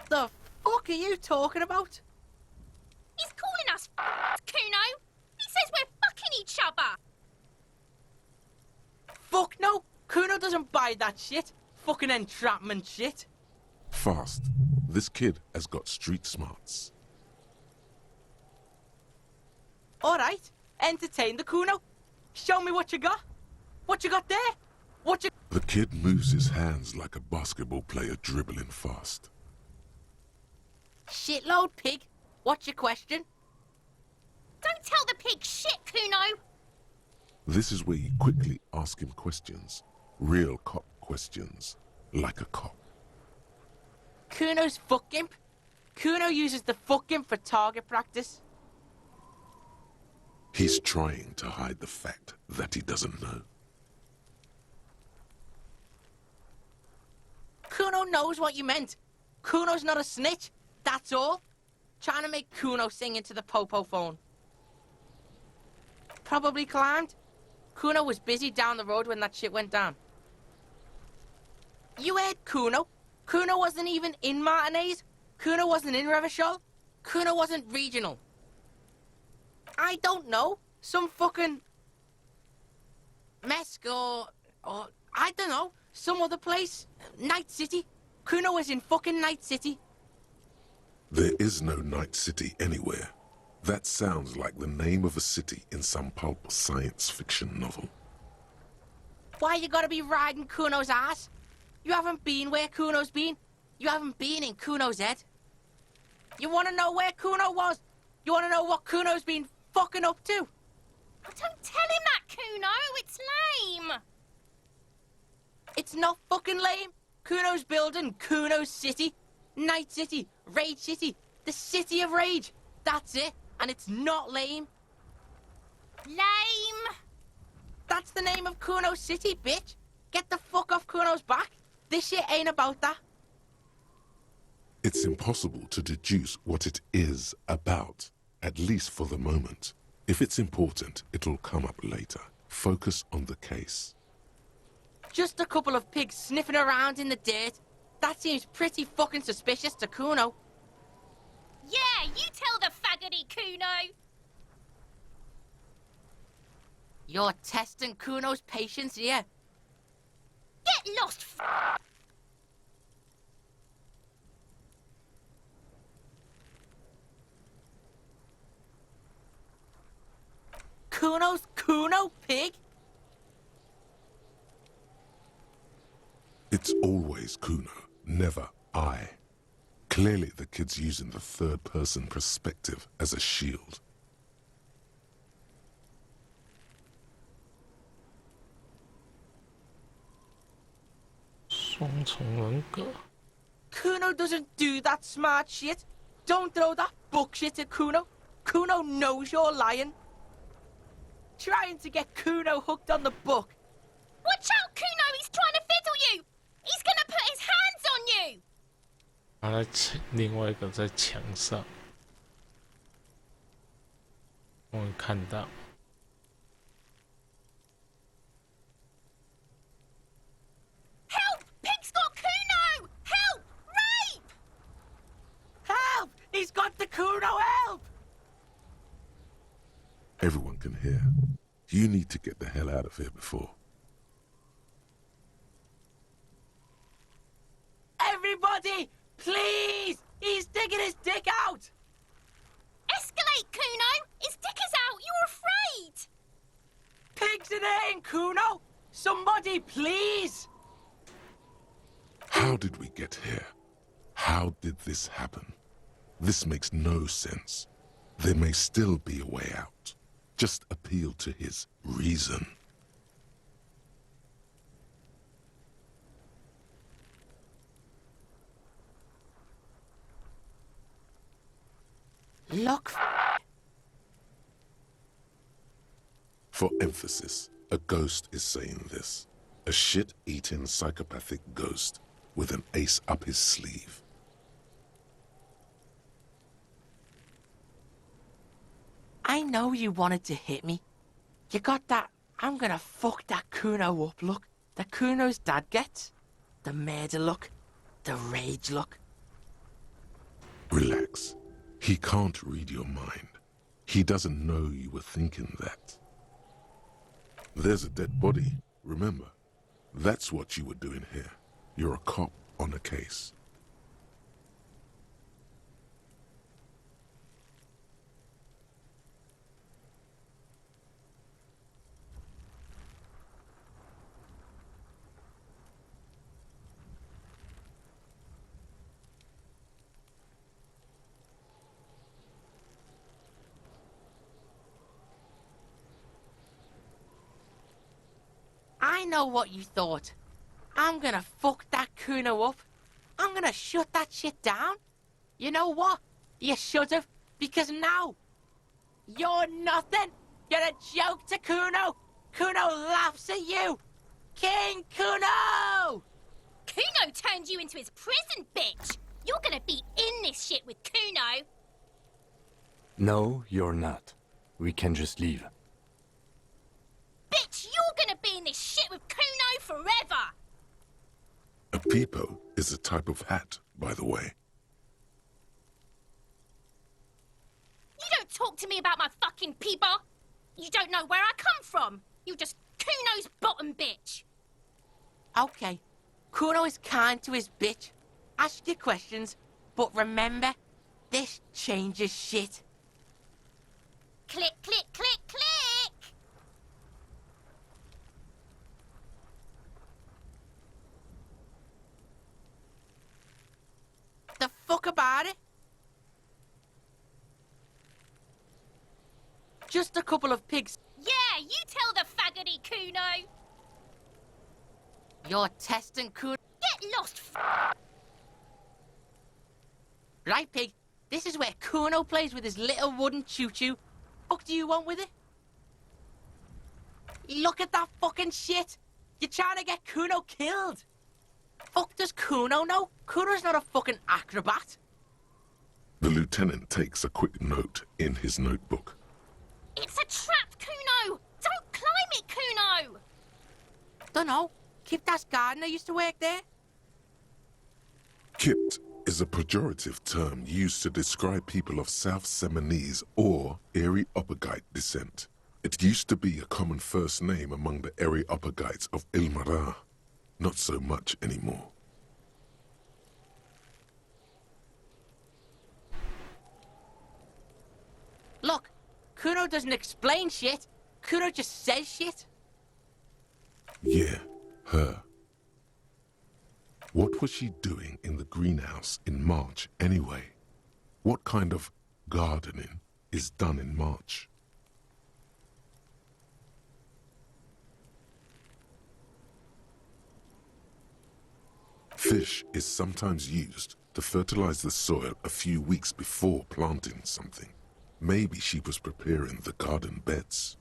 The fuck are you talking about? He's calling us Kuno! He says we're fucking each other! Fuck no! Kuno doesn't buy that shit. Fucking entrapment shit. Fast. This kid has got street smarts. Alright, entertain the Kuno. Show me what you got. What you got there? What you... The kid moves his hands like a basketball player dribbling fast. Shitload pig. What's your question? Don't tell the pig shit, Kuno! This is where you quickly ask him questions. Real cop questions. Like a cop. Kuno's fuck imp. Kuno uses the fuck imp for target practice. He's trying to hide the fact that he doesn't know. Kuno knows what you meant. Kuno's not a snitch. That's all. Trying to make Kuno sing into the popo phone. Probably climbed. Kuno was busy down the road when that shit went down. You heard Kuno. Kuno wasn't even in Martinez. Kuno wasn't in Revachol. Kuno wasn't regional. I don't know. Some fucking... Mesk or I don't know. Some other place. Night City. Kuno was in fucking Night City. There is no Night City anywhere. That sounds like the name of a city in some pulp science fiction novel. Why you gotta be riding Kuno's ass? You haven't been where Kuno's been. You haven't been in Kuno's head. You wanna know where Kuno was? You wanna know what Kuno's been fucking up to? Don't tell him that, Kuno! It's lame! It's not fucking lame. Kuno's building Kuno's City. Night City. Rage City. The City of Rage. That's it. And it's not lame. Lame! That's the name of Kuno's City, bitch. Get the fuck off Kuno's back. This shit ain't about that. It's impossible to deduce what it is about, at least for the moment. If it's important, it'll come up later. Focus on the case. Just a couple of pigs sniffing around in the dirt. That seems pretty fucking suspicious to Kuno. Yeah, you tell the faggoty, Kuno! You're testing Kuno's patience here. Get lost, Kuno's Kuno, pig? It's always Kuno, never I. Clearly the kid's using the third-person perspective as a shield. Kuno doesn't do that smart shit. Don't throw that bullshit at Kuno. Kuno knows you're lying. Trying to get Kuno hooked on the book. Watch out, Kuno! He's trying to fiddle you! He's gonna put his hands on you! 他在另外一个在墙上，我们看到。Help! Pig's got Kuno! Help! Rape! Help! He's got the Kuno, help! Everyone can hear. You need to get the hell out of here before. Everybody, please! He's digging his dick out! Escalate, Kuno! His dick is out! You're afraid! Pigs in aim, Kuno! Somebody, please! How did we get here? How did this happen? This makes no sense. There may still be a way out. Just appeal to his reason. Look. For emphasis, a ghost is saying this. A shit-eating psychopathic ghost with an ace up his sleeve. I know you wanted to hit me. You got that I'm gonna fuck that Kuno up look that Kuno's dad gets. The murder look. The rage look. Relax. He can't read your mind. He doesn't know you were thinking that. There's a dead body, remember? That's what you were doing here. You're a cop on a case. I know what you thought. I'm gonna fuck that Kuno up. I'm gonna shut that shit down. You know what? You should've, because now you're nothing. You're a joke to Kuno. Kuno laughs at you. King Kuno! Kuno turned you into his prison, bitch! You're gonna be in this shit with Kuno! No, you're not. We can just leave. Bitch, you're gonna be in this shit with Kuno forever! A peepo is a type of hat, by the way. You don't talk to me about my fucking peeper! You don't know where I come from! You're just Kuno's bottom bitch! Okay, Kuno is kind to his bitch. Ask your questions, but remember, this changes shit. Click, click, click, click! The fuck about it? Just a couple of pigs. Yeah, you tell the faggoty, Kuno! You're testing Kuno. Get lost, Right, pig. This is where Kuno plays with his little wooden choo-choo. What do you want with it? Look at that fucking shit. You're trying to get Kuno killed. Fuck does Kuno know? Kuno's not a fucking acrobat. The lieutenant takes a quick note in his notebook. It's a trap, Kuno! Don't climb it, Kuno! Dunno. Kiptas gardener used to work there. Kipt is a pejorative term used to describe people of South Seminese or Areopagite descent. It used to be a common first name among the Areopagites of Ilmara. Not so much anymore. Look, Kuno doesn't explain shit. Kuno just says shit. Yeah, her. What was she doing in the greenhouse in March anyway? What kind of gardening is done in March? Fish is sometimes used to fertilize the soil a few weeks before planting something. Maybe she was preparing the garden beds.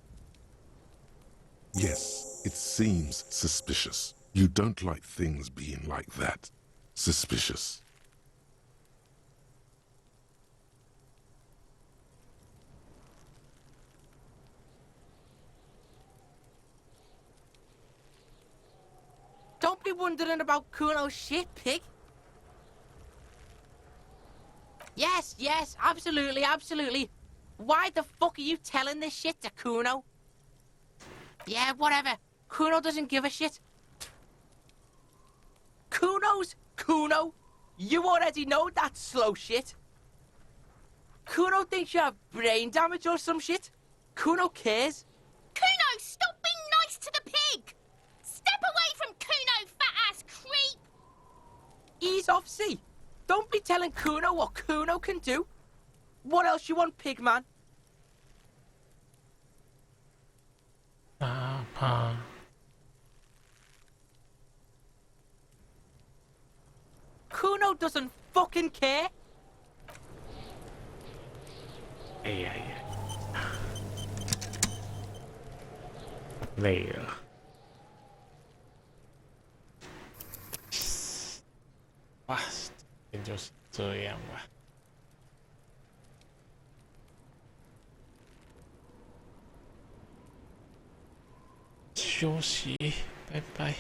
Yes, it seems suspicious. You don't like things being like that. Suspicious. Don't be wondering about Kuno's shit, pig. Yes, absolutely, absolutely. Why the fuck are you telling this shit to Kuno? Yeah, whatever. Kuno doesn't give a shit. Kuno? You already know that slow shit. Kuno thinks you have brain damage or some shit. Kuno cares. Kuno, stop being nice to the pig! Step away from Kuno, fat-ass creep! Ease off, see? Don't be telling Kuno what Kuno can do. What else you want, pig man? Papa. Kuno doesn't fucking care. Ai.累了。哇，也就是这样吧。休息，拜拜。